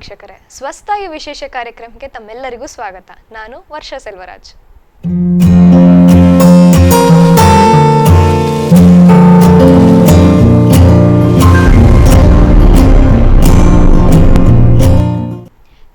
ವೀಕ್ಷಕರೇ, ಸ್ವಸ್ಥಾಯು ವಿಶೇಷ ಕಾರ್ಯಕ್ರಮಕ್ಕೆ ತಮ್ಮೆಲ್ಲರಿಗೂ ಸ್ವಾಗತ. ನಾನು ವರ್ಷಾ ಸೆಲ್ವರಾಜ್.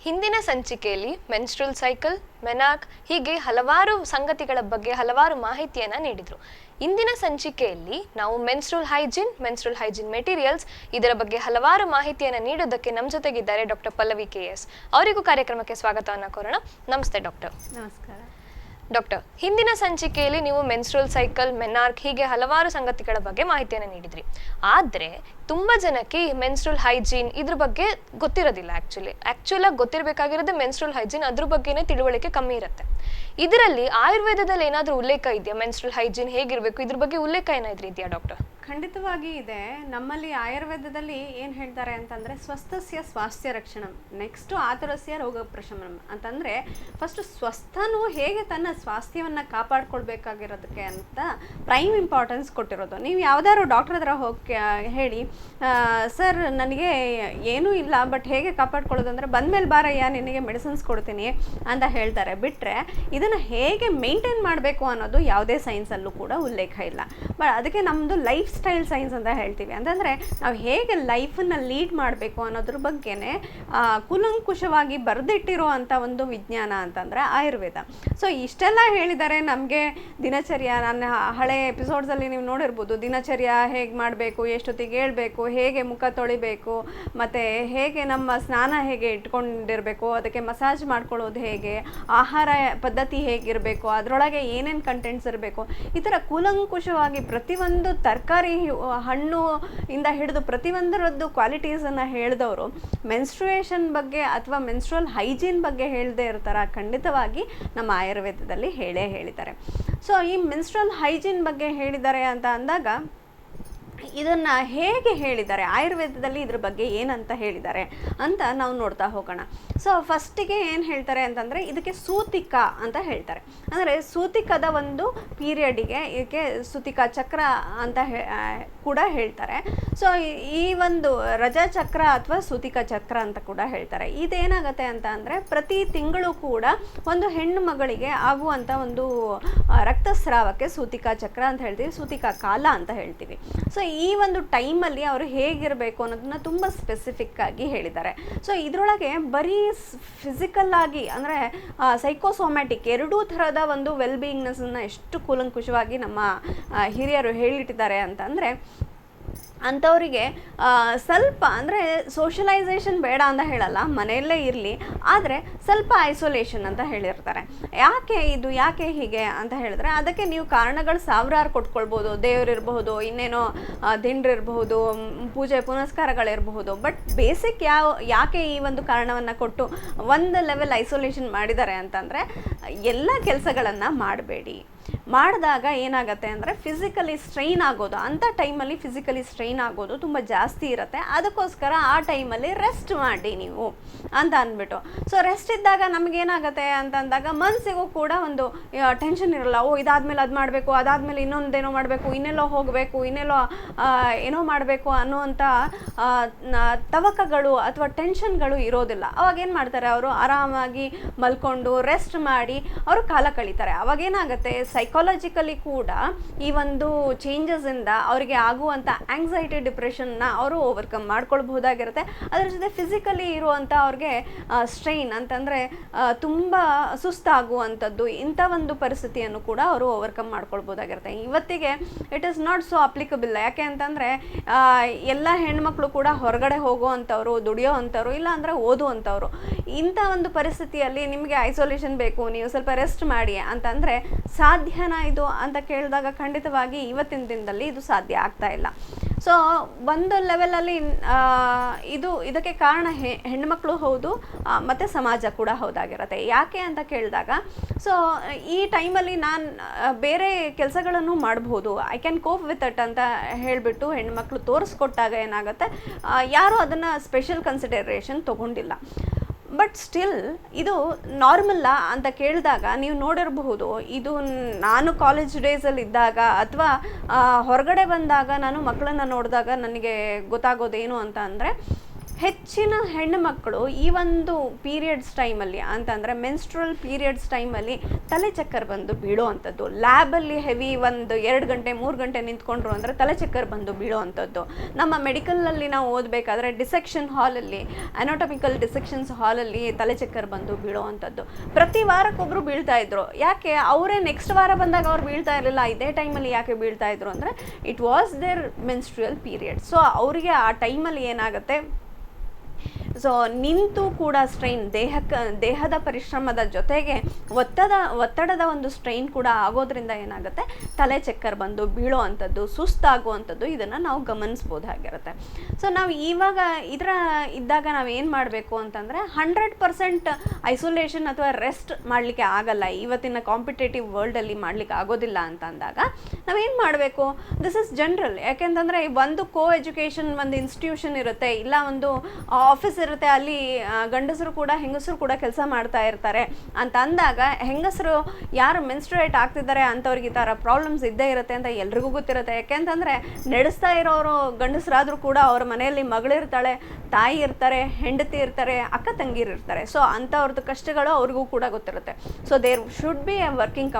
ಹಿಂದಿನ ಸಂಚಿಕೆಯಲ್ಲಿ ಮೆನ್ಸ್ಟ್ರುಲ್ ಸೈಕಲ್, ಮೆನಾಕ್ ಹೀಗೆ ಹಲವಾರು ಸಂಗತಿಗಳ ಬಗ್ಗೆ ಹಲವಾರು ಮಾಹಿತಿಯನ್ನು ನೀಡಿದರು. ಇಂದಿನ ಸಂಚಿಕೆಯಲ್ಲಿ ನಾವು ಮೆನ್ಸ್ಟ್ರುಲ್ ಹೈಜಿನ್ ಮೆಟೀರಿಯಲ್ಸ್ ಇದರ ಬಗ್ಗೆ ಹಲವಾರು ಮಾಹಿತಿಯನ್ನು ನೀಡೋದಕ್ಕೆ ನಮ್ಮ ಜೊತೆಗಿದ್ದಾರೆ ಡಾಕ್ಟರ್ ಪಲ್ಲವಿ KS. ಅವರಿಗೂ ಕಾರ್ಯಕ್ರಮಕ್ಕೆ ಸ್ವಾಗತವನ್ನು ಕೋರೋಣ. ನಮಸ್ತೆ ಡಾಕ್ಟರ್. ನಮಸ್ಕಾರ ಡಾಕ್ಟರ್. ಹಿಂದಿನ ಸಂಚಿಕೆಯಲ್ಲಿ ನೀವು ಮೆನ್ಸ್ಟ್ರುಲ್ ಸೈಕಲ್, ಮೆನಾರ್ಕ್ ಹೀಗೆ ಹಲವಾರು ಸಂಗತಿಗಳ ಬಗ್ಗೆ ಮಾಹಿತಿಯನ್ನು ನೀಡಿದ್ರಿ. ಆದರೆ ತುಂಬ ಜನಕ್ಕೆ ಈ ಮೆನ್ಸ್ಟ್ರುಲ್ ಹೈಜೀನ್ ಇದ್ರ ಬಗ್ಗೆ ಗೊತ್ತಿರೋದಿಲ್ಲ. ಆ್ಯಕ್ಚುಲಾಗಿ ಗೊತ್ತಿರಬೇಕಾಗಿರೋದು ಮೆನ್ಸ್ಟ್ರುಲ್ ಹೈಜೀನ್, ಅದ್ರ ಬಗ್ಗೆನೇ ತಿಳುವಳಿಕೆ ಕಮ್ಮಿ ಇರುತ್ತೆ. ಇದರಲ್ಲಿ ಆಯುರ್ವೇದದಲ್ಲಿ ಏನಾದರೂ ಉಲ್ಲೇಖ ಇದೆಯಾ? ಮೆನ್ಸ್ಟ್ರುಲ್ ಹೈಜೀನ್ ಹೇಗಿರಬೇಕು, ಇದ್ರ ಬಗ್ಗೆ ಉಲ್ಲೇಖ ಏನಾದರೂ ಇದೆಯಾ ಡಾಕ್ಟರ್? ಖಂಡಿತವಾಗಿ ಇದೆ. ನಮ್ಮಲ್ಲಿ ಆಯುರ್ವೇದದಲ್ಲಿ ಏನು ಹೇಳ್ತಾರೆ ಅಂತಂದರೆ ಸ್ವಸ್ಥಸ್ಯ ಸ್ವಾಸ್ಥ್ಯ ರಕ್ಷಣಂ, ನೆಕ್ಸ್ಟು ಆತುರಸ್ಯ ರೋಗ ಪ್ರಶಮನಂ ಅಂತಂದರೆ ಫಸ್ಟು ಸ್ವಸ್ಥನು ಹೇಗೆ ತನ್ನ ಸ್ವಾಸ್ಥ್ಯವನ್ನು ಕಾಪಾಡ್ಕೊಳ್ಬೇಕಾಗಿರೋದಕ್ಕೆ ಅಂತ ಪ್ರೈಮ್ ಇಂಪಾರ್ಟೆನ್ಸ್ ಕೊಟ್ಟಿರೋದು. ನೀವು ಯಾವ್ದಾದ್ರು ಡಾಕ್ಟರ್ ಹತ್ರ ಹೋಗಿ ಹೇಳಿ, ಸರ್ ನನಗೆ ಏನೂ ಇಲ್ಲ ಬಟ್ ಹೇಗೆ ಕಾಪಾಡ್ಕೊಳ್ಳೋದು ಅಂದರೆ ಬಂದಮೇಲೆ ಬಾರಯ್ಯ ನಿನಗೆ ಮೆಡಿಸಿನ್ಸ್ ಕೊಡ್ತೀನಿ ಅಂತ ಹೇಳ್ತಾರೆ. ಬಿಟ್ಟರೆ ಇದನ್ನು ಹೇಗೆ ಮೇಂಟೈನ್ ಮಾಡಬೇಕು ಅನ್ನೋದು ಯಾವುದೇ ಸೈನ್ಸಲ್ಲೂ ಕೂಡ ಉಲ್ಲೇಖ ಇಲ್ಲ. ಬಟ್ ಅದಕ್ಕೆ ನಮ್ಮದು ಲೈಫ್ ಸ್ಟೈಲ್ ಸೈನ್ಸ್ ಅಂತ ಹೇಳ್ತೀವಿ. ಅಂತಂದರೆ ನಾವು ಹೇಗೆ ಲೈಫನ್ನು ಲೀಡ್ ಮಾಡಬೇಕು ಅನ್ನೋದ್ರ ಬಗ್ಗೆನೇ ಕೂಲಂಕುಷವಾಗಿ ಬರೆದಿಟ್ಟಿರೋ ಅಂಥ ಒಂದು ವಿಜ್ಞಾನ ಅಂತಂದರೆ ಆಯುರ್ವೇದ. ಸೊ ಇಷ್ಟೆಲ್ಲ ಹೇಳಿದ್ದಾರೆ ನಮಗೆ ದಿನಚರ್ಯ. ನನ್ನ ಹಳೆ ಎಪಿಸೋಡ್ಸಲ್ಲಿ ನೀವು ನೋಡಿರ್ಬೋದು, ದಿನಚರ್ಯ ಹೇಗೆ ಮಾಡಬೇಕು, ಎಷ್ಟೊತ್ತಿಗೆ ಹೇಳ್ಬೇಕು, ಹೇಗೆ ಮುಖ ತೊಳಿಬೇಕು, ಮತ್ತು ಹೇಗೆ ನಮ್ಮ ಸ್ನಾನ ಹೇಗೆ ಇಟ್ಕೊಂಡಿರಬೇಕು, ಅದಕ್ಕೆ ಮಸಾಜ್ ಮಾಡ್ಕೊಳ್ಳೋದು ಹೇಗೆ, ಆಹಾರ ಪದ್ಧತಿ ಹೇಗಿರಬೇಕು, ಅದರೊಳಗೆ ಏನೇನು ಕಂಟೆಂಟ್ಸ್ ಇರಬೇಕು, ಈ ಥರ ಕೂಲಂಕುಷವಾಗಿ ಪ್ರತಿಯೊಂದು ತರಕಾರಿ, ಹಣ್ಣು ಇಂದ ಹಿಡಿದು ಪ್ರತಿಯೊಂದರದ್ದು ಕ್ವಾಲಿಟೀಸನ್ನು ಹೇಳಿದವರು ಮೆನ್ಸ್ಟ್ರುಯೇಷನ್ ಬಗ್ಗೆ ಅಥವಾ ಮೆನ್ಸ್ಟ್ರುವಲ್ ಹೈಜೀನ್ ಬಗ್ಗೆ ಹೇಳದೇ ಇರ್ತಾರೆ. ಖಂಡಿತವಾಗಿ ನಮ್ಮ ಆಯುರ್ವೇದದಲ್ಲಿ ಹೇಳಿದ್ದಾರೆ. ಸೊ ಈ ಮೆನ್ಸ್ಟ್ರುವಲ್ ಹೈಜೀನ್ ಬಗ್ಗೆ ಹೇಳಿದ್ದಾರೆ ಅಂತ ಅಂದಾಗ ಇದನ್ನು ಹೇಗೆ ಹೇಳಿದ್ದಾರೆ, ಆಯುರ್ವೇದದಲ್ಲಿ ಇದ್ರ ಬಗ್ಗೆ ಏನಂತ ಹೇಳಿದ್ದಾರೆ ಅಂತ ನಾವು ನೋಡ್ತಾ ಹೋಗೋಣ. ಸೊ ಫಸ್ಟಿಗೆ ಏನು ಹೇಳ್ತಾರೆ ಅಂತಂದರೆ ಇದಕ್ಕೆ ಸೂತಿಕ ಅಂತ ಹೇಳ್ತಾರೆ. ಅಂದರೆ ಸೂತಿಕದ ಒಂದು ಪೀರಿಯಡಿಗೆ ಇದಕ್ಕೆ ಸೂತಿಕಾ ಚಕ್ರ ಅಂತ ಕೂಡ ಹೇಳ್ತಾರೆ. ಸೊ ಈ ಒಂದು ರಜಚಕ್ರ ಅಥವಾ ಸೂತಿಕಾ ಚಕ್ರ ಅಂತ ಕೂಡ ಹೇಳ್ತಾರೆ. ಇದೇನಾಗುತ್ತೆ ಅಂತ ಅಂದರೆ ಪ್ರತಿ ತಿಂಗಳು ಕೂಡ ಒಂದು ಹೆಣ್ಣು ಮಗಳಿಗೆ ಆಗುವಂಥ ಒಂದು ರಕ್ತಸ್ರಾವಕ್ಕೆ ಸೂತಿಕಾ ಚಕ್ರ ಅಂತ ಹೇಳ್ತೀವಿ, ಸೂತಿಕಾ ಕಾಲ ಅಂತ ಹೇಳ್ತೀವಿ. ಸೊ ಈ ಒಂದು ಟೈಮಲ್ಲಿ ಅವರು ಹೇಗಿರಬೇಕು ಅನ್ನೋದನ್ನ ತುಂಬ ಸ್ಪೆಸಿಫಿಕ್ ಆಗಿ ಹೇಳಿದ್ದಾರೆ. ಸೊ ಇದರೊಳಗೆ ಬರೀ ಫಿಸಿಕಲ್ ಆಗಿ ಅಂದರೆ ಸೈಕೋಸೋಮ್ಯಾಟಿಕ್ ಎರಡೂ ಥರದ ಒಂದು ವೆಲ್ ಬೀಯಿಂಗ್ನೆಸ್ಸನ್ನು ಎಷ್ಟು ಕೂಲಂಕುಷವಾಗಿ ನಮ್ಮ ಹಿರಿಯರು ಹೇಳಿಟ್ಟಿದ್ದಾರೆ ಅಂತಂದರೆ ಅಂಥವರಿಗೆ ಸ್ವಲ್ಪ ಅಂದರೆ ಸೋಷಲೈಸೇಷನ್ ಬೇಡ ಅಂತ ಹೇಳಲ್ಲ, ಮನೆಯಲ್ಲೇ ಇರಲಿ, ಆದರೆ ಸ್ವಲ್ಪ ಐಸೋಲೇಷನ್ ಅಂತ ಹೇಳಿರ್ತಾರೆ. ಯಾಕೆ ಹೀಗೆ ಅಂತ ಹೇಳಿದ್ರೆ ಅದಕ್ಕೆ ನೀವು ಕಾರಣಗಳು ಸಾವಿರಾರು ಕೊಟ್ಕೊಳ್ಬೋದು. ದೇವರಿರಬಹುದು, ಇನ್ನೇನೋ ದಿಂಡ್ರಿರಬಹುದು, ಪೂಜೆ ಪುನಸ್ಕಾರಗಳಿರಬಹುದು. ಬಟ್ ಬೇಸಿಕ್ ಯಾಕೆ ಈ ಒಂದು ಕಾರಣವನ್ನು ಕೊಟ್ಟು ಒಂದು ಲೆವೆಲ್ ಐಸೋಲೇಷನ್ ಮಾಡಿದ್ದಾರೆ ಅಂತಂದರೆ ಎಲ್ಲ ಕೆಲಸಗಳನ್ನು ಮಾಡಬೇಡಿ. ಮಾಡಿದಾಗ ಏನಾಗುತ್ತೆ ಅಂದರೆ ಫಿಸಿಕಲಿ ಸ್ಟ್ರೈನ್ ಆಗೋದು, ಅಂಥ ಟೈಮಲ್ಲಿ ಫಿಸಿಕಲಿ ಸ್ಟ್ರೈನ್ ಆಗೋದು ತುಂಬ ಜಾಸ್ತಿ ಇರುತ್ತೆ. ಅದಕ್ಕೋಸ್ಕರ ಆ ಟೈಮಲ್ಲಿ ರೆಸ್ಟ್ ಮಾಡಿ ನೀವು ಅಂತ ಅಂದ್ಬಿಟ್ಟು. ಸೊ ರೆಸ್ಟ್ ಇದ್ದಾಗ ನಮಗೇನಾಗುತ್ತೆ ಅಂತಂದಾಗ ಮನಸ್ಸಿಗೂ ಕೂಡ ಒಂದು ಟೆನ್ಷನ್ ಇರಲ್ಲ. ಇದಾದ್ಮೇಲೆ ಅದು ಮಾಡಬೇಕು, ಅದಾದಮೇಲೆ ಇನ್ನೊಂದೇನೋ ಮಾಡಬೇಕು, ಇನ್ನೆಲ್ಲೋ ಹೋಗಬೇಕು, ಇನ್ನೆಲ್ಲೋ ಏನೋ ಮಾಡಬೇಕು ಅನ್ನೋವಂಥ ತವಕಗಳು ಅಥವಾ ಟೆನ್ಷನ್ಗಳು ಇರೋದಿಲ್ಲ. ಅವಾಗೇನು ಮಾಡ್ತಾರೆ, ಅವರು ಆರಾಮಾಗಿ ಮಲ್ಕೊಂಡು ರೆಸ್ಟ್ ಮಾಡಿ ಅವರು ಕಾಲ ಕಳೀತಾರೆ. ಅವಾಗೇನಾಗುತ್ತೆ, ಸೈಕಾಲಜಿಕಲಿ ಕೂಡ ಈ ಒಂದು ಚೇಂಜಸ್ಸಿಂದ ಅವರಿಗೆ ಆಗುವಂಥ ಆಂಗ್ಸೈಟಿ, ಡಿಪ್ರೆಷನ್ನ ಅವರು ಓವರ್ಕಮ್ ಮಾಡ್ಕೊಳ್ಬಹುದಾಗಿರುತ್ತೆ. ಅದರ ಜೊತೆ ಫಿಸಿಕಲಿ ಇರುವಂಥ ಅವ್ರಿಗೆ ಸ್ಟ್ರೈನ್ ಅಂತಂದರೆ ತುಂಬ ಸುಸ್ತಾಗುವಂಥದ್ದು, ಇಂಥ ಒಂದು ಪರಿಸ್ಥಿತಿಯನ್ನು ಕೂಡ ಅವರು ಓವರ್ಕಮ್ ಮಾಡ್ಕೊಳ್ಬೋದಾಗಿರುತ್ತೆ. ಇವತ್ತಿಗೆ it is not so applicable. ಯಾಕೆ ಅಂತಂದರೆ ಎಲ್ಲ ಹೆಣ್ಮಕ್ಳು ಕೂಡ ಹೊರಗಡೆ ಹೋಗುವಂಥವ್ರು, ದುಡಿಯೋ ಅಂಥವ್ರು, ಇಲ್ಲ ಅಂದರೆ ಓದುವಂಥವ್ರು. ಇಂಥ ಒಂದು ಪರಿಸ್ಥಿತಿಯಲ್ಲಿ ನಿಮಗೆ ಐಸೋಲೇಷನ್ ಬೇಕು, ನೀವು ಸ್ವಲ್ಪ ರೆಸ್ಟ್ ಮಾಡಿ ಅಂತಂದರೆ ಸಾಧ್ಯನಾ ಇದು ಅಂತ ಕೇಳಿದಾಗ ಖಂಡಿತವಾಗಿ ಇವತ್ತಿನ ದಿನದಲ್ಲಿ ಇದು ಸಾಧ್ಯ ಆಗ್ತಾ ಇಲ್ಲ. ಸೊ ಒಂದು ಲೆವೆಲಲ್ಲಿ ಇದಕ್ಕೆ ಕಾರಣ ಹೆಣ್ಮಕ್ಳು ಹೌದು, ಮತ್ತು ಸಮಾಜ ಕೂಡ ಹೌದಾಗಿರುತ್ತೆ. ಯಾಕೆ ಅಂತ ಕೇಳಿದಾಗ ಸೊ ಈ ಟೈಮಲ್ಲಿ ನಾನು ಬೇರೆ ಕೆಲಸಗಳನ್ನು ಮಾಡ್ಬೋದು, I can coop with it ಅಂತ ಹೇಳಿಬಿಟ್ಟು ಹೆಣ್ಮಕ್ಳು ತೋರಿಸ್ಕೊಟ್ಟಾಗ ಏನಾಗುತ್ತೆ, ಯಾರೂ ಅದನ್ನು ಸ್ಪೆಷಲ್ ಕನ್ಸಿಡರೇಷನ್ ತೊಗೊಂಡಿಲ್ಲ. ಬಟ್ ಸ್ಟಿಲ್ ಇದು ನಾರ್ಮಲ್ಲ ಅಂತ ಕೇಳಿದಾಗ ನೀವು ನೋಡಿರಬಹುದು, ಇದು ನಾನು ಕಾಲೇಜ್ ಡೇಸಲ್ಲಿ ಇದ್ದಾಗ ಅಥವಾ ಹೊರಗಡೆ ಬಂದಾಗ ನಾನು ಮಕ್ಕಳನ್ನು ನೋಡಿದಾಗ ನನಗೆ ಗೊತ್ತಾಗೋದೇನು ಅಂತ ಅಂದರೆ ಹೆಚ್ಚಿನ ಹೆಣ್ಣು ಮಕ್ಕಳು ಈ ಒಂದು ಪೀರಿಯಡ್ಸ್ ಟೈಮಲ್ಲಿ ಅಂತಂದರೆ ಮೆನ್ಸ್ಟ್ರಲ್ ಪೀರಿಯಡ್ಸ್ ಟೈಮಲ್ಲಿ ತಲೆ ಚಕ್ಕರ್ ಬಂದು ಬೀಳೋ ಲ್ಯಾಬಲ್ಲಿ ಹೆವಿ ಒಂದು 2 ಗಂಟೆ 3 ಗಂಟೆ ನಿಂತ್ಕೊಂಡ್ರು ಅಂದರೆ ತಲೆ ಚಕ್ಕರ್ ಬಂದು ಬೀಳೋ ಅಂಥದ್ದು. ನಮ್ಮ ಮೆಡಿಕಲ್ನಲ್ಲಿ ನಾವು ಓದಬೇಕಾದ್ರೆ ಡಿಸೆಕ್ಷನ್ ಹಾಲಲ್ಲಿ ಅನಾಟಮಿಕಲ್ ಡಿಸೆಕ್ಷನ್ಸ್ ಹಾಲಲ್ಲಿ ತಲೆ ಚಕ್ಕರ್ ಬಂದು ಬೀಳೋ ಅಂಥದ್ದು. ಪ್ರತಿ ವಾರಕ್ಕೊಬ್ಬರು ಬೀಳ್ತಾ ಇದ್ರು. ಯಾಕೆ ಅವರೇ ನೆಕ್ಸ್ಟ್ ವಾರ ಬಂದಾಗ ಅವ್ರು ಬೀಳ್ತಾ ಇರಲಿಲ್ಲ, ಇದೇ ಟೈಮಲ್ಲಿ ಯಾಕೆ ಬೀಳ್ತಾ ಇದ್ರು ಅಂದರೆ it was there menstrual period. So ಅವರಿಗೆ ಆ ಟೈಮಲ್ಲಿ ಏನಾಗುತ್ತೆ, ಸೊ ನಿಂತು ಕೂಡ ಸ್ಟ್ರೈನ್ ದೇಹದ ಪರಿಶ್ರಮದ ಜೊತೆಗೆ ಒತ್ತಡದ ಒಂದು ಸ್ಟ್ರೈನ್ ಕೂಡ ಆಗೋದ್ರಿಂದ ಏನಾಗುತ್ತೆ, ತಲೆ ಚಕ್ಕರ್ ಬಂದು ಬೀಳೋ ಅಂಥದ್ದು, ಸುಸ್ತಾಗುವಂಥದ್ದು ಇದನ್ನು ನಾವು ಗಮನಿಸ್ಬೋದಾಗಿರುತ್ತೆ. ಸೊ ನಾವು ಇವಾಗ ಇದ್ದಾಗ ನಾವು ಏನು ಮಾಡಬೇಕು ಅಂತಂದರೆ 100% ಐಸೋಲೇಷನ್ ಅಥವಾ ರೆಸ್ಟ್ ಮಾಡಲಿಕ್ಕೆ ಆಗಲ್ಲ, ಇವತ್ತಿನ ಕಾಂಪಿಟೇಟಿವ್ ವರ್ಲ್ಡಲ್ಲಿ ಮಾಡಲಿಕ್ಕೆ ಆಗೋದಿಲ್ಲ ಅಂತ ಅಂದಾಗ ನಾವೇನು ಮಾಡಬೇಕು, ದಿಸ್ ಇಸ್ ಜನರಲ್. ಯಾಕೆಂತಂದರೆ ಒಂದು ಕೋ ಎಜುಕೇಷನ್ ಒಂದು ಇನ್ಸ್ಟಿಟ್ಯೂಷನ್ ಇರುತ್ತೆ, ಇಲ್ಲ ಒಂದು ಆಫೀಸ್ ಇರುತ್ತೆ, ಅಲ್ಲಿ ಗಂಡಸರು ಕೂಡ ಹೆಂಗಸರು ಕೂಡ ಕೆಲಸ ಮಾಡ್ತಾ ಇರ್ತಾರೆ ಅಂತ ಅಂದಾಗ ಹೆಂಗಸರು ಯಾರು ಮೆನ್ಸ್ಟ್ರುಯೇಟ್ ಆಗ್ತಿದ್ದಾರೆ ಅಂಥವ್ರಿಗೆ ಈ ಥರ ಪ್ರಾಬ್ಲಮ್ಸ್ ಇದ್ದೇ ಇರುತ್ತೆ ಅಂತ ಎಲ್ರಿಗೂ ಗೊತ್ತಿರುತ್ತೆ. ಯಾಕೆಂತಂದರೆ ನಡೆಸ್ತಾ ಇರೋರು ಗಂಡಸರಾದರೂ ಕೂಡ ಅವ್ರ ಮನೆಯಲ್ಲಿ ಮಗಳಿರ್ತಾಳೆ, ತಾಯಿ ಇರ್ತಾರೆ, ಹೆಂಡತಿ ಇರ್ತಾರೆ, ಅಕ್ಕ ತಂಗಿರು ಇರ್ತಾರೆ. ಸೊ ಅಂಥವ್ರದ್ದು ಕಷ್ಟಗಳು ಅವ್ರಿಗೂ ಕೂಡ ಗೊತ್ತಿರುತ್ತೆ. So there should be a working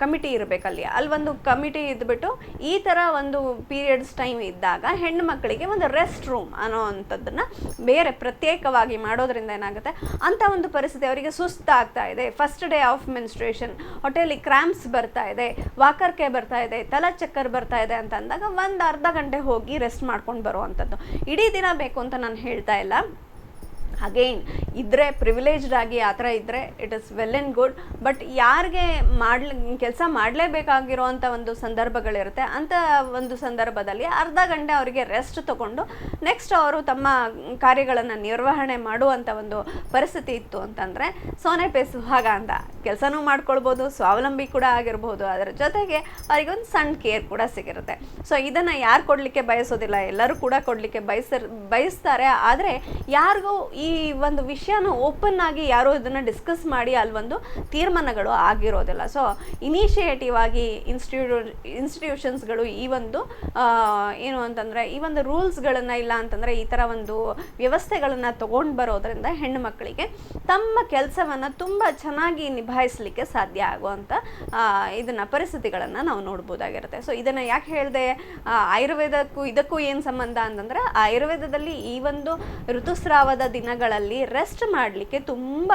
committee ಇರಬೇಕಲ್ಲಿ. ಅಲ್ಲಿ ಒಂದು ಕಮಿಟಿ ಇದ್ಬಿಟ್ಟು ಈ ಥರ ಒಂದು ಪೀರಿಯಡ್ಸ್ ಟೈಮ್ ಇದ್ದಾಗ ಹೆಣ್ಣು ಮಕ್ಕಳಿಗೆ ಒಂದು ರೆಸ್ಟ್ ರೂಮ್ ಅನ್ನೋ ಅಂಥದ್ದನ್ನು ಬೇರೆ ಪ್ರತ್ಯೇಕವಾಗಿ ಮಾಡೋದ್ರಿಂದ ಏನಾಗುತ್ತೆ, ಅಂಥ ಒಂದು ಪರಿಸ್ಥಿತಿ ಅವರಿಗೆ ಸುಸ್ತಾಗ್ತಾ ಇದೆ, ಫಸ್ಟ್ ಡೇ ಆಫ್ ಮೆನ್ಸ್ಟ್ರೇಷನ್, ಹೊಟ್ಟೆಯಲ್ಲಿ ಕ್ರ್ಯಾಂಪ್ಸ್ ಬರ್ತಾ ಇದೆ, ವಾಕರ್ಕೆ ಬರ್ತಾ ಇದೆ, ತಲೆ ಚಕ್ಕರ್ ಬರ್ತಾ ಇದೆ ಅಂತ ಅಂದಾಗ ಒಂದು ಅರ್ಧ ಗಂಟೆ ಹೋಗಿ ರೆಸ್ಟ್ ಮಾಡ್ಕೊಂಡು ಬರುವಂಥದ್ದು. ಇಡೀ ದಿನ ಬೇಕು ಅಂತ ನಾನು ಹೇಳ್ತಾ ಇಲ್ಲ. ಅಗೇನ್ ಇದ್ದರೆ ಪ್ರಿವಿಲೇಜ್ಡ್ ಆಗಿ ಆ ಥರ ಇದ್ದರೆ it is well and good. But ಯಾರಿಗೆ ಕೆಲಸ ಮಾಡಲೇಬೇಕಾಗಿರೋವಂಥ ಒಂದು ಸಂದರ್ಭಗಳಿರುತ್ತೆ, ಅಂಥ ಒಂದು ಸಂದರ್ಭದಲ್ಲಿ ಅರ್ಧ ಗಂಟೆ ಅವರಿಗೆ ರೆಸ್ಟ್ ತೊಗೊಂಡು ನೆಕ್ಸ್ಟ್ ಅವರು ತಮ್ಮ ಕಾರ್ಯಗಳನ್ನು ನಿರ್ವಹಣೆ ಮಾಡುವಂಥ ಒಂದು ಪರಿಸ್ಥಿತಿ ಇತ್ತು ಅಂತಂದರೆ ಸೋನೆ ಪೇ ಸುಹಾಗ ಅಂತ ಕೆಲಸನೂ ಮಾಡ್ಕೊಳ್ಬೋದು, ಸ್ವಾವಲಂಬಿ ಕೂಡ ಆಗಿರ್ಬೋದು. ಅದರ ಜೊತೆಗೆ ಅವರಿಗೆ ಒಂದು ಸಣ್ಣ ಕೇರ್ ಕೂಡ ಸಿಗಿರುತ್ತೆ. ಸೊ ಇದನ್ನು ಯಾರು ಕೊಡಲಿಕ್ಕೆ ಬಯಸೋದಿಲ್ಲ, ಎಲ್ಲರೂ ಕೂಡ ಕೊಡಲಿಕ್ಕೆ ಬಯಸ್ತಾರೆ. ಆದರೆ ಯಾರಿಗೂ ಈ ಒಂದು ವಿಷಯನ ಓಪನ್ ಆಗಿ ಯಾರೋ ಇದನ್ನು ಡಿಸ್ಕಸ್ ಮಾಡಿ ಅಲ್ಲಿ ಒಂದು ತೀರ್ಮಾನಗಳು ಆಗಿರೋದಿಲ್ಲ. ಸೊ ಇನಿಷಿಯೇಟಿವ್ ಆಗಿ ಇನ್ಸ್ಟಿಟ್ಯೂಷನ್ಸ್ಗಳು ಈ ಒಂದು ಏನು ಅಂತಂದರೆ ಈ ಒಂದು ರೂಲ್ಸ್ಗಳನ್ನು ಇಲ್ಲ ಅಂತಂದರೆ ಈ ಥರ ಒಂದು ವ್ಯವಸ್ಥೆಗಳನ್ನು ತೊಗೊಂಡು ಬರೋದ್ರಿಂದ ಹೆಣ್ಣು ಮಕ್ಕಳಿಗೆ ತಮ್ಮ ಕೆಲಸವನ್ನು ತುಂಬ ಚೆನ್ನಾಗಿ ನಿಭಾಯಿಸಲಿಕ್ಕೆ ಸಾಧ್ಯ ಆಗುವಂಥ ಇದನ್ನು ಪರಿಸ್ಥಿತಿಗಳನ್ನು ನಾವು ನೋಡ್ಬೋದಾಗಿರುತ್ತೆ. ಸೊ ಇದನ್ನು ಯಾಕೆ ಹೇಳಿದೆ, ಆಯುರ್ವೇದಕ್ಕೂ ಇದಕ್ಕೂ ಏನು ಸಂಬಂಧ ಅಂತಂದರೆ ಆಯುರ್ವೇದದಲ್ಲಿ ಈ ಒಂದು ಋತುಸ್ರಾವದ ದಿನಗಳಲ್ಲಿ ರೆಸ್ಟ್ ಮಾಡಲಿಕ್ಕೆ ತುಂಬ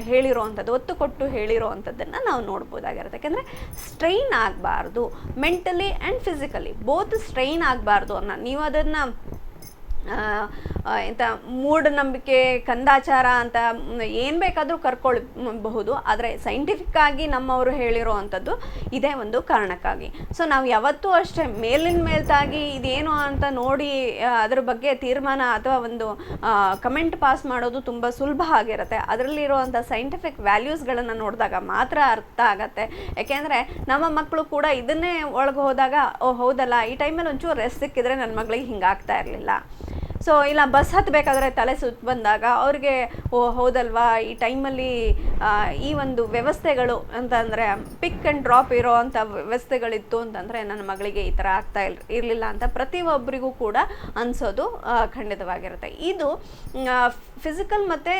ಹೇಳಿರೋವಂಥದ್ದು, ಒತ್ತು ಕೊಟ್ಟು ಹೇಳಿರೋವಂಥದ್ದನ್ನು ನಾವು ನೋಡ್ಬೋದಾಗಿರುತ್ತೆ. ಯಾಕೆಂದರೆ ಸ್ಟ್ರೈನ್ ಆಗಬಾರ್ದು, mentally and physically both strain ಆಗಬಾರ್ದು ಅನ್ನೋ ನೀವು ಅದನ್ನು ಎಂಥ ಮೂಢನಂಬಿಕೆ ಕಂದಾಚಾರ ಅಂತ ಏನು ಬೇಕಾದರೂ ಕರ್ಕೊಳ್ಬಹುದು. ಆದರೆ ಸೈಂಟಿಫಿಕ್ಕಾಗಿ ನಮ್ಮವರು ಹೇಳಿರೋ ಅಂಥದ್ದು ಇದೇ ಒಂದು ಕಾರಣಕ್ಕಾಗಿ. ಸೊ ನಾವು ಯಾವತ್ತೂ ಅಷ್ಟೇ ಮೇಲಿನ ಮೇಲ್ತಾಗಿ ಇದೇನು ಅಂತ ನೋಡಿ ಅದ್ರ ಬಗ್ಗೆ ತೀರ್ಮಾನ ಅಥವಾ ಒಂದು ಕಮೆಂಟ್ ಪಾಸ್ ಮಾಡೋದು ತುಂಬ ಸುಲಭ ಆಗಿರುತ್ತೆ. ಅದರಲ್ಲಿರುವಂಥ ಸೈಂಟಿಫಿಕ್ ವ್ಯಾಲ್ಯೂಸ್ಗಳನ್ನು ನೋಡಿದಾಗ ಮಾತ್ರ ಅರ್ಥ ಆಗತ್ತೆ. ಯಾಕೆಂದರೆ ನಮ್ಮ ಮಕ್ಕಳು ಕೂಡ ಇದನ್ನೇ ಒಳಗೆ ಹೋದಾಗ ಓ ಹೌದಲ್ಲ, ಈ ಟೈಮಲ್ಲಿ ಒಂಚೂರು ರೆಸ್ಟ್ ಸಿಕ್ಕಿದ್ರೆ ನನ್ನ ಮಗಳಿಗೆ ಹಿಂಗಾಗ್ತಾ ಇರಲಿಲ್ಲ. ಸೊ ಇಲ್ಲ ಬಸ್ ಹತ್ತಬೇಕಾದ್ರೆ ತಲೆ ಸುತ್ತ ಬಂದಾಗ ಅವ್ರಿಗೆ ಓ ಹೌದಲ್ವಾ, ಈ ಟೈಮಲ್ಲಿ ಈ ಒಂದು ವ್ಯವಸ್ಥೆಗಳು ಅಂತಂದರೆ ಪಿಕ್ ಆ್ಯಂಡ್ ಡ್ರಾಪ್ ಇರೋ ಅಂಥ ವ್ಯವಸ್ಥೆಗಳಿತ್ತು ಅಂತಂದರೆ ನನ್ನ ಮಗಳಿಗೆ ಈ ಥರ ಆಗ್ತಾ ಇರಲಿಲ್ಲ ಅಂತ ಪ್ರತಿಯೊಬ್ಬರಿಗೂ ಕೂಡ ಅನಿಸೋದು ಖಂಡಿತವಾಗಿರುತ್ತೆ. ಇದು ಫಿಸಿಕಲ್ ಮತ್ತು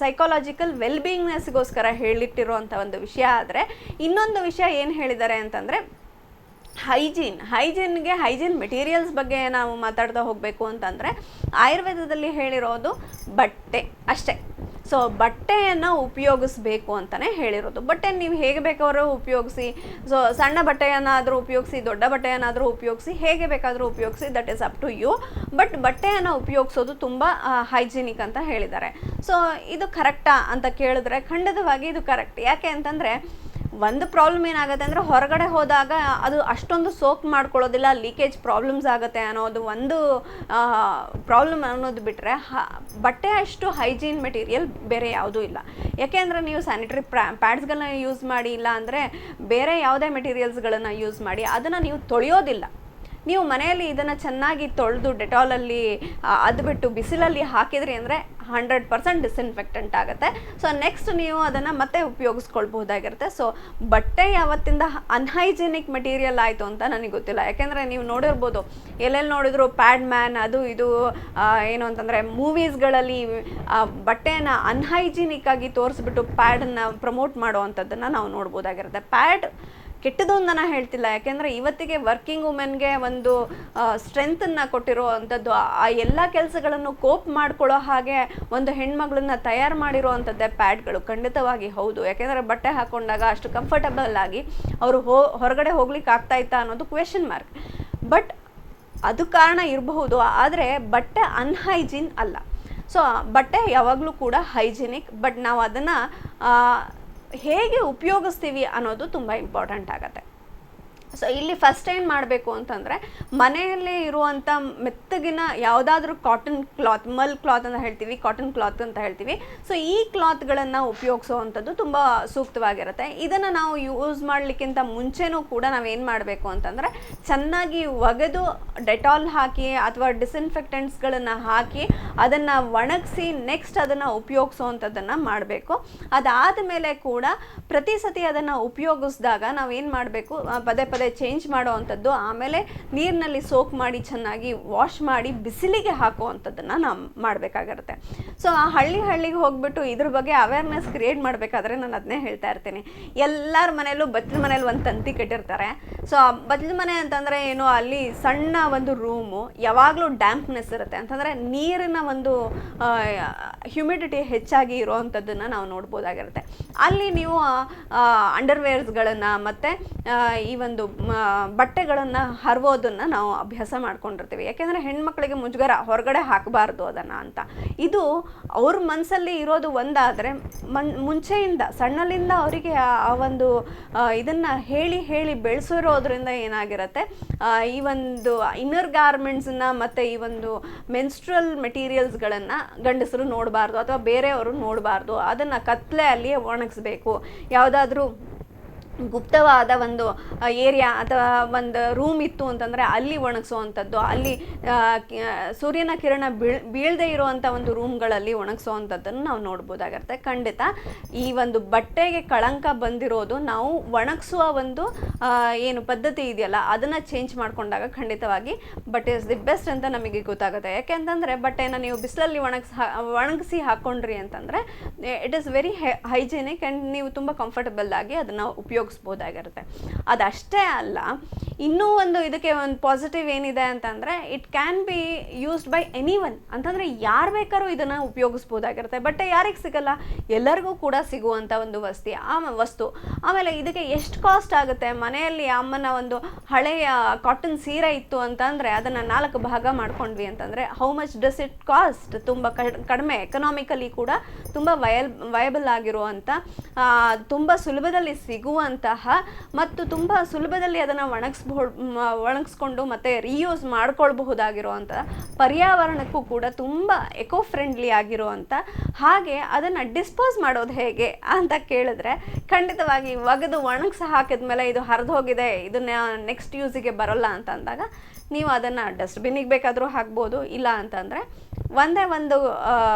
ಸೈಕಾಲಜಿಕಲ್ ವೆಲ್ಬೀಯಿಂಗ್ನೆಸ್ಗೋಸ್ಕರ ಹೇಳಿಟ್ಟಿರುವಂಥ ಒಂದು ವಿಷಯ. ಆದರೆ ಇನ್ನೊಂದು ವಿಷಯ ಏನು ಹೇಳಿದ್ದಾರೆ ಅಂತಂದರೆ ಹೈಜೀನ್ ಮೆಟೀರಿಯಲ್ಸ್ ಬಗ್ಗೆ ನಾವು ಮಾತಾಡ್ತಾ ಹೋಗಬೇಕು ಅಂತಂದರೆ ಆಯುರ್ವೇದದಲ್ಲಿ ಹೇಳಿರೋದು ಬಟ್ಟೆ ಅಷ್ಟೇ. ಸೊ ಬಟ್ಟೆಯನ್ನು ಉಪಯೋಗಿಸ್ಬೇಕು ಅಂತಲೇ ಹೇಳಿರೋದು. ಬಟ್ಟೆ ನೀವು ಹೇಗೆ ಬೇಕಾದ್ರೂ ಉಪಯೋಗಿಸಿ, ಸೊ ಸಣ್ಣ ಬಟ್ಟೆಯನ್ನಾದರೂ ಉಪಯೋಗಿಸಿ, ದೊಡ್ಡ ಬಟ್ಟೆಯನ್ನಾದರೂ ಉಪಯೋಗಿಸಿ, ಹೇಗೆ ಬೇಕಾದರೂ ಉಪಯೋಗಿಸಿ, that is up to you. But ಬಟ್ಟೆಯನ್ನು ಉಪಯೋಗಿಸೋದು ತುಂಬ ಹೈಜಿನಿಕ್ ಅಂತ ಹೇಳಿದ್ದಾರೆ. ಸೊ ಇದು ಕರೆಕ್ಟಾ ಅಂತ ಕೇಳಿದ್ರೆ ಖಂಡಿತವಾಗಿ ಇದು ಕರೆಕ್ಟ್. ಯಾಕೆ ಅಂತಂದರೆ ಒಂದು ಪ್ರಾಬ್ಲಮ್ ಏನಾಗುತ್ತೆ ಅಂದರೆ ಹೊರಗಡೆ ಹೋದಾಗ ಅದು ಅಷ್ಟೊಂದು ಸೋಕ್ ಮಾಡ್ಕೊಳ್ಳೋದಿಲ್ಲ, ಲೀಕೇಜ್ ಪ್ರಾಬ್ಲಮ್ಸ್ ಆಗುತ್ತೆ ಅನ್ನೋದು ಒಂದು ಪ್ರಾಬ್ಲಮ್ ಅನ್ನೋದು ಬಿಟ್ಟರೆ ಬಟ್ಟೆ ಅಷ್ಟು ಹೈಜೀನ್ ಮೆಟೀರಿಯಲ್ ಬೇರೆ ಯಾವುದೂ ಇಲ್ಲ. ಯಾಕೆಂದರೆ ನೀವು ಸ್ಯಾನಿಟರಿ ಪ್ಯಾಡ್ಸ್ಗಳನ್ನ ಯೂಸ್ ಮಾಡಿ, ಇಲ್ಲ ಅಂದರೆ ಬೇರೆ ಯಾವುದೇ ಮೆಟೀರಿಯಲ್ಸ್ಗಳನ್ನು ಯೂಸ್ ಮಾಡಿ ಅದನ್ನು ನೀವು ತೊಳೆಯೋದಿಲ್ಲ. ನೀವು ಮನೆಯಲ್ಲಿ ಇದನ್ನು ಚೆನ್ನಾಗಿ ತೊಳೆದು ಡೆಟಾಲಲ್ಲಿ ಅದ್ಬಿಟ್ಟು ಬಿಸಿಲಲ್ಲಿ ಹಾಕಿದ್ರಿ ಅಂದರೆ 100% ಡಿಸ್ಇನ್ಫೆಕ್ಟೆಂಟ್ ಆಗುತ್ತೆ. ಸೊ ನೆಕ್ಸ್ಟ್ ನೀವು ಅದನ್ನು ಮತ್ತೆ ಉಪಯೋಗಿಸ್ಕೊಳ್ಬಹುದಾಗಿರುತ್ತೆ. ಸೊ ಬಟ್ಟೆ ಯಾವತ್ತಿಂದ ಅನ್ಹೈಜಿನಿಕ್ ಮೆಟೀರಿಯಲ್ ಆಯಿತು ಅಂತ ನನಗೆ ಗೊತ್ತಿಲ್ಲ. ಯಾಕೆಂದರೆ ನೀವು ನೋಡಿರ್ಬೋದು, ಎಲ್ಲೆಲ್ಲಿ ನೋಡಿದ್ರು ಪ್ಯಾಡ್ ಮ್ಯಾನ್ ಅದು ಇದು ಏನು ಅಂತಂದರೆ ಮೂವೀಸ್ಗಳಲ್ಲಿ ಬಟ್ಟೆಯನ್ನು ಅನ್ಹೈಜಿನಿಕ್ ಆಗಿ ತೋರಿಸ್ಬಿಟ್ಟು ಪ್ಯಾಡನ್ನು ಪ್ರಮೋಟ್ ಮಾಡುವಂಥದ್ದನ್ನು ನಾವು ನೋಡ್ಬೋದಾಗಿರುತ್ತೆ. ಪ್ಯಾಡ್ ಕೆಟ್ಟದು ಅಂತ ನಾನು ಹೇಳ್ತಿಲ್ಲ, ಯಾಕೆಂದರೆ ಇವತ್ತಿಗೆ ವರ್ಕಿಂಗ್ ವುಮೆನ್ಗೆ ಒಂದು ಸ್ಟ್ರೆಂತನ್ನು ಕೊಟ್ಟಿರುವಂಥದ್ದು, ಆ ಎಲ್ಲ ಕೆಲಸಗಳನ್ನು ಕೋಪ್ ಮಾಡ್ಕೊಳ್ಳೋ ಹಾಗೆ ಒಂದು ಹೆಣ್ಮಗಳನ್ನ ತಯಾರು ಮಾಡಿರುವಂಥದ್ದೇ ಪ್ಯಾಡ್ಗಳು. ಖಂಡಿತವಾಗಿ ಹೌದು. ಯಾಕೆಂದರೆ ಬಟ್ಟೆ ಹಾಕ್ಕೊಂಡಾಗ ಅಷ್ಟು ಕಂಫರ್ಟಬಲ್ ಆಗಿ ಅವರು ಹೊರಗಡೆ ಹೋಗ್ಲಿಕ್ಕೆ ಆಗ್ತಾ ಇತ್ತಾ ಅನ್ನೋದು ಕ್ವೆಶನ್ ಮಾರ್ಕ್. ಬಟ್ ಅದು ಕಾರಣ ಇರಬಹುದು, ಆದರೆ ಬಟ್ಟೆ ಅನ್ಹೈಜೀನ್ ಅಲ್ಲ. ಸೊ ಬಟ್ಟೆ ಯಾವಾಗಲೂ ಕೂಡ ಹೈಜಿನಿಕ್. ಬಟ್ ನಾವು ಅದನ್ನು ಹೇಗೆ ಉಪಯೋಗಿಸ್ತೀವಿ ಅನ್ನೋದು ತುಂಬ ಇಂಪಾರ್ಟೆಂಟ್ ಆಗುತ್ತೆ. ಸೊ ಇಲ್ಲಿ ಫಸ್ಟ್ ಏನು ಮಾಡಬೇಕು ಅಂತಂದರೆ, ಮನೆಯಲ್ಲೇ ಇರುವಂಥ ಮೆತ್ತಗಿನ ಯಾವುದಾದ್ರೂ ಕಾಟನ್ ಕ್ಲಾತ್, ಮಲ್ ಕ್ಲಾತ್ ಅಂತ ಹೇಳ್ತೀವಿ, ಕಾಟನ್ ಕ್ಲಾತ್ ಅಂತ ಹೇಳ್ತೀವಿ. ಸೊ ಈ ಕ್ಲಾತ್ಗಳನ್ನು ಉಪಯೋಗಿಸೋವಂಥದ್ದು ತುಂಬ ಸೂಕ್ತವಾಗಿರುತ್ತೆ. ಇದನ್ನು ನಾವು ಯೂಸ್ ಮಾಡಲಿಕ್ಕಿಂತ ಮುಂಚೆನೂ ಕೂಡ ನಾವೇನು ಮಾಡಬೇಕು ಅಂತಂದರೆ, ಚೆನ್ನಾಗಿ ಒಗೆದು ಡೆಟಾಲ್ ಹಾಕಿ ಅಥವಾ ಡಿಸ್ಇನ್ಫೆಕ್ಟೆಂಟ್ಸ್ಗಳನ್ನು ಹಾಕಿ ಅದನ್ನು ಒಣಗಿಸಿ ನೆಕ್ಸ್ಟ್ ಅದನ್ನು ಉಪಯೋಗಿಸೋವಂಥದ್ದನ್ನು ಮಾಡಬೇಕು. ಅದಾದ ಮೇಲೆ ಕೂಡ ಪ್ರತಿ ಸತಿ ಅದನ್ನು ಉಪಯೋಗಿಸಿದಾಗ ನಾವೇನು ಮಾಡಬೇಕು, ಪದೇ ಪದೇ ಚೇಂಜ್ ಮಾಡುವಂಥದ್ದು, ಆಮೇಲೆ ನೀರಿನಲ್ಲಿ ಸೋಕ್ ಮಾಡಿ ಚೆನ್ನಾಗಿ ವಾಶ್ ಮಾಡಿ ಬಿಸಿಲಿಗೆ ಹಾಕುವಂಥದ್ದನ್ನು ನಾವು ಮಾಡಬೇಕಾಗಿರುತ್ತೆ. ಸೊ ಆ ಹಳ್ಳಿಗೆ ಹೋಗ್ಬಿಟ್ಟು ಇದ್ರ ಬಗ್ಗೆ ಅವೇರ್ನೆಸ್ ಕ್ರಿಯೇಟ್ ಮಾಡಬೇಕಾದ್ರೆ ನಾನು ಅದನ್ನೇ ಹೇಳ್ತಾ ಇರ್ತೀನಿ. ಎಲ್ಲರ ಮನೆಯಲ್ಲೂ ಬಚ್ಚಲ ಮನೇಲಿ ಒಂದು ತಂತಿ ಕಟ್ಟಿರ್ತಾರೆ. ಸೊ ಬಚ್ಚಲ ಮನೆ ಅಂತಂದರೆ ಏನು, ಅಲ್ಲಿ ಸಣ್ಣ ಒಂದು ರೂಮು, ಯಾವಾಗಲೂ ಡ್ಯಾಂಪ್ನೆಸ್ ಇರುತ್ತೆ. ಅಂತಂದರೆ ನೀರಿನ ಒಂದು ಹ್ಯುಮಿಡಿಟಿ ಹೆಚ್ಚಾಗಿ ಇರುವಂಥದ್ದನ್ನು ನಾವು ನೋಡ್ಬೋದಾಗಿರುತ್ತೆ. ಅಲ್ಲಿ ನೀವು ಅಂಡರ್ವೇರ್ಸ್ಗಳನ್ನು ಮತ್ತು ಈ ಒಂದು ಬಟ್ಟೆಗಳನ್ನು ಹರವೋದನ್ನು ನಾವು ಅಭ್ಯಾಸ ಮಾಡ್ಕೊಂಡಿರ್ತೀವಿ. ಯಾಕೆಂದರೆ ಹೆಣ್ಮಕ್ಳಿಗೆ ಮುಜುಗರ, ಹೊರಗಡೆ ಹಾಕಬಾರ್ದು ಅದನ್ನು ಅಂತ. ಇದು ಅವ್ರ ಮನಸ್ಸಲ್ಲಿ ಇರೋದು ಒಂದಾದರೆ, ಮುಂಚೆಯಿಂದ ಸಣ್ಣಲಿಂದ ಅವರಿಗೆ ಆ ಒಂದು ಇದನ್ನು ಹೇಳಿ ಬೆಳೆಸಿರೋದ್ರಿಂದ ಏನಾಗಿರುತ್ತೆ, ಈ ಒಂದು ಇನ್ನರ್ ಗಾರ್ಮೆಂಟ್ಸನ್ನು ಮತ್ತು ಈ ಒಂದು ಮೆನ್ಸ್ಟ್ರಲ್ ಮೆಟೀರಿಯಲ್ಸ್ಗಳನ್ನು ಗಂಡಸರು ನೋಡಬಾರ್ದು ಅಥವಾ ಬೇರೆಯವರು ನೋಡಬಾರ್ದು. ಅದನ್ನು ಕತ್ಲೆಯಲ್ಲಿ ಒಣಗಿಸ್ಬೇಕು. ಯಾವುದಾದ್ರೂ ಗುಪ್ತವಾದ ಒಂದು ಏರಿಯಾ ಅಥವಾ ಒಂದು ರೂಮ್ ಇತ್ತು ಅಂತಂದರೆ ಅಲ್ಲಿ ಒಣಗಿಸೋವಂಥದ್ದು, ಅಲ್ಲಿ ಸೂರ್ಯನ ಕಿರಣ ಬೀಳದೇ ಇರುವಂಥ ಒಂದು ರೂಮ್ಗಳಲ್ಲಿ ಒಣಗಿಸೋವಂಥದ್ದನ್ನು ನಾವು ನೋಡ್ಬೋದಾಗಿರುತ್ತೆ. ಖಂಡಿತ ಈ ಒಂದು ಬಟ್ಟೆಗೆ ಕಳಂಕ ಬಂದಿರೋದು ನಾವು ಒಣಗಿಸುವ ಒಂದು ಏನು ಪದ್ಧತಿ ಇದೆಯಲ್ಲ ಅದನ್ನು ಚೇಂಜ್ ಮಾಡಿಕೊಂಡಾಗ ಖಂಡಿತವಾಗಿ ಬಟ್ಟೆ ಇಸ್ ದಿ ಬೆಸ್ಟ್ ಅಂತ ನಮಗೆ ಗೊತ್ತಾಗುತ್ತೆ. ಯಾಕೆಂತಂದರೆ ಬಟ್ಟೆನ ನೀವು ಬಿಸಿಲಲ್ಲಿ ಒಣಗಿಸಿ ಹಾಕ್ಕೊಂಡ್ರಿ ಅಂತಂದರೆ it is very hygienic and ನೀವು ತುಂಬ ಕಂಫರ್ಟಬಲ್ ಆಗಿ ಅದನ್ನು ಉಪಯೋಗಿಸ್ಬೋದಾಗಿರುತ್ತೆ. ಅದಷ್ಟೇ ಅಲ್ಲ, ಇನ್ನೂ ಒಂದು ಇದಕ್ಕೆ ಒಂದು ಪಾಸಿಟಿವ್ ಏನಿದೆ ಅಂತಂದರೆ, it can be used by any one. ಅಂತಂದರೆ ಯಾರು ಬೇಕಾದ್ರೂ ಇದನ್ನು ಉಪಯೋಗಿಸ್ಬೋದಾಗಿರುತ್ತೆ. ಬಟ್ಟೆ ಯಾರಿಗೆ ಸಿಗಲ್ಲ, ಎಲ್ಲರಿಗೂ ಕೂಡ ಸಿಗುವಂಥ ಒಂದು ವಸ್ತು. ಆಮೇಲೆ ಇದಕ್ಕೆ ಎಷ್ಟು ಕಾಸ್ಟ್ ಆಗುತ್ತೆ, ಮನೆಯಲ್ಲಿ ಅಮ್ಮನ ಒಂದು ಹಳೆಯ ಕಾಟನ್ ಸೀರೆ ಇತ್ತು ಅಂತಂದರೆ ಅದನ್ನು 4 ಭಾಗ ಮಾಡ್ಕೊಂಡ್ವಿ ಅಂತಂದರೆ how much does it cost? ತುಂಬ ಕಡಿಮೆ, ಎಕನಾಮಿಕಲಿ ಕೂಡ ತುಂಬ ವಯಬಲ್ ಆಗಿರುವಂಥ, ತುಂಬ ಸುಲಭದಲ್ಲಿ ಸಿಗುವಂತಹ ಮತ್ತು ತುಂಬ ಸುಲಭದಲ್ಲಿ ಅದನ್ನು ಒಣಗಿಸ್ಕೊಂಡು ಮತ್ತು ರೀಯೂಸ್ ಮಾಡ್ಕೊಳ್ಬಹುದಾಗಿರುವಂಥ, ಪರ್ಯಾವರಣಕ್ಕೂ ಕೂಡ ತುಂಬ ಎಕೋ ಫ್ರೆಂಡ್ಲಿ ಆಗಿರುವಂಥ, ಹಾಗೆ ಅದನ್ನು ಡಿಸ್ಪೋಸ್ ಮಾಡೋದು ಹೇಗೆ ಅಂತ ಕೇಳಿದ್ರೆ ಖಂಡಿತವಾಗಿ ಒಗೆದು ಒಣಗಿಸಿ ಹಾಕಿದ್ಮೇಲೆ ಇದು ಹರಿದು ಹೋಗಿದೆ, ಇದನ್ನ ನೆಕ್ಸ್ಟ್ ಯೂಸಿಗೆ ಬರೋಲ್ಲ ಅಂತ ಅಂದಾಗ ನೀವು ಅದನ್ನು ಡಸ್ಟ್ಬಿನ್ನಿಗೆ ಬೇಕಾದರೂ ಹಾಕ್ಬೋದು. ಇಲ್ಲ ಅಂತಂದರೆ ಒಂದೇ ಒಂದು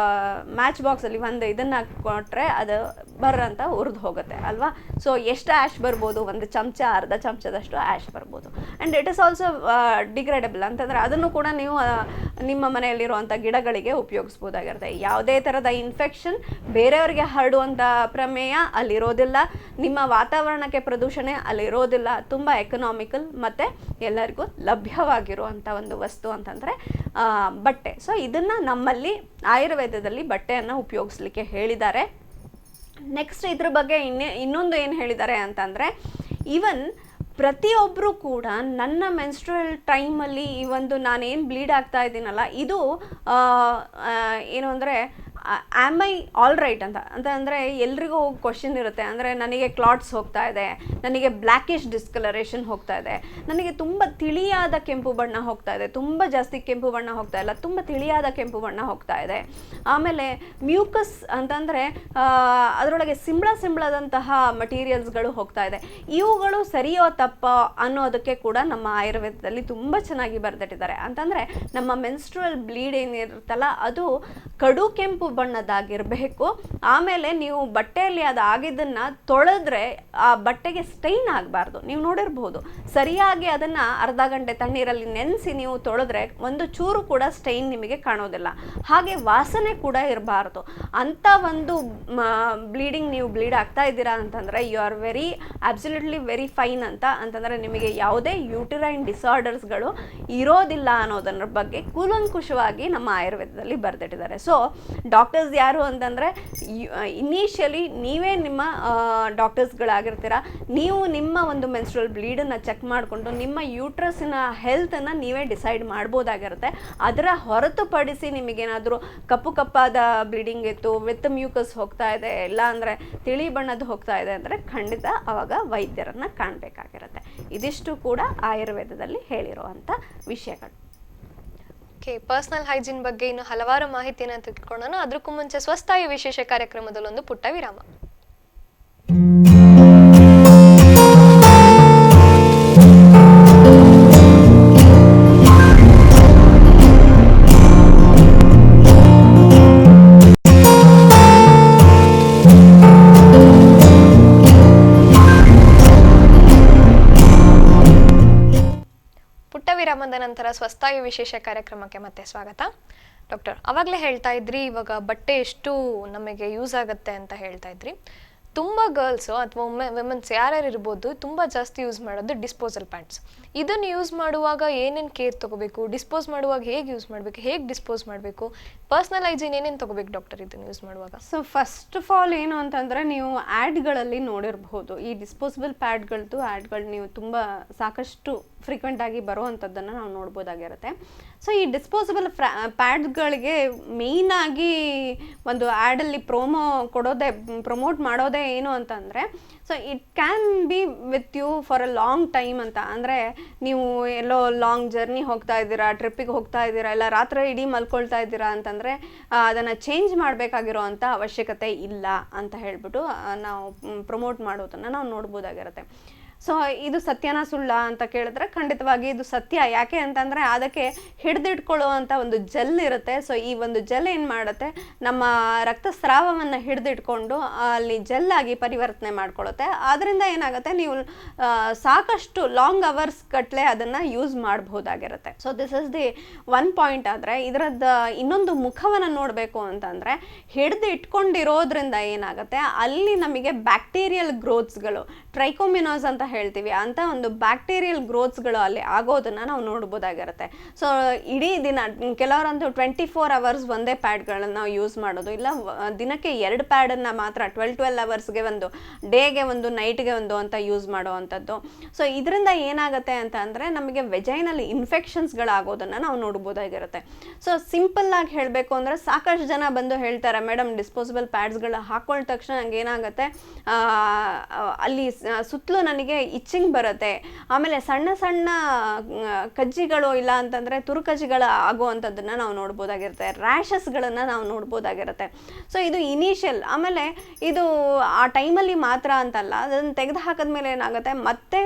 ಮ್ಯಾಚ್ ಬಾಕ್ಸಲ್ಲಿ ಒಂದು ಇದನ್ನು ಕೊಟ್ಟರೆ ಅದು ಬರ್ರಂತ ಉರಿದು ಹೋಗುತ್ತೆ ಅಲ್ವಾ. ಸೊ ಎಷ್ಟು ಆ್ಯಶ್ ಬರ್ಬೋದು, ಒಂದು ಚಮಚ ಅರ್ಧ ಚಮಚದಷ್ಟು ಆ್ಯಶ್ ಬರ್ಬೋದು. And it is also degradable ಅಂತಂದರೆ ಅದನ್ನು ಕೂಡ ನೀವು ನಿಮ್ಮ ಮನೆಯಲ್ಲಿರುವಂಥ ಗಿಡಗಳಿಗೆ ಉಪಯೋಗಿಸ್ಬೋದಾಗಿರುತ್ತೆ. ಯಾವುದೇ ಥರದ ಇನ್ಫೆಕ್ಷನ್ ಬೇರೆಯವರಿಗೆ ಹರಡುವಂಥ ಪ್ರಮೇಯ ಅಲ್ಲಿರೋದಿಲ್ಲ, ನಿಮ್ಮ ವಾತಾವರಣಕ್ಕೆ ಪ್ರದೂಷಣೆ ಅಲ್ಲಿರೋದಿಲ್ಲ. ತುಂಬ ಎಕನಾಮಿಕಲ್ ಮತ್ತು ಎಲ್ಲರಿಗೂ ಲಭ್ಯವಾಗಿರುವಂಥ ಒಂದು ವಸ್ತು ಅಂತಂದರೆ ಬಟ್ಟೆ. ಸೊ ಇದನ್ನು ನಮ್ಮಲ್ಲಿ ಆಯುರ್ವೇದದಲ್ಲಿ ಬಟ್ಟೆಯನ್ನು ಉಪಯೋಗಿಸ್ಲಿಕ್ಕೆ ಹೇಳಿದ್ದಾರೆ. ನೆಕ್ಸ್ಟ್ ಇದ್ರ ಬಗ್ಗೆ ಇನ್ನೊಂದು ಏನು ಹೇಳಿದ್ದಾರೆ ಅಂತಂದರೆ, ಈವನ್ ಪ್ರತಿಯೊಬ್ಬರು ಕೂಡ ನನ್ನ ಮೆನ್ಸ್ಟ್ರುಯಲ್ ಟೈಮಲ್ಲಿ ಈ ಒಂದು ನಾನೇನು ಬ್ಲೀಡ್ ಆಗ್ತಾ ಇದ್ದೀನಲ್ಲ, ಇದು ಏನು ಅಂದರೆ ಆಮ್ ಐ ಆಲ್ ರೈಟ್ ಅಂತಂದರೆ ಎಲ್ರಿಗೂ ಕ್ವಶನ್ ಇರುತ್ತೆ. ಅಂದರೆ ನನಗೆ ಕ್ಲಾಟ್ಸ್ ಹೋಗ್ತಾ ಇದೆ, ನನಗೆ ಬ್ಲ್ಯಾಕಿಶ್ ಡಿಸ್ಕಲರೇಷನ್ ಹೋಗ್ತಾ ಇದೆ, ನನಗೆ ತುಂಬ ತಿಳಿಯಾದ ಕೆಂಪು ಬಣ್ಣ ಹೋಗ್ತಾ ಇದೆ, ತುಂಬ ಜಾಸ್ತಿ ಕೆಂಪು ಬಣ್ಣ ಹೋಗ್ತಾ ಇಲ್ಲ, ತುಂಬ ತಿಳಿಯಾದ ಕೆಂಪು ಬಣ್ಣ ಹೋಗ್ತಾ ಇದೆ. ಆಮೇಲೆ ಮ್ಯೂಕಸ್ ಅಂತಂದರೆ ಅದರೊಳಗೆ ಸಿಂಬಳದಂತಹ ಮಟೀರಿಯಲ್ಸ್ಗಳು ಹೋಗ್ತಾ ಇದೆ. ಇವುಗಳು ಸರಿಯೋ ತಪ್ಪ ಅನ್ನೋದಕ್ಕೆ ಕೂಡ ನಮ್ಮ ಆಯುರ್ವೇದದಲ್ಲಿ ತುಂಬ ಚೆನ್ನಾಗಿ ಬರೆದಿಟ್ಟಿದ್ದಾರೆ. ಅಂತಂದರೆ ನಮ್ಮ ಮೆನ್ಸ್ಟ್ರುಯಲ್ ಬ್ಲೀಡ್ ಏನಿರುತ್ತಲ್ಲ ಅದು ಕಡು ಕೆಂಪು ಬಣ್ಣದ್ದಾಗಿರಬೇಕು. ಆಮೇಲೆ ನೀವು ಬಟ್ಟೆಯಲ್ಲಿ ಅದು ಆಗಿದ್ದನ್ನು ತೊಳೆದ್ರೆ ಆ ಬಟ್ಟೆಗೆ ಸ್ಟೈನ್ ಆಗಬಾರ್ದು. ನೀವು ನೋಡಿರ್ಬೋದು, ಸರಿಯಾಗಿ ಅದನ್ನು ಅರ್ಧ ಗಂಟೆ ತಣ್ಣೀರಲ್ಲಿ ನೆನೆಸಿ ನೀವು ತೊಳೆದ್ರೆ ಒಂದು ಚೂರು ಕೂಡ ಸ್ಟೈನ್ ನಿಮಗೆ ಕಾಣೋದಿಲ್ಲ. ಹಾಗೆ ವಾಸನೆ ಕೂಡ ಇರಬಾರ್ದು. ಅಂಥ ಒಂದು ಬ್ಲೀಡಿಂಗ್ ನೀವು ಬ್ಲೀಡ್ ಆಗ್ತಾ ಇದ್ದೀರಾ ಅಂತಂದರೆ you are absolutely very fine ಅಂತಂದರೆ ನಿಮಗೆ ಯಾವುದೇ ಯೂಟಿರೈನ್ ಡಿಸಾರ್ಡರ್ಸ್ಗಳು ಇರೋದಿಲ್ಲ ಅನ್ನೋದರ ಬಗ್ಗೆ ಕೂಲಂಕುಷವಾಗಿ ನಮ್ಮ ಆಯುರ್ವೇದದಲ್ಲಿ ಬರೆದಿಟ್ಟಿದ್ದಾರೆ. ಸೊ ಡಾಕ್ಟರ್ಸ್ ಯಾರು ಅಂತಂದರೆ ಇನಿಷಿಯಲಿ ನೀವೇ ನಿಮ್ಮ ಡಾಕ್ಟರ್ಸ್ಗಳಾಗಿರ್ತೀರ. ನೀವು ನಿಮ್ಮ ಒಂದು ಮೆನ್ಸ್ಟ್ರಲ್ ಬ್ಲೀಡನ್ನು ಚೆಕ್ ಮಾಡಿಕೊಂಡು ನಿಮ್ಮ ಯೂಟ್ರಸ್ಸಿನ ಹೆಲ್ತನ್ನು ನೀವೇ ಡಿಸೈಡ್ ಮಾಡ್ಬೋದಾಗಿರುತ್ತೆ. ಅದರ ಹೊರತುಪಡಿಸಿ ನಿಮಗೇನಾದರೂ ಕಪ್ಪು ಕಪ್ಪಾದ ಬ್ಲೀಡಿಂಗ್ ಇತ್ತು, ವಿತ್ ಮ್ಯೂಕಸ್ ಹೋಗ್ತಾ ಇದೆ, ಇಲ್ಲ ಅಂದರೆ ತಿಳಿ ಬಣ್ಣದ್ದು ಹೋಗ್ತಾ ಇದೆ ಅಂದರೆ ಖಂಡಿತ ಆವಾಗ ವೈದ್ಯರನ್ನು ಕಾಣಬೇಕಾಗಿರುತ್ತೆ. ಇದಿಷ್ಟು ಕೂಡ ಆಯುರ್ವೇದದಲ್ಲಿ ಹೇಳಿರುವಂಥ ವಿಷಯಗಳು. ಓಕೆ, ಪರ್ಸನಲ್ ಹೈಜೀನ್ ಬಗ್ಗೆ ಇನ್ನು ಹಲವಾರು ಮಾಹಿತಿಯನ್ನು ತಿಳ್ಕೊಳ್ಳೋಣ. ಅದಕ್ಕೂ ಮುಂಚೆ ಸ್ವಸ್ಥಾಯ ವಿಶೇಷ ಕಾರ್ಯಕ್ರಮದಲ್ಲಿ ಒಂದು ಪುಟ್ಟ ವಿರಾಮ. ವಿರಾಮದ ನಂತರ ಸ್ವಸ್ಥಾಯ ವಿಶೇಷ ಕಾರ್ಯಕ್ರಮಕ್ಕೆ ಮತ್ತೆ ಸ್ವಾಗತ. ಡಾಕ್ಟರ್, ಅವಾಗಲೇ ಹೇಳ್ತಾ ಇದ್ರಿ ಇವಾಗ ಬಟ್ಟೆ ಎಷ್ಟು ನಮಗೆ ಯೂಸ್ ಆಗುತ್ತೆ ಅಂತ ಹೇಳ್ತಾ ಇದ್ರಿ. ತುಂಬ ಗರ್ಲ್ಸು ಅಥವಾ ವಿಮೆನ್ಸ್ ಯಾರ್ಯಾರು ಇರ್ಬೋದು ತುಂಬ ಜಾಸ್ತಿ ಯೂಸ್ ಮಾಡೋದು ಡಿಸ್ಪೋಸಲ್ ಪ್ಯಾಡ್ಸ್. ಇದನ್ನು ಯೂಸ್ ಮಾಡುವಾಗ ಏನೇನು ಕೇರ್ ತೊಗೋಬೇಕು, ಡಿಸ್ಪೋಸ್ ಮಾಡುವಾಗ ಹೇಗೆ ಯೂಸ್ ಮಾಡಬೇಕು, ಹೇಗೆ ಡಿಸ್ಪೋಸ್ ಮಾಡಬೇಕು, ಪರ್ಸ್ನಲ್ ಹೈಜೀನ್ ಏನೇನು ತೊಗೋಬೇಕು ಡಾಕ್ಟರ್ ಇದನ್ನು ಯೂಸ್ ಮಾಡುವಾಗ? ಸೊ ಫಸ್ಟ್ ಆಫ್ ಆಲ್ ಏನು ಅಂತಂದರೆ, ನೀವು ಆ್ಯಡ್ಗಳಲ್ಲಿ ನೋಡಿರ್ಬೋದು ಈ ಡಿಸ್ಪೋಸಬಲ್ ಪ್ಯಾಡ್ಗಳದ್ದು ಆ್ಯಡ್ಗಳು ನೀವು ತುಂಬ ಸಾಕಷ್ಟು ಫ್ರೀಕ್ವೆಂಟಾಗಿ ಬರುವಂಥದ್ದನ್ನು ನಾವು ನೋಡ್ಬೋದಾಗಿರುತ್ತೆ. ಸೊ ಈ ಡಿಸ್ಪೋಸಬಲ್ ಪ್ಯಾಡ್ಗಳಿಗೆ ಮೇಯ್ನಾಗಿ ಒಂದು ಆ್ಯಡಲ್ಲಿ ಪ್ರಮೋಟ್ ಮಾಡೋದೇ ಏನು ಅಂತಂದರೆ, so it can be with you for a long time ಅಂತ. ಅಂದರೆ ನೀವು ಎಲ್ಲೋ ಲಾಂಗ್ ಜರ್ನಿ ಹೋಗ್ತಾ ಇದ್ದೀರಾ, ಟ್ರಿಪ್ಪಿಗೆ ಹೋಗ್ತಾ ಇದ್ದೀರಾ, ಇಲ್ಲ ರಾತ್ರಿ ಇಡೀ ಮಲ್ಕೊಳ್ತಾ ಇದ್ದೀರಾ ಅಂತಂದರೆ ಅದನ್ನು ಚೇಂಜ್ ಮಾಡಬೇಕಾಗಿರೋ ಅಂಥ ಅವಶ್ಯಕತೆ ಇಲ್ಲ ಅಂತ ಹೇಳ್ಬಿಟ್ಟು ನಾವು ಪ್ರಮೋಟ್ ಮಾಡೋದನ್ನು ನಾವು ನೋಡ್ಬೋದಾಗಿರುತ್ತೆ. ಸೊ ಇದು ಸತ್ಯನಾ ಸುಳ್ಳ ಅಂತ ಕೇಳಿದ್ರೆ ಖಂಡಿತವಾಗಿ ಇದು ಸತ್ಯ. ಯಾಕೆ ಅಂತಂದರೆ ಅದಕ್ಕೆ ಹಿಡಿದಿಟ್ಕೊಳ್ಳುವಂಥ ಒಂದು ಜೆಲ್ ಇರುತ್ತೆ. ಸೊ ಈ ಒಂದು ಜೆಲ್ ಏನು ಮಾಡುತ್ತೆ, ನಮ್ಮ ರಕ್ತಸ್ರಾವವನ್ನು ಹಿಡಿದಿಟ್ಕೊಂಡು ಅಲ್ಲಿ ಜೆಲ್ಲಾಗಿ ಪರಿವರ್ತನೆ ಮಾಡ್ಕೊಳ್ಳುತ್ತೆ. ಆದ್ದರಿಂದ ಏನಾಗುತ್ತೆ, ನೀವು ಸಾಕಷ್ಟು ಲಾಂಗ್ ಅವರ್ಸ್ ಗಟ್ಟಲೆ ಅದನ್ನು ಯೂಸ್ ಮಾಡ್ಬೋದಾಗಿರುತ್ತೆ. So this is the one point. ಆದರೆ ಇದರದ್ದು ಇನ್ನೊಂದು ಮುಖವನ್ನು ನೋಡಬೇಕು ಅಂತಂದರೆ, ಹಿಡಿದು ಇಟ್ಕೊಂಡಿರೋದ್ರಿಂದ ಏನಾಗುತ್ತೆ, ಅಲ್ಲಿ ನಮಗೆ ಬ್ಯಾಕ್ಟೀರಿಯಲ್ ಗ್ರೋತ್ಸ್ಗಳು, ಟ್ರೈಕೋಮಿನೋಸ್ ಅಂತ ಹೇಳ್ತೀವಿ, ಅಂತ ಒಂದು ಬ್ಯಾಕ್ಟೀರಿಯಲ್ ಗ್ರೋತ್ಸ್ಗಳು ಅಲ್ಲಿ ಆಗೋದನ್ನು ನಾವು ನೋಡ್ಬೋದಾಗಿರುತ್ತೆ. ಸೊ ಇಡೀ ದಿನ ಕೆಲವರಂತೂ 24 hours ಒಂದೇ ಪ್ಯಾಡ್ಗಳನ್ನು ನಾವು ಯೂಸ್ ಮಾಡೋದು, ಇಲ್ಲ ದಿನಕ್ಕೆ 2 ಪ್ಯಾಡನ್ನು ಮಾತ್ರ 12 ಅವರ್ಸ್ಗೆ ಒಂದು, ಡೇಗೆ ಒಂದು, ನೈಟ್ಗೆ ಒಂದು ಅಂತ ಯೂಸ್ ಮಾಡುವಂಥದ್ದು. ಸೊ ಇದರಿಂದ ಏನಾಗುತ್ತೆ ಅಂತ ಅಂದರೆ ನಮಗೆ ವೆಜೈನಲ್ ಇನ್ಫೆಕ್ಷನ್ಸ್ಗಳಾಗೋದನ್ನು ನಾವು ನೋಡ್ಬೋದಾಗಿರುತ್ತೆ. ಸೊ ಸಿಂಪಲ್ಲಾಗಿ ಹೇಳಬೇಕು ಅಂದರೆ ಸಾಕಷ್ಟು ಜನ ಬಂದು ಹೇಳ್ತಾರೆ, ಮೇಡಮ್ ಡಿಸ್ಪೋಸಬಲ್ ಪ್ಯಾಡ್ಸ್ಗಳು ಹಾಕೊಳ್ಳ ತಕ್ಷಣ ನನಗೆ ಏನಾಗುತ್ತೆ, ಅಲ್ಲಿ ಸುತ್ತಲೂ ನನಗೆ ಇಚ್ಚಿಂಗ್ ಬರುತ್ತೆ, ಆಮೇಲೆ ಸಣ್ಣ ಸಣ್ಣ ಕಜ್ಜಿಗಳು ಇಲ್ಲ ಅಂತಂದರೆ ತುರುಕಜ್ಜಿಗಳು ಆಗುವಂಥದ್ದನ್ನು ನಾವು ನೋಡ್ಬೋದಾಗಿರುತ್ತೆ, ರ್ಯಾಷಸ್ಗಳನ್ನು ನಾವು ನೋಡ್ಬೋದಾಗಿರುತ್ತೆ. ಸೊ ಇದು ಇನಿಷಿಯಲ್. ಆಮೇಲೆ ಇದು ಆ ಟೈಮಲ್ಲಿ ಮಾತ್ರ ಅಂತಲ್ಲ, ಅದನ್ನು ತೆಗೆದು ಹಾಕಿದ್ಮೇಲೆ ಏನಾಗುತ್ತೆ, ಮತ್ತೆ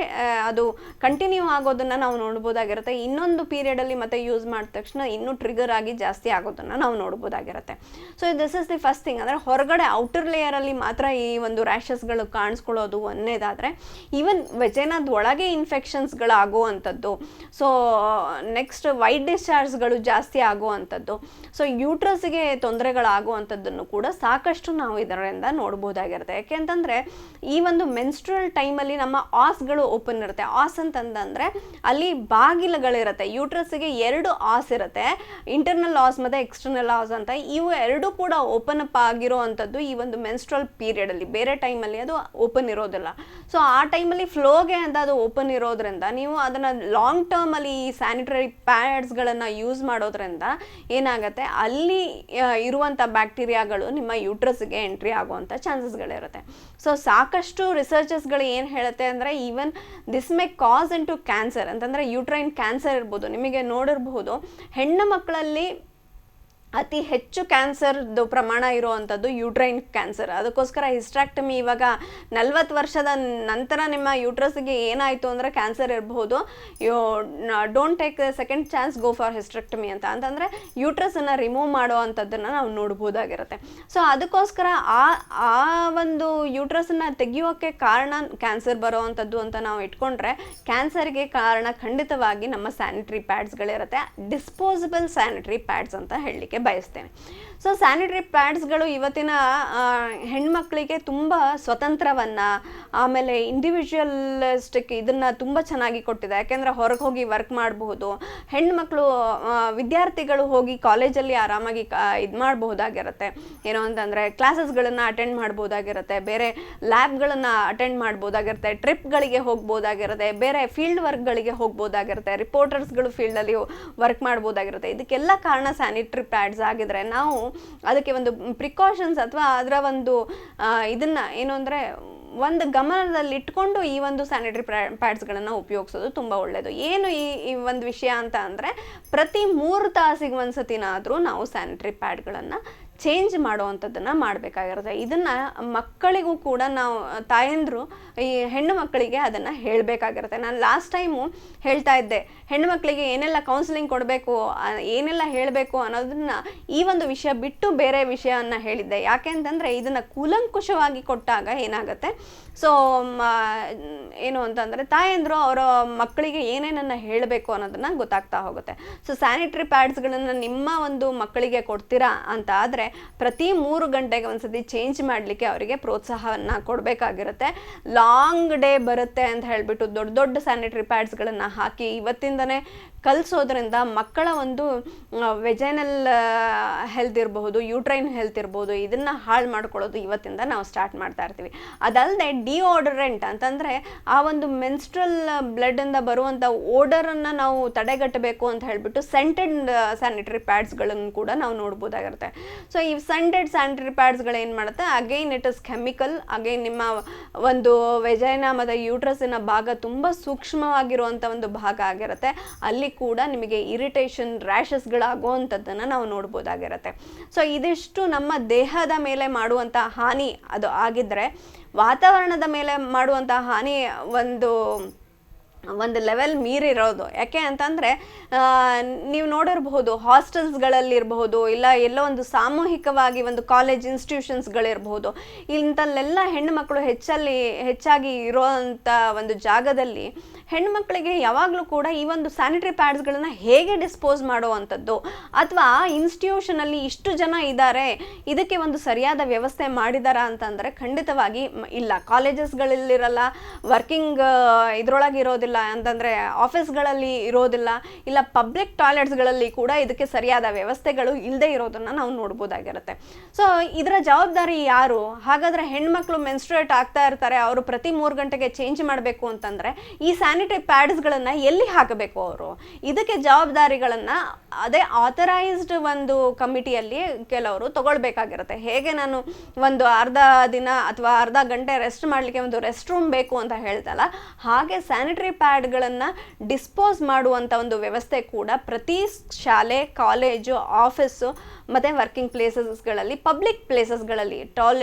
ಅದು ಕಂಟಿನ್ಯೂ ಆಗೋದನ್ನು ನಾವು ನೋಡ್ಬೋದಾಗಿರುತ್ತೆ. ಇನ್ನೊಂದು ಪೀರಿಯಡಲ್ಲಿ ಮತ್ತೆ ಯೂಸ್ ಮಾಡಿದ ತಕ್ಷಣ ಇನ್ನೂ ಟ್ರಿಗರ್ ಆಗಿ ಜಾಸ್ತಿ ಆಗೋದನ್ನು ನಾವು ನೋಡ್ಬೋದಾಗಿರುತ್ತೆ. So this is the first thing. ಅಂದರೆ ಹೊರಗಡೆ ಔಟರ್ ಲೇಯರಲ್ಲಿ ಮಾತ್ರ ಈ ಒಂದು ರ್ಯಾಷಸ್ಗಳು ಕಾಣಿಸ್ಕೊಳ್ಳೋದು ಒಂದೇದಾದರೆ, ಈವನ್ ವೆಜೈನದ ಒಳಗೆ ಇನ್ಫೆಕ್ಷನ್ಸ್ಗಳಾಗುವಂಥದ್ದು, ಸೊ ನೆಕ್ಸ್ಟ್ ವೈಟ್ ಡಿಸ್ಚಾರ್ಜ್ಗಳು ಜಾಸ್ತಿ ಆಗುವಂಥದ್ದು, ಸೊ ಯೂಟ್ರಸ್ಗೆ ತೊಂದರೆಗಳಾಗುವಂಥದ್ದನ್ನು ಕೂಡ ಸಾಕಷ್ಟು ನಾವು ಇದರಿಂದ ನೋಡ್ಬೋದಾಗಿರುತ್ತೆ. ಯಾಕೆಂತಂದರೆ ಈ ಒಂದು ಮೆನ್ಸ್ಟ್ರಲ್ ಟೈಮಲ್ಲಿ ನಮ್ಮ ಆಸ್ಗಳು ಓಪನ್ ಇರುತ್ತೆ. ಆಸ್ ಅಂತಂದರೆ ಅಲ್ಲಿ ಬಾಗಿಲುಗಳಿರುತ್ತೆ. ಯೂಟ್ರಸ್ಗೆ 2 ಆಸ್ ಇರುತ್ತೆ, ಇಂಟರ್ನಲ್ ಆಸ್ ಮತ್ತು ಎಕ್ಸ್ಟರ್ನಲ್ ಆಸ್ ಅಂತ. ಇವು 2 ಕೂಡ ಓಪನ್ ಅಪ್ ಆಗಿರೋವಂಥದ್ದು ಈ ಒಂದು ಮೆನ್ಸ್ಟ್ರಲ್ ಪೀರಿಯಡಲ್ಲಿ. ಬೇರೆ ಟೈಮಲ್ಲಿ ಅದು ಓಪನ್ ಇರೋದಿಲ್ಲ. ಸೊ ಆ ಟೈಮಲ್ಲಿ ಫ್ಲೋಗೆ ಅಂತ ಅದು ಓಪನ್ ಇರೋದ್ರಿಂದ ನೀವು ಅದನ್ನು ಲಾಂಗ್ ಟರ್ಮಲ್ಲಿ ಈ ಸ್ಯಾನಿಟರಿ ಪ್ಯಾಡ್ಸ್ಗಳನ್ನು ಯೂಸ್ ಮಾಡೋದ್ರಿಂದ ಏನಾಗುತ್ತೆ, ಅಲ್ಲಿ ಇರುವಂಥ ಬ್ಯಾಕ್ಟೀರಿಯಾಗಳು ನಿಮ್ಮ ಯೂಟ್ರಸ್ಗೆ ಎಂಟ್ರಿ ಆಗುವಂಥ ಚಾನ್ಸಸ್ಗಳಿರುತ್ತೆ. ಸೊ ಸಾಕಷ್ಟು ರಿಸರ್ಚಸ್ಗಳು ಏನು ಹೇಳುತ್ತೆ ಅಂದರೆ, even this may cause into cancer ಅಂತಂದರೆ ಯೂಟ್ರೈನ್ ಕ್ಯಾನ್ಸರ್ ಇರ್ಬೋದು. ನಿಮಗೆ ನೋಡಿರಬಹುದು, ಹೆಣ್ಣು ಮಕ್ಕಳಲ್ಲಿ ಅತಿ ಹೆಚ್ಚು ಕ್ಯಾನ್ಸರ್ದು ಪ್ರಮಾಣ ಇರುವಂಥದ್ದು ಯೂಟ್ರೈನ್ ಕ್ಯಾನ್ಸರ್. ಅದಕ್ಕೋಸ್ಕರ ಹಿಸ್ಟ್ರಾಕ್ಟಮಿ ಇವಾಗ 40 ವರ್ಷದ ನಂತರ ನಿಮ್ಮ ಯೂಟ್ರಸ್ಗೆ ಏನಾಯಿತು ಅಂದರೆ ಕ್ಯಾನ್ಸರ್ ಇರಬಹುದು, don't take second chance, go for hysterectomy ಅಂತಂದರೆ ಯೂಟ್ರಸನ್ನು ರಿಮೂವ್ ಮಾಡೋ ಅಂಥದ್ದನ್ನು ನಾವು ನೋಡ್ಬೋದಾಗಿರುತ್ತೆ. ಸೊ ಅದಕ್ಕೋಸ್ಕರ ಆ ಒಂದು ಯೂಟ್ರಸನ್ನು ತೆಗೆಯೋಕ್ಕೆ ಕಾರಣ ಕ್ಯಾನ್ಸರ್ ಬರೋ ಅಂಥದ್ದು ಅಂತ ನಾವು ಇಟ್ಕೊಂಡ್ರೆ, ಕ್ಯಾನ್ಸರ್ಗೆ ಕಾರಣ ಖಂಡಿತವಾಗಿ ನಮ್ಮ ಸ್ಯಾನಿಟರಿ ಪ್ಯಾಡ್ಸ್ಗಳಿರುತ್ತೆ, ಡಿಸ್ಪೋಸಬಲ್ ಸ್ಯಾನಿಟರಿ ಪ್ಯಾಡ್ಸ್ ಅಂತ ಹೇಳಲಿಕ್ಕೆ ಬಯಸ್ತೇನೆ. ಸೊ ಸ್ಯಾನಿಟರಿ ಪ್ಯಾಡ್ಸ್ಗಳು ಇವತ್ತಿನ ಹೆಣ್ಮಕ್ಳಿಗೆ ತುಂಬ ಸ್ವತಂತ್ರವನ್ನು, ಆಮೇಲೆ ಇಂಡಿವಿಜುವಲಿಸ್ಟಿಕ್ ಇದನ್ನು ತುಂಬ ಚೆನ್ನಾಗಿ ಕೊಟ್ಟಿದೆ. ಯಾಕೆಂದರೆ ಹೊರಗೆ ಹೋಗಿ ವರ್ಕ್ ಮಾಡಬಹುದು, ಹೆಣ್ಮಕ್ಳು ವಿದ್ಯಾರ್ಥಿಗಳು ಹೋಗಿ ಕಾಲೇಜಲ್ಲಿ ಆರಾಮಾಗಿ ಇದು ಮಾಡಬಹುದಾಗಿರುತ್ತೆ. ಏನೋ ಅಂತಂದರೆ ಕ್ಲಾಸಸ್ಗಳನ್ನು ಅಟೆಂಡ್ ಮಾಡ್ಬೋದಾಗಿರುತ್ತೆ, ಬೇರೆ ಲ್ಯಾಬ್ಗಳನ್ನು ಅಟೆಂಡ್ ಮಾಡ್ಬೋದಾಗಿರುತ್ತೆ, ಟ್ರಿಪ್ಗಳಿಗೆ ಹೋಗ್ಬೋದಾಗಿರುತ್ತೆ, ಬೇರೆ ಫೀಲ್ಡ್ ವರ್ಕ್ಗಳಿಗೆ ಹೋಗ್ಬೋದಾಗಿರುತ್ತೆ, ರಿಪೋರ್ಟರ್ಸ್ಗಳು ಫೀಲ್ಡಲ್ಲಿ ವರ್ಕ್ ಮಾಡ್ಬೋದಾಗಿರುತ್ತೆ. ಇದಕ್ಕೆಲ್ಲ ಕಾರಣ ಸ್ಯಾನಿಟರಿ ಪ್ಯಾಡ್ಸ್ ಆಗಿದ್ರೆ ನಾವು ಅದಕ್ಕೆ ಒಂದು ಪ್ರಿಕಾಷನ್ಸ್ ಅಥವಾ ಅದರ ಒಂದು ಇದನ್ನು ಏನು ಅಂದರೆ ಒಂದು ಗಮನದಲ್ಲಿ ಇಟ್ಕೊಂಡು ಈ ಒಂದು ಸ್ಯಾನಿಟರಿ ಪ್ಯಾಡ್ಸ್ಗಳನ್ನು ಉಪಯೋಗಿಸೋದು ತುಂಬ ಒಳ್ಳೆಯದು. ಏನು ಈ ಒಂದು ವಿಷಯ ಅಂತ ಅಂದರೆ, ಪ್ರತಿ 3 ತಾಸಿಗೆ ಒಂದು ಸತಿನಾದರೂ ನಾವು ಸ್ಯಾನಿಟರಿ ಪ್ಯಾಡ್ಗಳನ್ನು ಚೇಂಜ್ ಮಾಡುವಂಥದ್ದನ್ನು ಮಾಡಬೇಕಾಗಿರುತ್ತೆ. ಇದನ್ನು ಮಕ್ಕಳಿಗೂ ಕೂಡ ನಾವು ತಾಯಂದರು ಈ ಹೆಣ್ಣು ಮಕ್ಕಳಿಗೆ ಅದನ್ನು ಹೇಳಬೇಕಾಗಿರುತ್ತೆ. ನಾನು ಲಾಸ್ಟ್ ಟೈಮು ಹೇಳ್ತಾ ಇದ್ದೆ, ಹೆಣ್ಣು ಮಕ್ಕಳಿಗೆ ಏನೆಲ್ಲ ಕೌನ್ಸಿಲಿಂಗ್ ಕೊಡಬೇಕು, ಏನೆಲ್ಲ ಹೇಳಬೇಕು ಅನ್ನೋದನ್ನು ಈ ಒಂದು ವಿಷಯ ಬಿಟ್ಟು ಬೇರೆ ವಿಷಯವನ್ನು ಹೇಳಿದ್ದೆ. ಯಾಕೆ ಅಂತಂದರೆ ಇದನ್ನು ಕೂಲಂಕುಷವಾಗಿ ಕೊಟ್ಟಾಗ ಏನಾಗುತ್ತೆ, ಸೊ ಏನು ಅಂತಂದರೆ ತಾಯಂದರು ಅವರ ಮಕ್ಕಳಿಗೆ ಏನೇನನ್ನು ಹೇಳಬೇಕು ಅನ್ನೋದನ್ನು ಗೊತ್ತಾಗ್ತಾ ಹೋಗುತ್ತೆ. ಸೊ ಸ್ಯಾನಿಟರಿ ಪ್ಯಾಡ್ಸ್ಗಳನ್ನು ನಿಮ್ಮ ಒಂದು ಮಕ್ಕಳಿಗೆ ಕೊಡ್ತೀರಾ ಅಂತ ಆದರೆ ಪ್ರತಿ 3 ಗಂಟೆಗೆ ಒಂದ್ಸತಿ ಚೇಂಜ್ ಮಾಡಲಿಕ್ಕೆ ಅವರಿಗೆ ಪ್ರೋತ್ಸಾಹವನ್ನು ಕೊಡಬೇಕಾಗಿರುತ್ತೆ. ಲಾಂಗ್ ಡೇ ಬರುತ್ತೆ ಅಂತ ಹೇಳಿಬಿಟ್ಟು ದೊಡ್ಡ ಸ್ಯಾನಿಟರಿ ಪ್ಯಾಡ್ಸ್ಗಳನ್ನು ಹಾಕಿ ಇವತ್ತಿಂದನೇ ಕಲಿಸೋದ್ರಿಂದ ಮಕ್ಕಳ ಒಂದು ವೆಜೈನಲ್ ಹೆಲ್ತ್ ಇರಬಹುದು, ಯೂಟ್ರೈನ್ ಹೆಲ್ತ್ ಇರ್ಬೋದು, ಇದನ್ನು ಹಾಳು ಮಾಡ್ಕೊಳ್ಳೋದು ಇವತ್ತಿಂದ ನಾವು ಸ್ಟಾರ್ಟ್ ಮಾಡ್ತಾ ಇರ್ತೀವಿ. ಅದಲ್ಲದೆ ಡಿಯೋಡರೆಂಟ್ ಅಂತಂದರೆ ಆ ಒಂದು ಮೆನ್ಸ್ಟ್ರಲ್ ಬ್ಲಡ್ಡಿಂದ ಬರುವಂಥ ಓಡರನ್ನು ನಾವು ತಡೆಗಟ್ಟಬೇಕು ಅಂತ ಹೇಳಿಬಿಟ್ಟು ಸೆಂಟೆಡ್ ಸ್ಯಾನಿಟರಿ ಪ್ಯಾಡ್ಸ್ಗಳನ್ನು ಕೂಡ ನಾವು ನೋಡ್ಬೋದಾಗಿರುತ್ತೆ. ಸೊ ಈ ಸೆಂಟೆಡ್ ಸ್ಯಾನಿಟರಿ ಪ್ಯಾಡ್ಸ್ಗಳು ಏನು ಮಾಡುತ್ತೆ, again it is chemical, again ನಿಮ್ಮ ಒಂದು ವೆಜೈನಾ ಮತ್ತು ಯೂಟ್ರಸ್ಸಿನ ಭಾಗ ತುಂಬ ಸೂಕ್ಷ್ಮವಾಗಿರುವಂಥ ಒಂದು ಭಾಗ ಆಗಿರುತ್ತೆ, ಅಲ್ಲಿ ಕೂಡ ನಿಮಗೆ ಇರಿಟೇಷನ್, ರ್ಯಾಷಸ್ಗಳಾಗುವಂಥದ್ದನ್ನು ನಾವು ನೋಡ್ಬೋದಾಗಿರುತ್ತೆ. ಸೊ ಇದಿಷ್ಟು ನಮ್ಮ ದೇಹದ ಮೇಲೆ ಮಾಡುವಂಥ ಹಾನಿ ಅದು ಆಗಿದ್ದರೆ, ವಾತಾವರಣದ ಮೇಲೆ ಮಾಡುವಂಥ ಹಾನಿ ಒಂದು ಲೆವೆಲ್ ಮೀರಿರೋದು. ಯಾಕೆ ಅಂತಂದರೆ ನೀವು ನೋಡಿರಬಹುದು ಹಾಸ್ಟೆಲ್ಸ್ಗಳಲ್ಲಿರಬಹುದು, ಇಲ್ಲ ಎಲ್ಲೋ ಒಂದು ಸಾಮೂಹಿಕವಾಗಿ ಒಂದು ಕಾಲೇಜ್ ಇನ್ಸ್ಟಿಟ್ಯೂಷನ್ಸ್ಗಳಿರಬಹುದು, ಇಂಥಲ್ಲೆಲ್ಲ ಹೆಣ್ಣು ಮಕ್ಕಳು ಹೆಚ್ಚಾಗಿ ಇರೋವಂಥ ಒಂದು ಜಾಗದಲ್ಲಿ ಹೆಣ್ಮಕ್ಳಿಗೆ ಯಾವಾಗಲೂ ಕೂಡ ಈ ಒಂದು ಸ್ಯಾನಿಟರಿ ಪ್ಯಾಡ್ಸ್ಗಳನ್ನು ಹೇಗೆ ಡಿಸ್ಪೋಸ್ ಮಾಡುವಂಥದ್ದು, ಅಥವಾ ಇನ್ಸ್ಟಿಟ್ಯೂಷನಲ್ಲಿ ಇಷ್ಟು ಜನ ಇದ್ದಾರೆ ಇದಕ್ಕೆ ಒಂದು ಸರಿಯಾದ ವ್ಯವಸ್ಥೆ ಮಾಡಿದಾರಾ ಅಂತಂದರೆ ಖಂಡಿತವಾಗಿ ಇಲ್ಲ. ಕಾಲೇಜಸ್ಗಳಲ್ಲಿರಲ್ಲ, ವರ್ಕಿಂಗ್ ಇದರೊಳಗೆ ಇರೋದಿಲ್ಲ, ಅಂತಂದರೆ ಆಫೀಸ್ಗಳಲ್ಲಿ ಇರೋದಿಲ್ಲ, ಇಲ್ಲ ಪಬ್ಲಿಕ್ ಟಾಯ್ಲೆಟ್ಸ್ಗಳಲ್ಲಿ ಕೂಡ ಇದಕ್ಕೆ ಸರಿಯಾದ ವ್ಯವಸ್ಥೆಗಳು ಇಲ್ಲದೆ ಇರೋದನ್ನು ನಾವು ನೋಡ್ಬೋದಾಗಿರುತ್ತೆ. ಸೊ ಇದರ ಜವಾಬ್ದಾರಿ ಯಾರು? ಹಾಗಾದರೆ ಹೆಣ್ಮಕ್ಳು ಮೆನ್ಸ್ಟ್ರುಯೇಟ್ ಆಗ್ತಾ ಇರ್ತಾರೆ, ಅವರು ಪ್ರತಿ 3 ಗಂಟೆಗೆ ಚೇಂಜ್ ಮಾಡಬೇಕು ಅಂತಂದರೆ ಈ ಸ್ಯಾನಿಟರಿ ಪ್ಯಾಡ್ಸ್ಗಳನ್ನು ಎಲ್ಲಿ ಹಾಕಬೇಕು ಅವರು? ಇದಕ್ಕೆ ಜವಾಬ್ದಾರಿಗಳನ್ನು ಅದೇ ಆಥರೈಸ್ಡ್ ಒಂದು ಕಮಿಟಿಯಲ್ಲಿ ಕೆಲವರು ತಗೊಳ್ಬೇಕಾಗಿರುತ್ತೆ. ಹೇಗೆ ನಾನು ಒಂದು ಅರ್ಧ ದಿನ ಅಥವಾ ಅರ್ಧ ಗಂಟೆ ರೆಸ್ಟ್ ಮಾಡಲಿಕ್ಕೆ ಒಂದು ರೆಸ್ಟ್ ರೂಮ್ ಬೇಕು ಅಂತ ಹೇಳ್ತಲ್ಲ, ಹಾಗೆ ಸ್ಯಾನಿಟರಿ ಪ್ಯಾಡ್ಗಳನ್ನು ಡಿಸ್ಪೋಸ್ ಮಾಡುವಂಥ ಒಂದು ವ್ಯವಸ್ಥೆ ಕೂಡ ಪ್ರತಿ ಶಾಲೆ, ಕಾಲೇಜು, ಆಫೀಸು ಮತ್ತು ವರ್ಕಿಂಗ್ ಪ್ಲೇಸಸ್ಗಳಲ್ಲಿ, ಪಬ್ಲಿಕ್ ಪ್ಲೇಸಸ್ಗಳಲ್ಲಿ,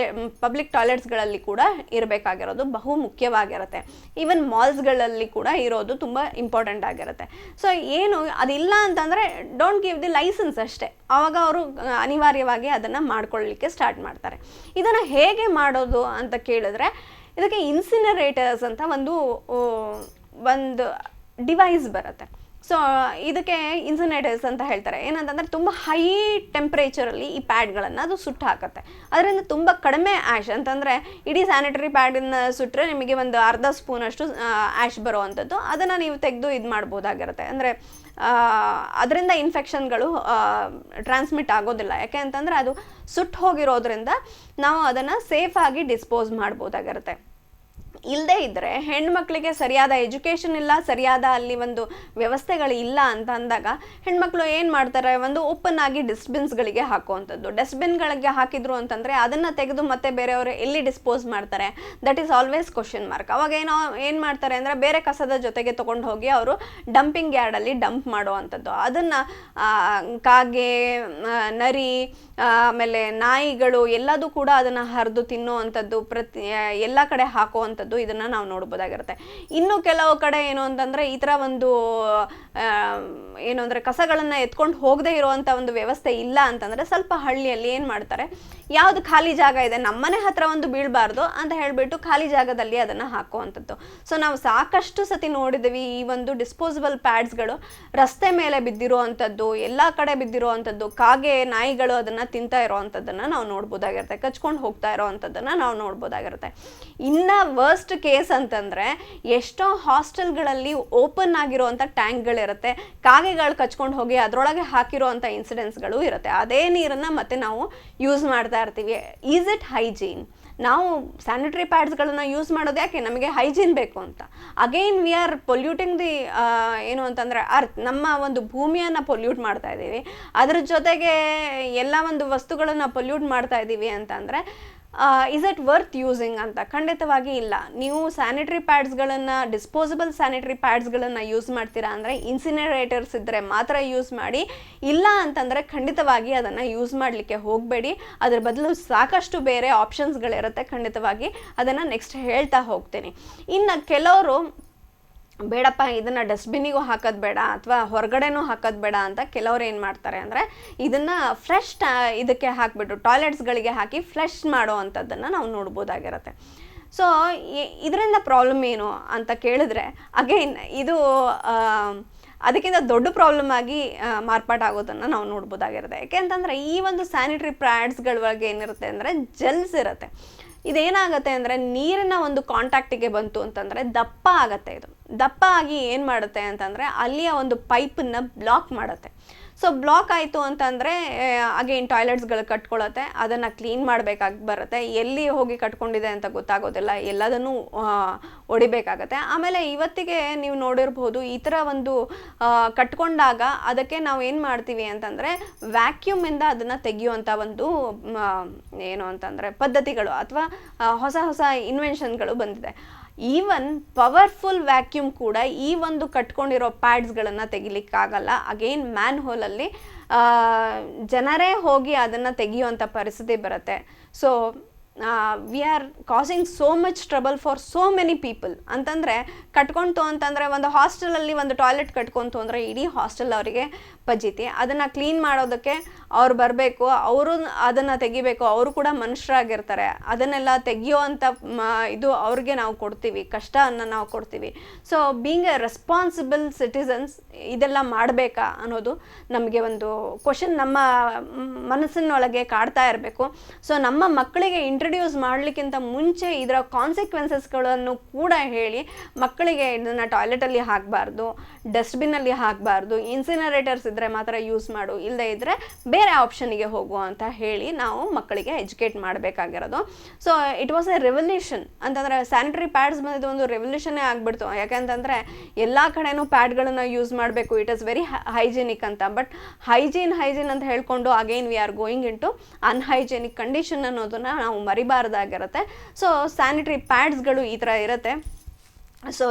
ಪಬ್ಲಿಕ್ ಟಾಯ್ಲೆಟ್ಸ್ಗಳಲ್ಲಿ ಕೂಡ ಇರಬೇಕಾಗಿರೋದು ಬಹು ಮುಖ್ಯವಾಗಿರುತ್ತೆ. ಈವನ್ ಮಾಲ್ಸ್ಗಳಲ್ಲಿ ಕೂಡ ಇರೋದು ತುಂಬ ಇಂಪಾರ್ಟೆಂಟ್ ಆಗಿರುತ್ತೆ. ಸೊ ಏನು ಅದಿಲ್ಲ ಅಂತಂದರೆ ಡೋಂಟ್ ಗಿವ್ ದಿ ಲೈಸೆನ್ಸ್ ಅಷ್ಟೇ, ಆವಾಗ ಅವರು ಅನಿವಾರ್ಯವಾಗಿ ಅದನ್ನು ಮಾಡ್ಕೊಳ್ಳಲಿಕ್ಕೆ ಸ್ಟಾರ್ಟ್ ಮಾಡ್ತಾರೆ. ಇದನ್ನು ಹೇಗೆ ಮಾಡೋದು ಅಂತ ಕೇಳಿದ್ರೆ, ಇದಕ್ಕೆ ಇನ್ಸಿನರೇಟರ್ಸ್ ಅಂತ ಒಂದು ಡಿವೈಸ್ ಬರುತ್ತೆ. ಸೊ ಇದಕ್ಕೆ ಇನ್ಸಿನೇಟರ್ಸ್ ಅಂತ ಹೇಳ್ತಾರೆ. ಏನಂತಂದರೆ ತುಂಬ ಹೈ ಟೆಂಪ್ರೇಚರಲ್ಲಿ ಈ ಪ್ಯಾಡ್ಗಳನ್ನು ಅದು ಸುಟ್ಟು ಹಾಕುತ್ತೆ. ಅದರಿಂದ ತುಂಬ ಕಡಿಮೆ ಆ್ಯಶ್, ಅಂತಂದರೆ ಇಡೀ ಸ್ಯಾನಿಟರಿ ಪ್ಯಾಡನ್ನು ಸುಟ್ಟರೆ ನಿಮಗೆ ಒಂದು ಅರ್ಧ ಸ್ಪೂನಷ್ಟು ಆ್ಯಶ್ ಬರುವಂಥದ್ದು, ಅದನ್ನು ನೀವು ತೆಗೆದು ಇದು ಮಾಡ್ಬೋದಾಗಿರುತ್ತೆ. ಅಂದರೆ ಅದರಿಂದ ಇನ್ಫೆಕ್ಷನ್ಗಳು ಟ್ರಾನ್ಸ್ಮಿಟ್ ಆಗೋದಿಲ್ಲ. ಯಾಕೆ ಅಂತಂದರೆ ಅದು ಸುಟ್ಟು ಹೋಗಿರೋದ್ರಿಂದ ನಾವು ಅದನ್ನು ಸೇಫಾಗಿ ಡಿಸ್ಪೋಸ್ ಮಾಡ್ಬೋದಾಗಿರುತ್ತೆ. ಇಲ್ಲದೆ ಇದ್ದರೆ ಹೆಣ್ಮಕ್ಳಿಗೆ ಸರಿಯಾದ ಎಜುಕೇಷನ್ ಇಲ್ಲ, ಸರಿಯಾದ ಅಲ್ಲಿ ಒಂದು ವ್ಯವಸ್ಥೆಗಳು ಇಲ್ಲ ಅಂತ ಅಂದಾಗ ಹೆಣ್ಮಕ್ಳು ಏನು ಮಾಡ್ತಾರೆ, ಒಂದು ಓಪನ್ ಆಗಿ ಡಸ್ಟ್ಬಿನ್ಸ್ಗಳಿಗೆ ಹಾಕುವಂಥದ್ದು. ಡಸ್ಟ್ಬಿನ್ಗಳಿಗೆ ಹಾಕಿದ್ರು ಅಂತಂದರೆ ಅದನ್ನು ತೆಗೆದು ಮತ್ತೆ ಬೇರೆಯವರು ಎಲ್ಲಿ ಡಿಸ್ಪೋಸ್ ಮಾಡ್ತಾರೆ, that is always question mark. ಅವಾಗ ಏನು ಮಾಡ್ತಾರೆ ಅಂದರೆ ಬೇರೆ ಕಸದ ಜೊತೆಗೆ ತೊಗೊಂಡು ಹೋಗಿ ಅವರು ಡಂಪಿಂಗ್ ಯಾರ್ಡಲ್ಲಿ ಡಂಪ್ ಮಾಡುವಂಥದ್ದು. ಅದನ್ನು ಕಾಗೆ, ನರಿ, ಆಮೇಲೆ ನಾಯಿಗಳು ಎಲ್ಲದೂ ಕೂಡ ಅದನ್ನು ಹರಿದು ತಿನ್ನುವಂಥದ್ದು, ಎಲ್ಲ ಕಡೆ ಹಾಕುವಂಥದ್ದು, ಇದನ್ನು ನಾವು ನೋಡ್ಬೋದಾಗಿರುತ್ತೆ. ಇನ್ನು ಕೆಲವು ಕಡೆ ಏನು ಅಂತಂದರೆ ಈ ಥರ ಒಂದು ಏನು ಅಂದರೆ ಕಸಗಳನ್ನು ಎತ್ಕೊಂಡು ಹೋಗದೇ ಇರುವಂಥ ಒಂದು ವ್ಯವಸ್ಥೆ ಇಲ್ಲ ಅಂತಂದರೆ ಸ್ವಲ್ಪ ಹಳ್ಳಿಯಲ್ಲಿ ಏನು ಮಾಡ್ತಾರೆ, ಯಾವುದು ಖಾಲಿ ಜಾಗ ಇದೆ ನಮ್ಮನೆ ಹತ್ರ ಒಂದು ಬೀಳಬಾರ್ದು ಅಂತ ಹೇಳಿಬಿಟ್ಟು ಖಾಲಿ ಜಾಗದಲ್ಲಿ ಅದನ್ನು ಹಾಕುವಂಥದ್ದು. ಸೊ ನಾವು ಸಾಕಷ್ಟು ಸತಿ ನೋಡಿದ್ದೀವಿ ಈ ಒಂದು ಡಿಸ್ಪೋಸಬಲ್ ಪ್ಯಾಡ್ಸ್ಗಳು ರಸ್ತೆ ಮೇಲೆ ಬಿದ್ದಿರುವಂಥದ್ದು, ಎಲ್ಲ ಕಡೆ ಬಿದ್ದಿರುವಂಥದ್ದು, ಕಾಗೆ ನಾಯಿಗಳು ಅದನ್ನು ತಿಂತಾ ಇರೋವಂಥದ್ದನ್ನು ನಾವು ನೋಡ್ಬೋದಾಗಿರುತ್ತೆ, ಕಚ್ಕೊಂಡು ಹೋಗ್ತಾ ಇರೋವಂಥದ್ದನ್ನು ನಾವು ನೋಡ್ಬೋದಾಗಿರುತ್ತೆ. ಇನ್ನು ವರ್ಸ್ಟ್ ಕೇಸ್ ಅಂತಂದರೆ ಎಷ್ಟೋ ಹಾಸ್ಟೆಲ್ಗಳಲ್ಲಿ ಓಪನ್ ಆಗಿರುವಂಥ ಟ್ಯಾಂಕ್ಗಳಿರುತ್ತೆ, ಕಾಗೆಗಳು ಕಚ್ಕೊಂಡು ಹೋಗಿ ಅದರೊಳಗೆ ಹಾಕಿರುವಂಥ ಇನ್ಸಿಡೆಂಟ್ಸ್ಗಳು ಇರುತ್ತೆ. ಅದೇ ನೀರನ್ನು ಮತ್ತೆ ನಾವು ಯೂಸ್ ಮಾಡ್ತಾ ಇರ್ತೀವಿ. Is it hygiene? ನಾವು ಸ್ಯಾನಿಟರಿ ಪ್ಯಾಡ್ಸ್ಗಳನ್ನು ಯೂಸ್ ಮಾಡೋದು ಯಾಕೆ, ನಮಗೆ ಹೈಜೀನ್ ಬೇಕು ಅಂತ. Again we R polluting the ಏನು ಅಂತಂದರೆ ಅರ್ತ್, ನಮ್ಮ ಒಂದು ಭೂಮಿಯನ್ನು ಪೊಲ್ಯೂಟ್ ಮಾಡ್ತಾ ಇದ್ದೀವಿ. ಅದ್ರ ಜೊತೆಗೆ ಎಲ್ಲ ಒಂದು ವಸ್ತುಗಳನ್ನು ಪೊಲ್ಯೂಟ್ ಮಾಡ್ತಾ ಇದ್ದೀವಿ ಅಂತಂದರೆ ಇಸ್ ಇಟ್ ವರ್ತ್ ಯೂಸಿಂಗ್ ಅಂತ? ಖಂಡಿತವಾಗಿ ಇಲ್ಲ. ನೀವು ಸ್ಯಾನಿಟರಿ ಪ್ಯಾಡ್ಸ್ಗಳನ್ನು, ಡಿಸ್ಪೋಸಬಲ್ ಸ್ಯಾನಿಟರಿ ಪ್ಯಾಡ್ಸ್ಗಳನ್ನು ಯೂಸ್ ಮಾಡ್ತೀರಾ ಅಂದರೆ ಇನ್ಸಿನರೇಟರ್ಸ್ ಇದ್ದರೆ ಮಾತ್ರ ಯೂಸ್ ಮಾಡಿ, ಇಲ್ಲ ಅಂತಂದರೆ ಖಂಡಿತವಾಗಿ ಅದನ್ನು ಯೂಸ್ ಮಾಡಲಿಕ್ಕೆ ಹೋಗಬೇಡಿ. ಅದ್ರ ಬದಲು ಸಾಕಷ್ಟು ಬೇರೆ ಆಪ್ಷನ್ಸ್ಗಳಿರುತ್ತೆ, ಖಂಡಿತವಾಗಿ ಅದನ್ನು ನೆಕ್ಸ್ಟ್ ಹೇಳ್ತಾ ಹೋಗ್ತೀನಿ. ಇನ್ನು ಕೆಲವರು ಬೇಡಪ್ಪ ಇದನ್ನು ಡಸ್ಟ್ಬಿನ್ನಿಗೂ ಹಾಕೋದು ಬೇಡ ಅಥವಾ ಹೊರಗಡೆನೂ ಹಾಕೋದು ಬೇಡ ಅಂತ ಕೆಲವ್ರು ಏನು ಮಾಡ್ತಾರೆ ಅಂದರೆ ಇದನ್ನು ಫ್ಲಶ್ ಇದಕ್ಕೆ ಹಾಕಿಬಿಟ್ಟು ಟಾಯ್ಲೆಟ್ಸ್ಗಳಿಗೆ ಹಾಕಿ ಫ್ಲಶ್ ಮಾಡೋ ಅಂಥದ್ದನ್ನು ನಾವು ನೋಡ್ಬೋದಾಗಿರುತ್ತೆ. ಸೊ ಇದರಿಂದ ಪ್ರಾಬ್ಲಮ್ ಏನು ಅಂತ ಕೇಳಿದ್ರೆ ಅಗೈನ್ ಇದು ಅದಕ್ಕಿಂತ ದೊಡ್ಡ ಪ್ರಾಬ್ಲಮ್ ಆಗಿ ಮಾರ್ಪಾಟಾಗೋದನ್ನು ನಾವು ನೋಡ್ಬೋದಾಗಿರುತ್ತೆ. ಯಾಕೆಂತಂದರೆ ಈ ಒಂದು ಸ್ಯಾನಿಟರಿ ಪ್ಯಾಡ್ಸ್ಗಳ ಒಳಗೆ ಏನಿರುತ್ತೆ ಅಂದರೆ ಜೆಲ್ಸ್ ಇರುತ್ತೆ. ಇದೇನಾಗುತ್ತೆ ಅಂದರೆ ನೀರಿನ ಒಂದು ಕಾಂಟ್ಯಾಕ್ಟಿಗೆ ಬಂತು ಅಂತಂದರೆ ದಪ್ಪ ಆಗುತ್ತೆ. ಇದು ದಪ್ಪ ಆಗಿ ಏನು ಮಾಡುತ್ತೆ ಅಂತಂದರೆ ಅಲ್ಲಿಯ ಒಂದು ಪೈಪನ್ನು ಬ್ಲಾಕ್ ಮಾಡುತ್ತೆ. ಸೊ ಬ್ಲಾಕ್ ಆಯಿತು ಅಂತಂದರೆ ಅಗೇನ್ ಟಾಯ್ಲೆಟ್ಸ್ಗಳು ಕಟ್ಕೊಳ್ಳುತ್ತೆ, ಅದನ್ನು ಕ್ಲೀನ್ ಮಾಡಬೇಕಾಗಿ ಬರುತ್ತೆ. ಎಲ್ಲಿ ಹೋಗಿ ಕಟ್ಕೊಂಡಿದೆ ಅಂತ ಗೊತ್ತಾಗೋದಿಲ್ಲ, ಎಲ್ಲದನ್ನೂ ಹೊಡಿಬೇಕಾಗತ್ತೆ. ಆಮೇಲೆ ಇವತ್ತಿಗೆ ನೀವು ನೋಡಿರ್ಬೋದು ಈ ಥರ ಒಂದು ಕಟ್ಕೊಂಡಾಗ ಅದಕ್ಕೆ ನಾವು ಏನು ಮಾಡ್ತೀವಿ ಅಂತಂದರೆ ವ್ಯಾಕ್ಯೂಮಿಂದ ಅದನ್ನು ತೆಗೆಯುವಂಥ ಒಂದು ಏನು ಅಂತಂದರೆ ಪದ್ಧತಿಗಳು ಅಥವಾ ಹೊಸ ಹೊಸ ಇನ್ವೆನ್ಷನ್ಗಳು ಬಂದಿದೆ. ಈವನ್ ಪವರ್ಫುಲ್ ವ್ಯಾಕ್ಯೂಮ್ ಕೂಡ ಈ ಒಂದು ಕಟ್ಕೊಂಡಿರೋ ಪ್ಯಾಡ್ಸ್ಗಳನ್ನು ತೆಗಿಲಿಕ್ಕಾಗಲ್ಲ. ಅಗೇನ್ ಮ್ಯಾನ್ ಹೋಲಲ್ಲಿ ಜನರೇ ಹೋಗಿ ಅದನ್ನು ತೆಗಿಯುವಂಥ ಪರಿಸ್ಥಿತಿ ಬರುತ್ತೆ. So we are causing so much trouble for so many people. ಅಂತಂದರೆ ಕಟ್ಕೊಂತು ಅಂತಂದರೆ ಒಂದು ಹಾಸ್ಟೆಲಲ್ಲಿ ಒಂದು ಟಾಯ್ಲೆಟ್ ಕಟ್ಕೊಂತು ಅಂದರೆ ಇಡೀ ಹಾಸ್ಟೆಲ್ ಅವರಿಗೆ ಪಜಿತಿ. ಅದನ್ನು ಕ್ಲೀನ್ ಮಾಡೋದಕ್ಕೆ ಅವ್ರು ಬರಬೇಕು, ಅವರು ಅದನ್ನು ತೆಗಿಬೇಕು, ಅವರು ಕೂಡ ಮನುಷ್ಯರಾಗಿರ್ತಾರೆ. ಅದನ್ನೆಲ್ಲ ತೆಗಿಯೋ ಅಂಥ ಇದು ಅವ್ರಿಗೆ ನಾವು ಕೊಡ್ತೀವಿ, ಕಷ್ಟವನ್ನು ನಾವು ಕೊಡ್ತೀವಿ. So being A responsible citizens ಇದೆಲ್ಲ ಮಾಡಬೇಕಾ ಅನ್ನೋದು ನಮಗೆ ಒಂದು ಕ್ವಶನ್ ನಮ್ಮ ಮನಸ್ಸಿನೊಳಗೆ ಕಾಡ್ತಾ ಇರಬೇಕು. ಸೊ ನಮ್ಮ ಮಕ್ಕಳಿಗೆ ಇಂಟ್ರಡ್ಯೂಸ್ ಮಾಡಲಿಕ್ಕಿಂತ ಮುಂಚೆ ಇದರ ಕಾನ್ಸಿಕ್ವೆನ್ಸಸ್ಗಳನ್ನು ಕೂಡ ಹೇಳಿ ಮಕ್ಕಳಿಗೆ ಇದನ್ನು ಟಾಯ್ಲೆಟಲ್ಲಿ ಹಾಕಬಾರ್ದು, ಡಸ್ಟ್ಬಿನ್ನಲ್ಲಿ ಹಾಕಬಾರ್ದು, ಇನ್ಸಿನರೇಟರ್ಸ್ ಇದ್ದರೆ ಮಾತ್ರ ಯೂಸ್ ಮಾಡು, ಇಲ್ಲದೇ ಇದ್ದರೆ ಬೇರೆ ಆಪ್ಷನ್ಗೆ ಹೋಗು ಅಂತ ಹೇಳಿ ನಾವು ಮಕ್ಕಳಿಗೆ ಎಜುಕೇಟ್ ಮಾಡಬೇಕಾಗಿರೋದು. So it was a revolution. ಅಂತಂದರೆ ಸ್ಯಾನಿಟರಿ ಪ್ಯಾಡ್ಸ್ ಬಂದಿದ್ದು ಒಂದು ರೆವಲ್ಯೂಷನ್ನೇ ಆಗಿಬಿಡ್ತು. ಯಾಕೆಂತಂದರೆ ಎಲ್ಲ ಕಡೆನೂ ಪ್ಯಾಡ್ಗಳನ್ನು ಯೂಸ್ ಮಾಡಬೇಕು, ಇಟ್ ಇಸ್ ವೆರಿ ಹೈಜಿನಿಕ್ ಅಂತ. ಬಟ್ ಹೈಜೀನ್ ಅಂತ ಹೇಳ್ಕೊಂಡು again we are going into unhygienic condition ಅನ್ನೋದನ್ನು ನಾವು ಮರಿಬಾರ್ದಾಗಿರುತ್ತೆ. ಸೊ ಸ್ಯಾನಿಟರಿ ಪ್ಯಾಡ್ಸ್ಗಳು ಈ ಥರ ಇರುತ್ತೆ. ಸೊ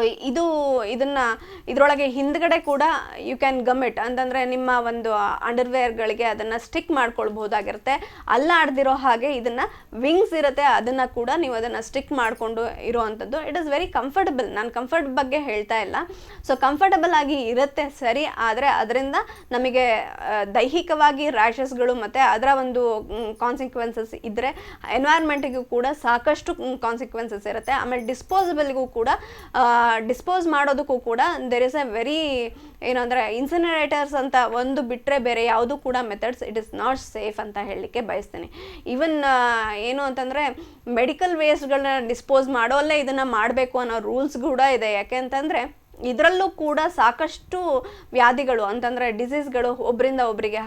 ಇದರೊಳಗೆ ಹಿಂದ್ಗಡೆ ಕೂಡ ಯು ಕ್ಯಾನ್ ಗಮ್ ಇಟ್ ಅಂತಂದರೆ ನಿಮ್ಮ ಒಂದು ಅಂಡರ್ವೇರ್ಗಳಿಗೆ ಅದನ್ನು ಸ್ಟಿಕ್ ಮಾಡ್ಕೊಳ್ಬೋದಾಗಿರುತ್ತೆ. ಅಲ್ಲಾಡ್ದಿರೋ ಹಾಗೆ ಇದನ್ನು ವಿಂಗ್ಸ್ ಇರುತ್ತೆ, ಅದನ್ನು ಕೂಡ ನೀವು ಅದನ್ನು ಸ್ಟಿಕ್ ಮಾಡಿಕೊಂಡು ಇರೋವಂಥದ್ದು. It is very comfortable. ನಾನು ಕಂಫರ್ಟ್ ಬಗ್ಗೆ ಹೇಳ್ತಾ ಇಲ್ಲ. ಸೊ ಕಂಫರ್ಟಬಲ್ ಆಗಿ ಇರುತ್ತೆ ಸರಿ, ಆದರೆ ಅದರಿಂದ ನಮಗೆ ದೈಹಿಕವಾಗಿ ರ್ಯಾಷಸ್ಗಳು ಮತ್ತು ಅದರ ಒಂದು ಕಾನ್ಸಿಕ್ವೆನ್ಸಸ್ ಇದ್ದರೆ ಎನ್ವೈರ್ಮೆಂಟಿಗೂ ಕೂಡ ಸಾಕಷ್ಟು ಕಾನ್ಸಿಕ್ವೆನ್ಸಸ್ ಇರುತ್ತೆ. ಆಮೇಲೆ ಡಿಸ್ಪೋಸಬಲ್ಗೂ ಕೂಡ ಡಿಸ್ಪೋಸ್ ಮಾಡೋದಕ್ಕೂ ಕೂಡ ದೇರ್ ಇಸ್ ಎ ವೆರಿ ಏನು ಅಂದರೆ ಇನ್ಸಿನರೇಟರ್ಸ್ ಅಂತ ಒಂದು ಬಿಟ್ಟರೆ ಬೇರೆ ಯಾವುದೂ ಕೂಡ methods it is not safe ಅಂತ ಹೇಳಲಿಕ್ಕೆ ಬಯಸ್ತೀನಿ. ಈವನ್ ಏನು ಅಂತಂದರೆ ಮೆಡಿಕಲ್ ವೇಸ್ಟ್ಗಳನ್ನ ಡಿಸ್ಪೋಸ್ ಮಾಡೋಲ್ಲೇ ಇದನ್ನು ಮಾಡಬೇಕು ಅನ್ನೋ ರೂಲ್ಸ್ ಕೂಡ ಇದೆ. ಯಾಕೆ ಅಂತಂದರೆ ಇದರಲ್ಲೂ ಕೂಡ ಸಾಕಷ್ಟು ವ್ಯಾಧಿಗಳು ಅಂತಂದರೆ ಡಿಸೀಸ್ಗಳು ಒಬ್ಬರಿಂದ ಒಬ್ಬರಿಗೆ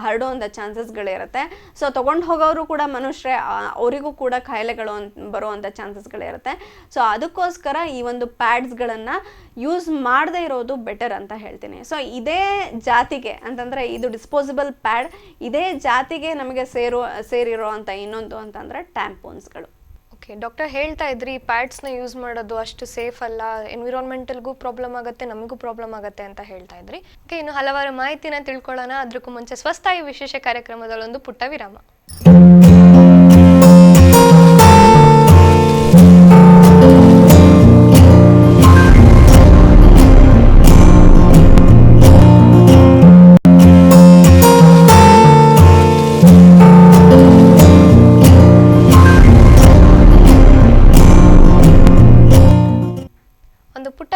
ಹರಡುವಂಥ ಚಾನ್ಸಸ್ಗಳಿರುತ್ತೆ. ಸೊ ತೊಗೊಂಡು ಹೋಗೋರು ಕೂಡ ಮನುಷ್ಯರೇ, ಅವರಿಗೂ ಕೂಡ ಕಾಯಿಲೆಗಳು ಬರುವಂಥ ಚಾನ್ಸಸ್ಗಳಿರುತ್ತೆ. ಸೊ ಅದಕ್ಕೋಸ್ಕರ ಈ ಒಂದು ಪ್ಯಾಡ್ಸ್ಗಳನ್ನು ಯೂಸ್ ಮಾಡದೇ ಇರೋದು ಬೆಟರ್ ಅಂತ ಹೇಳ್ತೀನಿ. ಸೊ ಇದೇ ಜಾತಿಗೆ ಅಂತಂದರೆ ಇದು ಡಿಸ್ಪೋಸಿಬಲ್ ಪ್ಯಾಡ್, ಇದೇ ಜಾತಿಗೆ ನಮಗೆ ಸೇರಿರೋ ಅಂತ ಇನ್ನೊಂದು ಅಂತಂದರೆ ಟ್ಯಾಂಪೋನ್ಸ್ಗಳು. ಓಕೆ ಡಾಕ್ಟರ್, ಹೇಳ್ತಾ ಇದ್ರಿ ಪ್ಯಾಡ್ಸ್ನ ಯೂಸ್ ಮಾಡೋದು ಅಷ್ಟು ಸೇಫ್ ಅಲ್ಲ, ಎನ್ವಿರಾನ್ಮೆಂಟಲ್ಗೂ ಪ್ರಾಬ್ಲಮ್ ಆಗುತ್ತೆ, ನಮಗೂ ಪ್ರಾಬ್ಲಮ್ ಆಗುತ್ತೆ ಅಂತ ಹೇಳ್ತಾ ಇದ್ರಿ. ಓಕೆ, ಇನ್ನು ಹಲವಾರು ಮಾಹಿತಿನ ತಿಳ್ಕೊಳ್ಳೋಣ. ಅದಕ್ಕೂ ಮುಂಚೆ ಸ್ವಸ್ಥಾಯಿ ವಿಶೇಷ ಕಾರ್ಯಕ್ರಮದಲ್ಲಿ ಒಂದು ಪುಟ್ಟ ವಿರಾಮ.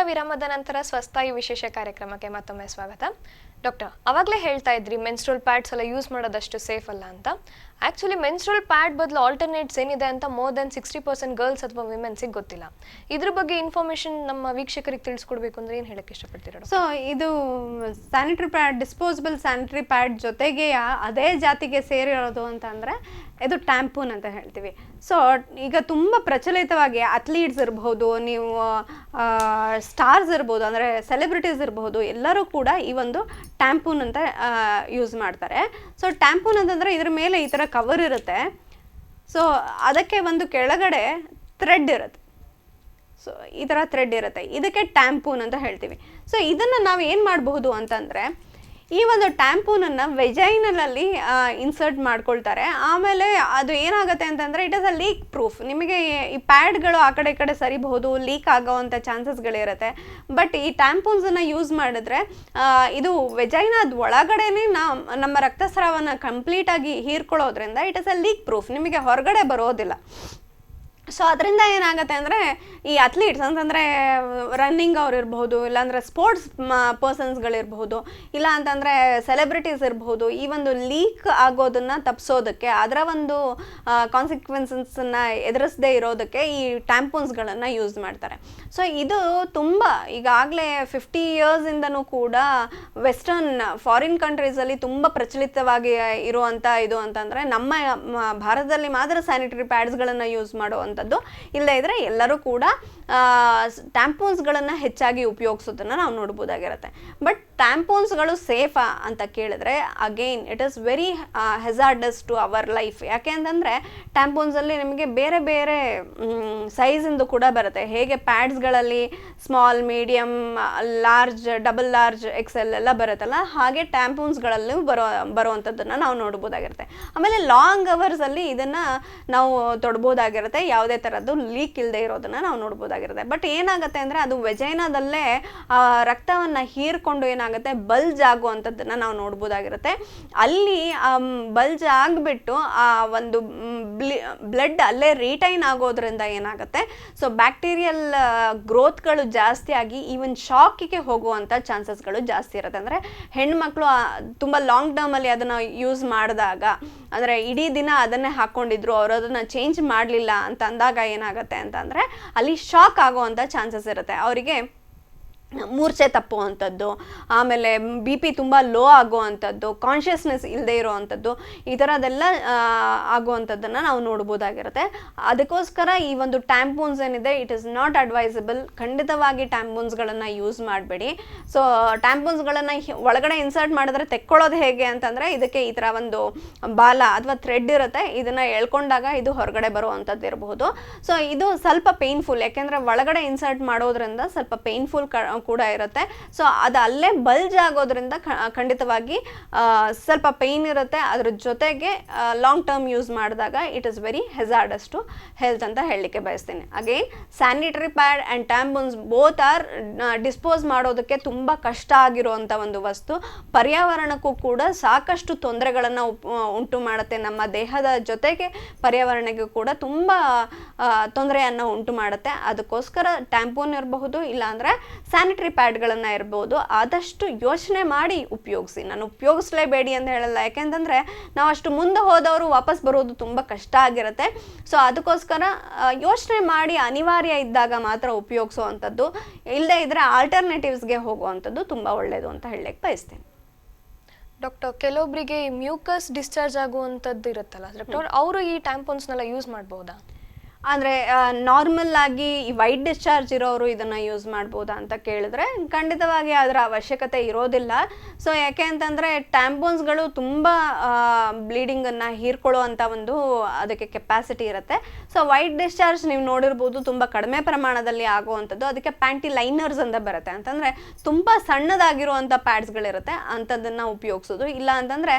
ವಿರಾಮದ ನಂತರ ಸ್ವಸ್ಥಾಯಿ ವಿಶೇಷ ಕಾರ್ಯಕ್ರಮಕ್ಕೆ ಮತ್ತೊಮ್ಮೆ ಸ್ವಾಗತ. ಡಾಕ್ಟರ್, ಅವಾಗಲೇ ಹೇಳ್ತಾ ಇದ್ರಿ ಮೆನ್ಸ್ಟ್ರಲ್ ಪ್ಯಾಡ್ಸ್ ಎಲ್ಲ ಯೂಸ್ ಮಾಡೋದಷ್ಟು ಸೇಫ್ ಅಲ್ಲ ಅಂತ. ಆ್ಯಕ್ಚುಲಿ ಮೆನ್ಸ್ಟ್ರಲ್ ಪ್ಯಾಡ್ ಬದಲು ಆಲ್ಟರ್ನೇಟ್ಸ್ ಏನಿದೆ ಅಂತ ಮೋರ್ ದೆನ್ 60% ಗರ್ಲ್ಸ್ ಅಥವಾ ವಿಮೆನ್ಸಿಗೆ ಗೊತ್ತಿಲ್ಲ. ಇದ್ರ ಬಗ್ಗೆ ಇನ್ಫಾರ್ಮೇಷನ್ ನಮ್ಮ ವೀಕ್ಷಕರಿಗೆ ತಿಳಿಸ್ಕೊಡ್ಬೇಕು ಅಂದರೆ ಏನು ಹೇಳಕ್ಕೆ ಇಷ್ಟಪಡ್ತೀರಾ? ಸೊ ಇದು sanitary pad, disposable sanitary pad ಜೊತೆಗೆ ಅದೇ ಜಾತಿಗೆ ಸೇರಿರೋದು ಅಂತ ಅಂದರೆ ಇದು ಟ್ಯಾಂಪೂನ್ ಅಂತ ಹೇಳ್ತೀವಿ. ಸೊ ಈಗ ತುಂಬ ಪ್ರಚಲಿತವಾಗಿ ಅಥ್ಲೀಟ್ಸ್ ಇರ್ಬೋದು, ನೀವು ಸ್ಟಾರ್ಸ್ ಇರ್ಬೋದು, ಅಂದರೆ ಸೆಲೆಬ್ರಿಟೀಸ್ ಇರ್ಬೋದು, ಎಲ್ಲರೂ ಕೂಡ ಈ ಒಂದು ಟ್ಯಾಂಪೂನ್ ಅಂತ ಯೂಸ್ ಮಾಡ್ತಾರೆ. ಸೊ ಟ್ಯಾಂಪೂನ್ ಅಂತಂದರೆ ಇದ್ರ ಮೇಲೆ ಈ ಥರ ಕವರ್ ಇರುತ್ತೆ. ಸೊ ಅದಕ್ಕೆ ಒಂದು ಕೆಳಗಡೆ ಥ್ರೆಡ್ ಇರುತ್ತೆ. ಸೊ ಈ ಥರ ಥ್ರೆಡ್ ಇರುತ್ತೆ, ಇದಕ್ಕೆ ಟ್ಯಾಂಪೂನ್ ಅಂತ ಹೇಳ್ತೀವಿ. ಸೊ ಇದನ್ನು ನಾವು ಏನು ಮಾಡಬಹುದು ಅಂತಂದರೆ, ಈ ಒಂದು ಟ್ಯಾಂಪೂನನ್ನು ವೆಜೈನಲ್ಲಿ ಇನ್ಸರ್ಟ್ ಮಾಡ್ಕೊಳ್ತಾರೆ. ಆಮೇಲೆ ಅದು ಏನಾಗುತ್ತೆ ಅಂತಂದರೆ it is a leak proof. ನಿಮಗೆ ಈ ಪ್ಯಾಡ್ಗಳು ಆ ಕಡೆ ಈ ಕಡೆ ಸರಿಬಹುದು, ಲೀಕ್ ಆಗೋವಂಥ ಚಾನ್ಸಸ್ಗಳಿರುತ್ತೆ. ಬಟ್ ಈ ಟ್ಯಾಂಪೂನ್ಸನ್ನು ಯೂಸ್ ಮಾಡಿದ್ರೆ ಇದು ವೆಜೈನಾದ ಒಳಗಡೆನೇ ನಮ್ಮ ರಕ್ತಸ್ರಾವನ ಕಂಪ್ಲೀಟಾಗಿ ಹೀರ್ಕೊಳ್ಳೋದ್ರಿಂದ it is a leak proof, ನಿಮಗೆ ಹೊರಗಡೆ ಬರೋದಿಲ್ಲ. ಸೊ ಅದರಿಂದ ಏನಾಗುತ್ತೆ ಅಂದರೆ ಈ ಅಥ್ಲೀಟ್ಸ್ ಅಂತಂದರೆ ರನ್ನಿಂಗ್ ಅವ್ರು ಇರ್ಬೋದು, ಇಲ್ಲಾಂದರೆ ಸ್ಪೋರ್ಟ್ಸ್ ಪರ್ಸನ್ಸ್ಗಳಿರ್ಬೋದು, ಇಲ್ಲ ಅಂತಂದರೆ ಸೆಲೆಬ್ರಿಟೀಸ್ ಇರ್ಬೋದು, ಈ ಒಂದು ಲೀಕ್ ಆಗೋದನ್ನು ತಪ್ಪಿಸೋದಕ್ಕೆ, ಅದರ ಒಂದು ಕಾನ್ಸಿಕ್ವೆನ್ಸನ್ನು ಎದುರಿಸದೇ ಇರೋದಕ್ಕೆ ಈ ಟ್ಯಾಂಪೂನ್ಸ್ಗಳನ್ನು ಯೂಸ್ ಮಾಡ್ತಾರೆ. ಸೊ ಇದು ತುಂಬ ಈಗಾಗಲೇ 50 ಇಯರ್ಸಿಂದನೂ ಕೂಡ ವೆಸ್ಟರ್ನ್ ಫಾರಿನ್ ಕಂಟ್ರೀಸಲ್ಲಿ ತುಂಬ ಪ್ರಚಲಿತವಾಗಿ ಇರುವಂಥ ಇದು ಅಂತಂದರೆ ನಮ್ಮ ಭಾರತದಲ್ಲಿ ಮಾತ್ರ ಸ್ಯಾನಿಟರಿ ಪ್ಯಾಡ್ಸ್ಗಳನ್ನು ಯೂಸ್ ಮಾಡುವಂಥದ್ದು. ಇಲ್ಲದೇ ಇದ್ರೆ ಎಲ್ಲರೂ ಕೂಡ ಟ್ಯಾಂಪೂನ್ಸ್ಗಳನ್ನು ಹೆಚ್ಚಾಗಿ ಉಪಯೋಗಿಸೋದನ್ನು ನಾವು ನೋಡ್ಬೋದಾಗಿರುತ್ತೆ. ಬಟ್ ಟ್ಯಾಂಪೂನ್ಸ್ಗಳು ಸೇಫಾ ಅಂತ ಕೇಳಿದ್ರೆ again it is very hazardous to our life. ಯಾಕೆ ಅಂತಂದರೆ ಟ್ಯಾಂಪೂನ್ಸಲ್ಲಿ ನಿಮಗೆ ಬೇರೆ ಬೇರೆ ಸೈಜಿಂದು ಕೂಡ ಬರುತ್ತೆ. ಹೇಗೆ ಪ್ಯಾಡ್ಸ್ಗಳಲ್ಲಿ small, medium, large, double large, XL ಎಲ್ಲ ಬರುತ್ತಲ್ಲ, ಹಾಗೆ ಟ್ಯಾಂಪೂನ್ಸ್ಗಳಲ್ಲೂ ಬರುವಂಥದ್ದನ್ನು ನಾವು ನೋಡ್ಬೋದಾಗಿರುತ್ತೆ. ಆಮೇಲೆ ಲಾಂಗ್ ಅವರ್ಸಲ್ಲಿ ಇದನ್ನು ನಾವು ತೊಡ್ಬೋದಾಗಿರುತ್ತೆ, ಯಾವುದೇ ಥರದ್ದು ಲೀಕ್ ಇಲ್ಲದೆ ಇರೋದನ್ನು ನಾವು ನೋಡ್ಬೋದಾಗಿರುತ್ತೆ. ಬಟ್ ಏನಾಗುತ್ತೆ ಅಂದರೆ ಅದು ವೆಜೈನಾದಲ್ಲೇ ರಕ್ತವನ್ನು ಹೀರ್ಕೊಂಡು ಏನಾಗುತ್ತೆ ಬಲ್ಜ್ ಆಗುವಂಥದ್ದನ್ನು ನಾವು ನೋಡ್ಬೋದಾಗಿರುತ್ತೆ. ಅಲ್ಲಿ ಬಲ್ಜ್ ಆಗಿಬಿಟ್ಟು ಆ ಒಂದು ಬ್ಲಡ್ ಅಲ್ಲೇ ರಿಟೈನ್ ಆಗೋದ್ರಿಂದ ಏನಾಗುತ್ತೆ, ಸೊ ಬ್ಯಾಕ್ಟೀರಿಯಲ್ ಗ್ರೋತ್ಗಳು ಜಾಸ್ತಿ ಆಗಿ ಈವನ್ ಶಾಕಿಗೆ ಹೋಗುವಂಥ ಚಾನ್ಸಸ್ಗಳು ಜಾಸ್ತಿ ಇರುತ್ತೆ. ಅಂದರೆ ಹೆಣ್ಮಕ್ಳು ತುಂಬ ಲಾಂಗ್ ಟರ್ಮಲ್ಲಿ ಅದನ್ನು ಯೂಸ್ ಮಾಡಿದಾಗ, ಅಂದರೆ ಇಡೀ ದಿನ ಅದನ್ನೇ ಹಾಕ್ಕೊಂಡಿದ್ರು, ಅವರು ಅದನ್ನು ಚೇಂಜ್ ಮಾಡಲಿಲ್ಲ ಅಂತ ಅಂದಾಗ ಏನಾಗುತ್ತೆ ಅಂತಂದರೆ ಅಲ್ಲಿ ಶಾಕ್ ಆಗುವಂಥ ಚಾನ್ಸಸ್ ಇರುತ್ತೆ. ಅವರಿಗೆ ಮೂರ್ಛೆ ತಪ್ಪುವಂಥದ್ದು, ಆಮೇಲೆ BP ತುಂಬ ಲೋ ಆಗುವಂಥದ್ದು, ಕಾನ್ಷಿಯಸ್ನೆಸ್ ಇಲ್ಲದೆ ಇರೋವಂಥದ್ದು, ಈ ಥರದ್ದೆಲ್ಲ ಆಗುವಂಥದ್ದನ್ನು ನಾವು ನೋಡ್ಬೋದಾಗಿರುತ್ತೆ. ಅದಕ್ಕೋಸ್ಕರ ಈ ಒಂದು ಟ್ಯಾಂಪೂನ್ಸ್ ಏನಿದೆ ಇಟ್ ಈಸ್ ನಾಟ್ ಅಡ್ವೈಸಬಲ್. ಖಂಡಿತವಾಗಿ ಟ್ಯಾಂಪೂನ್ಸ್ಗಳನ್ನು ಯೂಸ್ ಮಾಡಬೇಡಿ. ಸೊ ಟ್ಯಾಂಪೂನ್ಸ್ಗಳನ್ನು ಒಳಗಡೆ ಇನ್ಸರ್ಟ್ ಮಾಡಿದ್ರೆ ತೆಕ್ಕೊಳ್ಳೋದು ಹೇಗೆ ಅಂತಂದರೆ ಇದಕ್ಕೆ ಈ ಥರ ಒಂದು ಬಾಲ ಅಥವಾ ಥ್ರೆಡ್ ಇರುತ್ತೆ, ಇದನ್ನು ಎಳ್ಕೊಂಡಾಗ ಇದು ಹೊರಗಡೆ ಬರುವಂಥದ್ದು ಇರಬಹುದು. ಸೊ ಇದು ಸ್ವಲ್ಪ ಪೇನ್ಫುಲ್, ಯಾಕೆಂದರೆ ಒಳಗಡೆ ಇನ್ಸರ್ಟ್ ಮಾಡೋದ್ರಿಂದ ಸ್ವಲ್ಪ ಪೇನ್ಫುಲ್ ಕೂಡ ಇರುತ್ತೆ. ಸೊ ಅದು ಅಲ್ಲೇ ಬಲ್ಜ್ ಆಗೋದ್ರಿಂದ ಖಂಡಿತವಾಗಿ ಸ್ವಲ್ಪ ಪೇಯ್ನ್ ಇರುತ್ತೆ. ಅದ್ರ ಜೊತೆಗೆ ಲಾಂಗ್ ಟರ್ಮ್ ಯೂಸ್ ಮಾಡಿದಾಗ it is very hazardous to health ಅಂತ ಹೇಳಲಿಕ್ಕೆ ಬಯಸ್ತೀನಿ. Again sanitary pad and tampons both are dispose ಮಾಡೋದಕ್ಕೆ ತುಂಬ ಕಷ್ಟ ಆಗಿರುವಂಥ ಒಂದು ವಸ್ತು. ಪರ್ಯಾವರಣಕ್ಕೂ ಕೂಡ ಸಾಕಷ್ಟು ತೊಂದರೆಗಳನ್ನು ಉಂಟು ಮಾಡುತ್ತೆ. ನಮ್ಮ ದೇಹದ ಜೊತೆಗೆ ಪರ್ಯಾವರಣಕ್ಕೂ ಕೂಡ ತುಂಬ ತೊಂದರೆಯನ್ನು ಉಂಟು ಮಾಡುತ್ತೆ. ಅದಕ್ಕೋಸ್ಕರ ಟ್ಯಾಂಪೂನ್ ಇರಬಹುದು, ಇಲ್ಲಾಂದರೆ ಸ್ಯಾನಿಟರಿ ಸ್ಯಾನಿಟರಿ ಪ್ಯಾಡ್ಗಳನ್ನು ಇರ್ಬೋದು ಆದಷ್ಟು ಯೋಚನೆ ಮಾಡಿ ಉಪಯೋಗಿಸಿ. ನಾನು ಉಪಯೋಗಿಸ್ಲೇಬೇಡಿ ಅಂತ ಹೇಳಲ್ಲ, ಯಾಕೆಂತಂದರೆ ನಾವು ಅಷ್ಟು ಮುಂದೆ ಹೋದವರು ವಾಪಸ್ ಬರೋದು ತುಂಬ ಕಷ್ಟ ಆಗಿರುತ್ತೆ. ಸೊ ಅದಕ್ಕೋಸ್ಕರ ಯೋಚನೆ ಮಾಡಿ ಅನಿವಾರ್ಯ ಇದ್ದಾಗ ಮಾತ್ರ ಉಪಯೋಗಿಸೋವಂಥದ್ದು, ಇಲ್ಲದೇ ಇದ್ದರೆ ಆಲ್ಟರ್ನೇಟಿವ್ಸ್ಗೆ ಹೋಗುವಂಥದ್ದು ತುಂಬ ಒಳ್ಳೆಯದು ಅಂತ ಹೇಳಲಿಕ್ಕೆ ಬಯಸ್ತೇನೆ. ಡಾಕ್ಟರ್, ಕೆಲವೊಬ್ಬರಿಗೆ ಮ್ಯೂಕಸ್ ಡಿಸ್ಚಾರ್ಜ್ ಆಗುವಂಥದ್ದು ಇರುತ್ತಲ್ಲ ಡಾಕ್ಟರ್, ಅವರು ಈ ಟ್ಯಾಂಪೋನ್ಸ್ನೆಲ್ಲ ಯೂಸ್ ಮಾಡ್ಬೋದಾ? ಅಂದರೆ ನಾರ್ಮಲ್ ಆಗಿ ಈ ವೈಟ್ ಡಿಸ್ಚಾರ್ಜ್ ಇರೋರು ಇದನ್ನು ಯೂಸ್ ಮಾಡ್ಬೋದಾ ಅಂತ ಕೇಳಿದ್ರೆ ಖಂಡಿತವಾಗಿ ಅದರ ಅವಶ್ಯಕತೆ ಇರೋದಿಲ್ಲ. ಸೊ ಯಾಕೆ ಅಂತಂದರೆ ಟ್ಯಾಂಪೋನ್ಸ್ಗಳು ತುಂಬ ಬ್ಲೀಡಿಂಗನ್ನು ಹೀರ್ಕೊಳ್ಳೋ ಅಂಥ ಒಂದು ಅದಕ್ಕೆ ಕೆಪಾಸಿಟಿ ಇರುತ್ತೆ. ಸೊ ವೈಟ್ ಡಿಸ್ಚಾರ್ಜ್ ನೀವು ನೋಡಿರ್ಬೋದು ತುಂಬ ಕಡಿಮೆ ಪ್ರಮಾಣದಲ್ಲಿ ಆಗುವಂಥದ್ದು. ಅದಕ್ಕೆ ಪ್ಯಾಂಟಿ ಲೈನರ್ಸ್ ಅಂತ ಬರುತ್ತೆ, ಅಂತಂದರೆ ತುಂಬ ಸಣ್ಣದಾಗಿರುವಂಥ ಪ್ಯಾಡ್ಸ್ಗಳಿರುತ್ತೆ, ಅಂಥದ್ದನ್ನು ಉಪಯೋಗಿಸೋದು. ಇಲ್ಲ ಅಂತಂದರೆ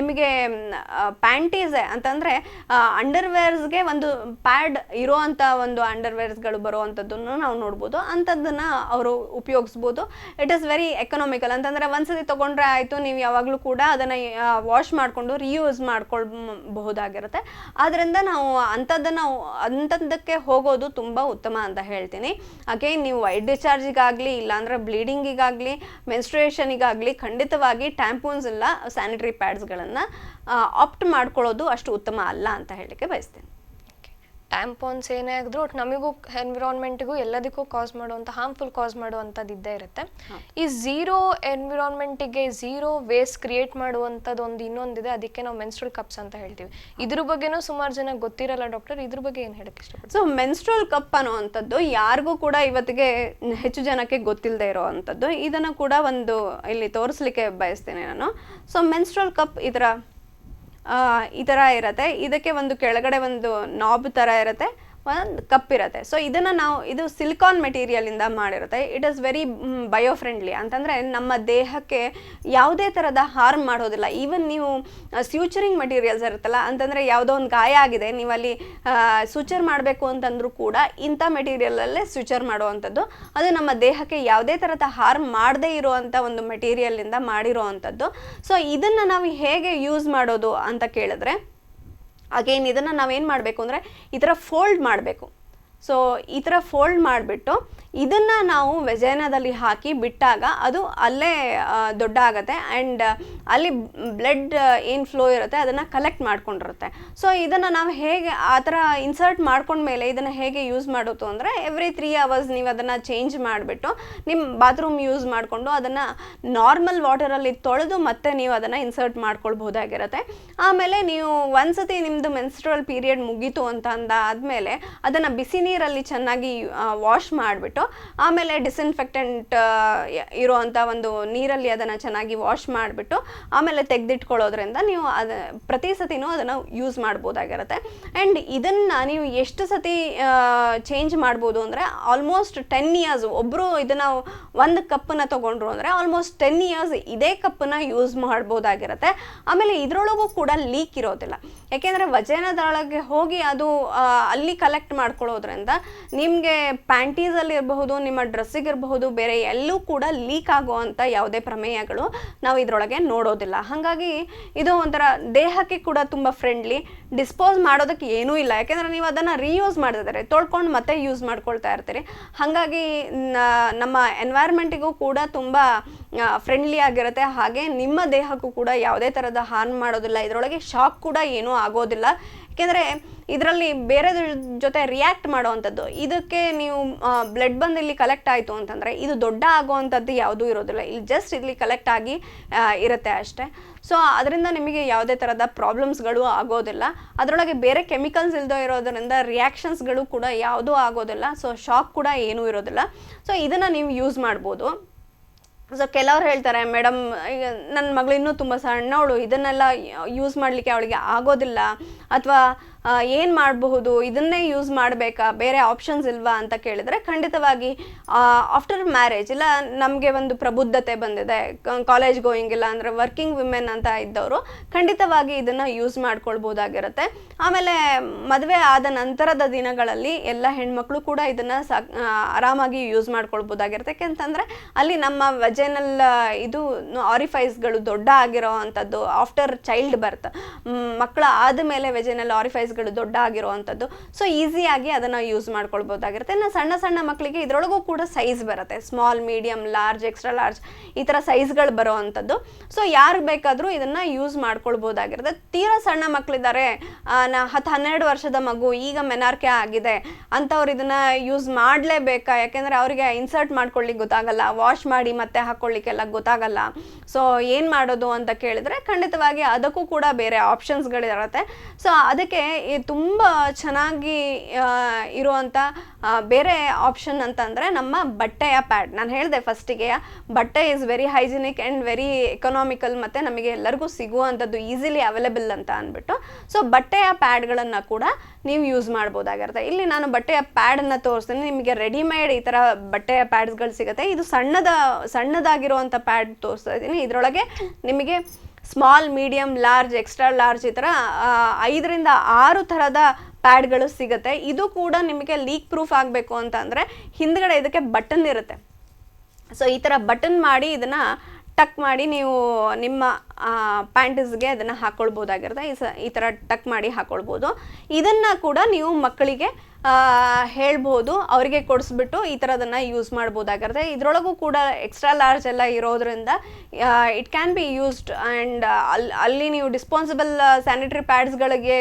ನಿಮಗೆ ಪ್ಯಾಂಟೀಸೆ ಅಂತಂದರೆ ಅಂಡರ್ವೇರ್ಸ್ಗೆ ಒಂದು ಪ್ಯಾಡ್ ಇರೋವಂಥ ಒಂದು ಅಂಡರ್ವೇರ್ಸ್ಗಳು ಬರುವಂಥದ್ದನ್ನು ನಾವು ನೋಡ್ಬೋದು. ಅಂಥದ್ದನ್ನು ಅವರು ಉಪಯೋಗಿಸ್ಬೋದು. It is very economical. ಅಂತಂದರೆ ಒಂದ್ಸತಿ ತೊಗೊಂಡ್ರೆ ಆಯಿತು, ನೀವು ಯಾವಾಗಲೂ ಕೂಡ ಅದನ್ನು ವಾಶ್ ಮಾಡಿಕೊಂಡು ರೀಯೂಸ್ ಮಾಡ್ಕೊಳ್ಬಹುದಾಗಿರುತ್ತೆ. ಆದ್ದರಿಂದ ನಾವು ಅಂಥದ್ದಕ್ಕೆ ಹೋಗೋದು ತುಂಬ ಉತ್ತಮ ಅಂತ ಹೇಳ್ತೀನಿ. ಅಗೇನ್ ನೀವು ವೈಟ್ ಡಿಸ್ಚಾರ್ಜಿಗಾಗಲಿ ಇಲ್ಲಾಂದರೆ ಬ್ಲೀಡಿಂಗಿಗಾಗಲಿ ಮೆನ್ಸ್ಟ್ರುಯೇಷನಿಗಾಗಲಿ ಖಂಡಿತವಾಗಿ ಟ್ಯಾಂಪೂನ್ಸ್ ಇಲ್ಲ ಸ್ಯಾನಿಟರಿ ಪ್ಯಾಡ್ಸ್ಗಳನ್ನು ಆಪ್ಟ್ ಮಾಡ್ಕೊಳ್ಳೋದು ಅಷ್ಟು ಉತ್ತಮ ಅಲ್ಲ ಅಂತ ಹೇಳಲಿಕ್ಕೆ ಬಯಸ್ತೇನೆ. ಟ್ಯಾಂಪಾನ್ಸ್ ಏನೇ ಆಗಿದ್ರು ಒಟ್ಟು ನಮಗೂ ಎನ್ವಿರಾನ್ಮೆಂಟಿಗೂ ಎಲ್ಲದಕ್ಕೂ ಕಾಸ್ ಮಾಡುವಂಥ ಹಾರ್ಮ್ಫುಲ್ ಕಾಸ್ ಮಾಡುವಂಥದ್ದು ಇದ್ದೇ ಇರುತ್ತೆ. ಈ ಝೀರೋ ಎನ್ವಿರಾನ್ಮೆಂಟಿಗೆ ಝೀರೋ ವೇಸ್ಟ್ ಕ್ರಿಯೇಟ್ ಮಾಡುವಂಥದ್ದು ಒಂದು ಇನ್ನೊಂದಿದೆ, ಅದಕ್ಕೆ ನಾವು ಮೆನ್ಸ್ಟ್ರಲ್ ಕಪ್ಸ್ ಅಂತ ಹೇಳ್ತೀವಿ. ಇದ್ರ ಬಗ್ಗೆನೂ ಸುಮಾರು ಜನ ಗೊತ್ತಿರಲ್ಲ ಡಾಕ್ಟರ್, ಇದ್ರ ಬಗ್ಗೆ ಏನು ಹೇಳಕ್ಕೆ ಇಷ್ಟಪಡ್ತೀನಿ? ಸೊ ಮೆನ್ಸ್ಟ್ರಲ್ ಕಪ್ ಅನ್ನುವಂಥದ್ದು ಯಾರಿಗೂ ಕೂಡ ಇವತ್ತಿಗೆ ಹೆಚ್ಚು ಜನಕ್ಕೆ ಗೊತ್ತಿಲ್ಲದೆ ಇರೋವಂಥದ್ದು. ಇದನ್ನು ಕೂಡ ಒಂದು ಇಲ್ಲಿ ತೋರಿಸ್ಲಿಕ್ಕೆ ಬಯಸ್ತೇನೆ ನಾನು. ಸೊ ಮೆನ್ಸ್ಟ್ರಲ್ ಕಪ್ ಈ ಥರ ಇರುತ್ತೆ. ಇದಕ್ಕೆ ಒಂದು ಕೆಳಗಡೆ ಒಂದು ನಾಬ್ ಥರ ಇರುತ್ತೆ, ಒಂದು ಕಪ್ ಇರುತ್ತೆ. ಸೊ ಇದು ಸಿಲಿಕಾನ್ ಮೆಟೀರಿಯಲಿಂದ ಮಾಡಿರುತ್ತೆ. It is very bio friendly, ಅಂತಂದರೆ ನಮ್ಮ ದೇಹಕ್ಕೆ ಯಾವುದೇ ಥರದ ಹಾರ್ಮ್ ಮಾಡೋದಿಲ್ಲ. ಈವನ್ ನೀವು ಸ್ಯೂಚರಿಂಗ್ ಮೆಟೀರಿಯಲ್ಸ್ ಇರುತ್ತಲ್ಲ, ಅಂತಂದರೆ ಯಾವುದೋ ಒಂದು ಗಾಯ ಆಗಿದೆ, ನೀವು ಅಲ್ಲಿ ಸೂಚರ್ ಮಾಡಬೇಕು ಅಂತಂದ್ರೂ ಕೂಡ ಇಂಥ ಮೆಟೀರಿಯಲಲ್ಲೇ ಸೂಚರ್ ಮಾಡುವಂಥದ್ದು. ಅದು ನಮ್ಮ ದೇಹಕ್ಕೆ ಯಾವುದೇ ಥರದ ಹಾರ್ಮ್ ಮಾಡದೇ ಇರುವಂಥ ಒಂದು ಮೆಟೀರಿಯಲಿಂದ ಮಾಡಿರುವಂಥದ್ದು. ಸೊ ಇದನ್ನು ನಾವು ಹೇಗೆ ಯೂಸ್ ಮಾಡೋದು ಅಂತ ಕೇಳಿದ್ರೆ, ಅಗೇನ್ ಇದನ್ನು ನಾವೇನು ಮಾಡಬೇಕು ಅಂದರೆ ಈ ಥರ ಫೋಲ್ಡ್ ಮಾಡಬೇಕು. ಸೊ ಈ ಥರ ಫೋಲ್ಡ್ ಮಾಡಿಬಿಟ್ಟು ಇದನ್ನು ನಾವು ವೆಜೈನಾದಲ್ಲಿ ಹಾಕಿ ಬಿಟ್ಟಾಗ ಅದು ಅಲ್ಲೇ ದೊಡ್ಡ ಆಗುತ್ತೆ ಆ್ಯಂಡ್ ಅಲ್ಲಿ ಬ್ಲಡ್ ಏನು ಫ್ಲೋ ಇರುತ್ತೆ ಅದನ್ನು ಕಲೆಕ್ಟ್ ಮಾಡ್ಕೊಂಡಿರುತ್ತೆ. ಸೊ ಇದನ್ನು ನಾವು ಹೇಗೆ ಆ ಥರ ಇನ್ಸರ್ಟ್ ಮಾಡ್ಕೊಂಡ್ಮೇಲೆ ಇದನ್ನು ಹೇಗೆ ಯೂಸ್ ಮಾಡೋದು ಅಂದರೆ ಎವ್ರಿ 3 hours ನೀವು ಅದನ್ನು ಚೇಂಜ್ ಮಾಡಿಬಿಟ್ಟು ನಿಮ್ಮ ಬಾತ್ರೂಮ್ ಯೂಸ್ ಮಾಡಿಕೊಂಡು ಅದನ್ನು ನಾರ್ಮಲ್ ವಾಟರಲ್ಲಿ ತೊಳೆದು ಮತ್ತೆ ನೀವು ಅದನ್ನು ಇನ್ಸರ್ಟ್ ಮಾಡ್ಕೊಳ್ಬಹುದಾಗಿರುತ್ತೆ. ಆಮೇಲೆ ನೀವು ಒಂದ್ಸತಿ ನಿಮ್ಮದು ಮೆನ್ಸ್ಟ್ರುವಲ್ ಪೀರಿಯಡ್ ಮುಗೀತು ಅಂತ ಅಂದಾದಮೇಲೆ ಅದನ್ನು ಬಿಸಿ ನೀರಲ್ಲಿ ಚೆನ್ನಾಗಿ ವಾಶ್ ಮಾಡಿಬಿಟ್ಟು ಆಮೇಲೆ ಡಿಸ್ಇನ್ಫೆಕ್ಟೆಂಟ್ ಇರುವಂಥ ಒಂದು ನೀರಲ್ಲಿ ಅದನ್ನು ಚೆನ್ನಾಗಿ ವಾಶ್ ಮಾಡಿಬಿಟ್ಟು ಆಮೇಲೆ ತೆಗೆದಿಟ್ಕೊಳ್ಳೋದ್ರಿಂದ ನೀವು ಪ್ರತಿ ಸತಿನೂ ಅದನ್ನು ಯೂಸ್ ಮಾಡ್ಬೋದಾಗಿರುತ್ತೆ. ಆ್ಯಂಡ್ ಇದನ್ನು ನೀವು ಎಷ್ಟು ಸತಿ ಚೇಂಜ್ ಮಾಡ್ಬೋದು ಅಂದರೆ ಆಲ್ಮೋಸ್ಟ್ 10 years. ಒಬ್ಬರು ಇದನ್ನು ಒಂದು ಕಪ್ಪನ್ನು ತೊಗೊಂಡ್ರು ಅಂದರೆ ಆಲ್ಮೋಸ್ಟ್ 10 years ಇದೇ ಕಪ್ಪನ್ನು ಯೂಸ್ ಮಾಡ್ಬೋದಾಗಿರುತ್ತೆ. ಆಮೇಲೆ ಇದರೊಳಗೂ ಕೂಡ ಲೀಕ್ ಇರೋದಿಲ್ಲ, ಯಾಕೆಂದರೆ ವಜೈನದೊಳಗೆ ಹೋಗಿ ಅದು ಅಲ್ಲಿ ಕಲೆಕ್ಟ್ ಮಾಡ್ಕೊಳ್ಳೋದ್ರಿಂದ ನಿಮಗೆ ಪ್ಯಾಂಟೀಸಲ್ಲಿ ಇರಬಹುದು, ನಿಮ್ಮ ಡ್ರೆಸ್ಸಿಗೆ ಇರಬಹುದು, ಬೇರೆ ಎಲ್ಲೂ ಕೂಡ ಲೀಕ್ ಆಗುವಂಥ ಯಾವುದೇ ಪ್ರಮೇಯಗಳು ನಾವು ಇದರೊಳಗೆ ನೋಡೋದಿಲ್ಲ. ಹಾಗಾಗಿ ಇದು ಒಂಥರ ದೇಹಕ್ಕೆ ಕೂಡ ತುಂಬ ಫ್ರೆಂಡ್ಲಿ. ಡಿಸ್ಪೋಸ್ ಮಾಡೋದಕ್ಕೆ ಏನೂ ಇಲ್ಲ, ಯಾಕೆಂದರೆ ನೀವು ಅದನ್ನು ರೀಯೂಸ್ ಮಾಡ್ತಿದ್ದಾರೆ, ತೊಳ್ಕೊಂಡು ಮತ್ತೆ ಯೂಸ್ ಮಾಡ್ಕೊಳ್ತಾ ಇರ್ತೀರಿ. ಹಾಗಾಗಿ ನಮ್ಮ ಎನ್ವೈರ್ಮೆಂಟಿಗೂ ಕೂಡ ತುಂಬ ಫ್ರೆಂಡ್ಲಿ ಆಗಿರುತ್ತೆ. ಹಾಗೆ ನಿಮ್ಮ ದೇಹಕ್ಕೂ ಕೂಡ ಯಾವುದೇ ಥರದ ಹಾರ್ಮ್ ಮಾಡೋದಿಲ್ಲ. ಇದರೊಳಗೆ ಶಾಕ್ ಕೂಡ ಏನೂ ಆಗೋದಿಲ್ಲ, ಯಾಕೆಂದರೆ ಇದರಲ್ಲಿ ಬೇರೆ ಜೊತೆ ರಿಯಾಕ್ಟ್ ಮಾಡೋವಂಥದ್ದು. ಇದಕ್ಕೆ ನೀವು ಬ್ಲಡ್ ಬಂದು ಇಲ್ಲಿ ಕಲೆಕ್ಟ್ ಆಯಿತು ಅಂತಂದರೆ ಇದು ದೊಡ್ಡ ಆಗೋವಂಥದ್ದು ಯಾವುದೂ ಇರೋದಿಲ್ಲ, ಇಲ್ಲಿ ಜಸ್ಟ್ ಇಲ್ಲಿ ಕಲೆಕ್ಟ್ ಆಗಿ ಇರುತ್ತೆ ಅಷ್ಟೇ. ಸೊ ಅದರಿಂದ ನಿಮಗೆ ಯಾವುದೇ ಥರದ ಪ್ರಾಬ್ಲಮ್ಸ್ಗಳು ಆಗೋದಿಲ್ಲ. ಅದರೊಳಗೆ ಬೇರೆ ಕೆಮಿಕಲ್ಸ್ ಇಲ್ಲದೆ ಇರೋದರಿಂದ ರಿಯಾಕ್ಷನ್ಸ್ಗಳು ಕೂಡ ಯಾವುದೂ ಆಗೋದಿಲ್ಲ. ಸೊ ಶಾಕ್ ಕೂಡ ಏನೂ ಇರೋದಿಲ್ಲ. ಸೊ ಇದನ್ನು ನೀವು ಯೂಸ್ ಮಾಡ್ಬೋದು. ಸೊ ಕೆಲವ್ರು ಹೇಳ್ತಾರೆ, ಮೇಡಮ್ ಈಗ ನನ್ನ ಮಗಳು ಇನ್ನೂ ತುಂಬ ಸಣ್ಣವಳು, ಇದನ್ನೆಲ್ಲ ಯೂಸ್ ಮಾಡಲಿಕ್ಕೆ ಅವಳಿಗೆ ಆಗೋದಿಲ್ಲ, ಅಥವಾ ಏನು ಮಾಡಬಹುದು, ಇದನ್ನೇ ಯೂಸ್ ಮಾಡಬೇಕಾ, ಬೇರೆ ಆಪ್ಷನ್ಸ್ ಇಲ್ವಾ ಅಂತ ಕೇಳಿದರೆ ಖಂಡಿತವಾಗಿ ಆಫ್ಟರ್ ಮ್ಯಾರೇಜ್ ಇಲ್ಲ ನಮಗೆ ಒಂದು ಪ್ರಬುದ್ಧತೆ ಬಂದಿದೆ, ಕಾಲೇಜ್ ಗೋಯಿಂಗ್ ಇಲ್ಲ ಅಂದರೆ ವರ್ಕಿಂಗ್ ವಿಮೆನ್ ಅಂತ ಇದ್ದವರು ಖಂಡಿತವಾಗಿ ಇದನ್ನು ಯೂಸ್ ಮಾಡ್ಕೊಳ್ಬೋದಾಗಿರುತ್ತೆ. ಆಮೇಲೆ ಮದುವೆ ಆದ ನಂತರದ ದಿನಗಳಲ್ಲಿ ಎಲ್ಲ ಹೆಣ್ಮಕ್ಳು ಕೂಡ ಇದನ್ನು ಆರಾಮಾಗಿ ಯೂಸ್ ಮಾಡ್ಕೊಳ್ಬೋದಾಗಿರುತ್ತೆ. ಯಾಕೆಂತಂದರೆ ಅಲ್ಲಿ ನಮ್ಮ ವೆಜೈನಲ್ ಇದು ಆರಿಫೈಸ್ಗಳು ದೊಡ್ಡ ಆಗಿರೋ ಅಂಥದ್ದು ಆಫ್ಟರ್ ಚೈಲ್ಡ್ ಬರ್ತ್, ಮಕ್ಕಳ ಆದಮೇಲೆ ವೆಜೈನಲ್ ಆರಿಫೈಸ್ಗಳು ಸೈಜ್ಗಳು ದೊಡ್ಡ ಆಗಿರುವಂಥದ್ದು. ಸೊ ಈಸಿಯಾಗಿ ಅದನ್ನು ಯೂಸ್ ಮಾಡ್ಕೊಳ್ಬೋದಾಗಿರುತ್ತೆ. ಇನ್ನು ಸಣ್ಣ ಸಣ್ಣ ಮಕ್ಕಳಿಗೆ ಇದರೊಳಗೂ ಕೂಡ ಸೈಜ್ ಬರುತ್ತೆ, small, medium, large, extra large ಈ ಥರ ಸೈಜ್ಗಳು ಬರೋ ಅಂಥದ್ದು. ಸೊ ಯಾರು ಬೇಕಾದರೂ ಇದನ್ನು ಯೂಸ್ ಮಾಡ್ಕೊಳ್ಬೋದಾಗಿರುತ್ತೆ. ತೀರಾ ಸಣ್ಣ ಮಕ್ಕಳಿದ್ದಾರೆ, 10-12 ವರ್ಷದ ಮಗು ಈಗ ಮೆನಾರ್ಕೆ ಆಗಿದೆ ಅಂಥವ್ರು ಇದನ್ನು ಯೂಸ್ ಮಾಡಲೇಬೇಕಾ, ಯಾಕೆಂದರೆ ಅವರಿಗೆ ಇನ್ಸರ್ಟ್ ಮಾಡ್ಕೊಳ್ಳಿಕ್ಕೆ ಗೊತ್ತಾಗಲ್ಲ, ವಾಶ್ ಮಾಡಿ ಮತ್ತೆ ಹಾಕ್ಕೊಳ್ಳಿಕ್ಕೆಲ್ಲ ಗೊತ್ತಾಗಲ್ಲ. ಸೊ ಏನು ಮಾಡೋದು ಅಂತ ಕೇಳಿದರೆ ಖಂಡಿತವಾಗಿ ಅದಕ್ಕೂ ಕೂಡ ಬೇರೆ ಆಪ್ಷನ್ಸ್ಗಳಿರುತ್ತೆ. ಸೊ ಅದಕ್ಕೆ ತುಂಬ ಚೆನ್ನಾಗಿ ಇರುವಂಥ ಬೇರೆ ಆಪ್ಷನ್ ಅಂತಂದರೆ ನಮ್ಮ ಬಟ್ಟೆಯ ಪ್ಯಾಡ್. ನಾನು ಹೇಳಿದೆ ಫಸ್ಟಿಗೆ, ಬಟ್ಟೆ is very hygienic and very economical, ಮತ್ತು ನಮಗೆ ಎಲ್ಲರಿಗೂ ಸಿಗುವಂಥದ್ದು ಈಸಿಲಿ ಅವೈಲೇಬಲ್ ಅಂತ ಅಂದ್ಬಿಟ್ಟು. ಸೊ ಬಟ್ಟೆಯ ಪ್ಯಾಡ್ಗಳನ್ನು ಕೂಡ ನೀವು ಯೂಸ್ ಮಾಡ್ಬೋದಾಗಿರುತ್ತೆ. ಇಲ್ಲಿ ನಾನು ಬಟ್ಟೆಯ ಪ್ಯಾಡನ್ನು ತೋರಿಸ್ತೀನಿ, ನಿಮಗೆ ರೆಡಿಮೇಡ್ ಈ ಥರ ಬಟ್ಟೆಯ ಪ್ಯಾಡ್ಸ್ಗಳು ಸಿಗುತ್ತೆ. ಇದು ಸಣ್ಣದಾಗಿರುವಂಥ ಪ್ಯಾಡ್ ತೋರಿಸ್ತಾ ಇದ್ದೀನಿ. ಇದರೊಳಗೆ ನಿಮಗೆ small, medium, large, extra large ಈ ಥರ 5ರಿಂದ 6 ಥರದ ಪ್ಯಾಡ್ಗಳು ಸಿಗುತ್ತೆ. ಇದು ಕೂಡ ನಿಮಗೆ ಲೀಕ್ ಪ್ರೂಫ್ ಆಗಬೇಕು ಅಂತ ಅಂದರೆ ಹಿಂದ್ಗಡೆ ಇದಕ್ಕೆ ಬಟನ್ ಇರುತ್ತೆ. ಸೊ ಈ ಥರ ಬಟನ್ ಮಾಡಿ ಇದನ್ನು ಟಕ್ ಮಾಡಿ ನೀವು ನಿಮ್ಮ ಪ್ಯಾಂಟೀಸ್ಗೆ ಅದನ್ನು ಹಾಕ್ಕೊಳ್ಬೋದಾಗಿರುತ್ತೆ. ಈ ಥರ ಟಕ್ ಮಾಡಿ ಹಾಕ್ಕೊಳ್ಬೋದು. ಇದನ್ನು ಕೂಡ ನೀವು ಮಕ್ಕಳಿಗೆ ಹೇಳ್ಬೋದು, ಅವರಿಗೆ ಕೊಡಿಸ್ಬಿಟ್ಟು ಈ ಥರದನ್ನು ಯೂಸ್ ಮಾಡ್ಬೋದಾಗಿರುತ್ತೆ. ಇದರೊಳಗೂ ಕೂಡ ಎಕ್ಸ್ಟ್ರಾ ಲಾರ್ಜ್ ಎಲ್ಲ ಇರೋದ್ರಿಂದ it can be used. And ಅಲ್ಲಿ ನೀವು ಡಿಸ್ಪೋಸಿಬಲ್ ಸ್ಯಾನಿಟರಿ ಪ್ಯಾಡ್ಸ್ಗಳಿಗೆ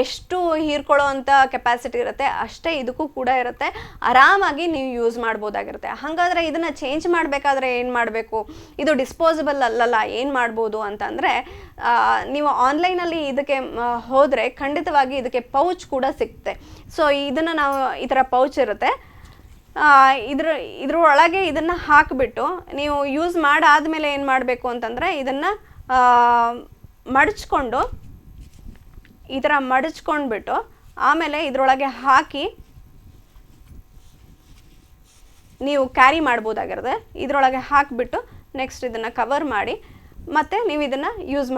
ಎಷ್ಟು ಹೀರ್ಕೊಳ್ಳೋ ಅಂಥ ಕೆಪಾಸಿಟಿ ಇರುತ್ತೆ ಅಷ್ಟೇ ಇದಕ್ಕೂ ಕೂಡ ಇರುತ್ತೆ. ಆರಾಮಾಗಿ ನೀವು ಯೂಸ್ ಮಾಡ್ಬೋದಾಗಿರುತ್ತೆ. ಹಾಗಾದರೆ ಇದನ್ನು ಚೇಂಜ್ ಮಾಡಬೇಕಾದ್ರೆ ಏನು ಮಾಡಬೇಕು, ಇದು ಡಿಸ್ಪೋಸಿಬಲ್ ಅಲ್ಲಲ್ಲ, ಏನು ಮಾಡ್ಬೋದು ಅಂತಂದರೆ ನೀವು ಆನ್ಲೈನಲ್ಲಿ ಇದಕ್ಕೆ ಹೋದರೆ ಖಂಡಿತವಾಗಿ ಇದಕ್ಕೆ ಪೌಚ್ ಕೂಡ ಸಿಗುತ್ತೆ. ಸೊ ಇದನ್ನು ನಾವು ಈ ಥರ ಪೌಚ್ ಇರುತ್ತೆ, ಇದ್ರೊಳಗೆ ಇದನ್ನು ಹಾಕಿಬಿಟ್ಟು ನೀವು ಯೂಸ್ ಮಾಡಾದಮೇಲೆ ಏನು ಮಾಡಬೇಕು ಅಂತಂದರೆ ಇದನ್ನು ಮಡಚ್ಕೊಂಡು ಈ ಥರ ಮಡಚ್ಕೊಂಡ್ಬಿಟ್ಟು ಆಮೇಲೆ ಇದರೊಳಗೆ ಹಾಕಿ ನೀವು ಕ್ಯಾರಿ ಮಾಡ್ಬೋದಾಗಿರುತ್ತೆ. ಇದರೊಳಗೆ ಹಾಕಿಬಿಟ್ಟು ನೆಕ್ಸ್ಟ್ ಇದನ್ನು ಕವರ್ ಮಾಡಿ ಮತ್ತು ನೀವು ಇದನ್ನು ಯೂಸ್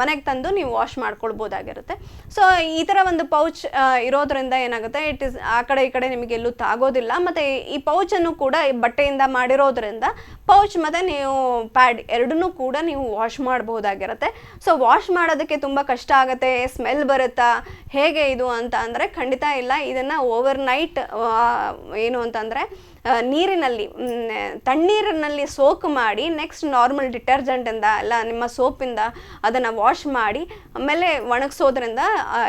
ಮನೆಗೆ ತಂದು ನೀವು ವಾಶ್ ಮಾಡ್ಕೊಳ್ಬೋದಾಗಿರುತ್ತೆ. ಸೊ ಈ ಥರ ಒಂದು ಪೌಚ್ ಇರೋದ್ರಿಂದ ಏನಾಗುತ್ತೆ, ಇಟ್ ಈಸ್ ಆ ಕಡೆ ಈ ಕಡೆ ನಿಮಗೆ ಎಲ್ಲೂ ತಾಗೋದಿಲ್ಲ. ಮತ್ತು ಈ ಪೌಚನ್ನು ಕೂಡ ಬಟ್ಟೆಯಿಂದ ಮಾಡಿರೋದ್ರಿಂದ ಪೌಚ್ ಮತ್ತು ನೀವು ಪ್ಯಾಡ್ ಎರಡನ್ನೂ ಕೂಡ ನೀವು ವಾಶ್ ಮಾಡ್ಬೋದಾಗಿರುತ್ತೆ. ಸೊ ವಾಶ್ ಮಾಡೋದಕ್ಕೆ ತುಂಬ ಕಷ್ಟ ಆಗುತ್ತೆ, ಸ್ಮೆಲ್ ಬರುತ್ತಾ, ಹೇಗೆ ಇದು ಅಂತ ಅಂದರೆ ಖಂಡಿತ ಇಲ್ಲ. ಇದನ್ನು ಓವರ್ ನೈಟ್ ಏನು ಅಂತಂದರೆ ನೀರಿನಲ್ಲಿ, ತಣ್ಣೀರಿನಲ್ಲಿ ಸೋಕ್ ಮಾಡಿ ನೆಕ್ಸ್ಟ್ ನಾರ್ಮಲ್ ಡಿಟರ್ಜೆಂಟಿಂದ ಎಲ್ಲ ನಿಮ್ಮ ಸೋಪಿಂದ ಅದನ್ನು ವಾಶ್ ಮಾಡಿ ಆಮೇಲೆ ಒಣಗಿಸೋದ್ರಿಂದ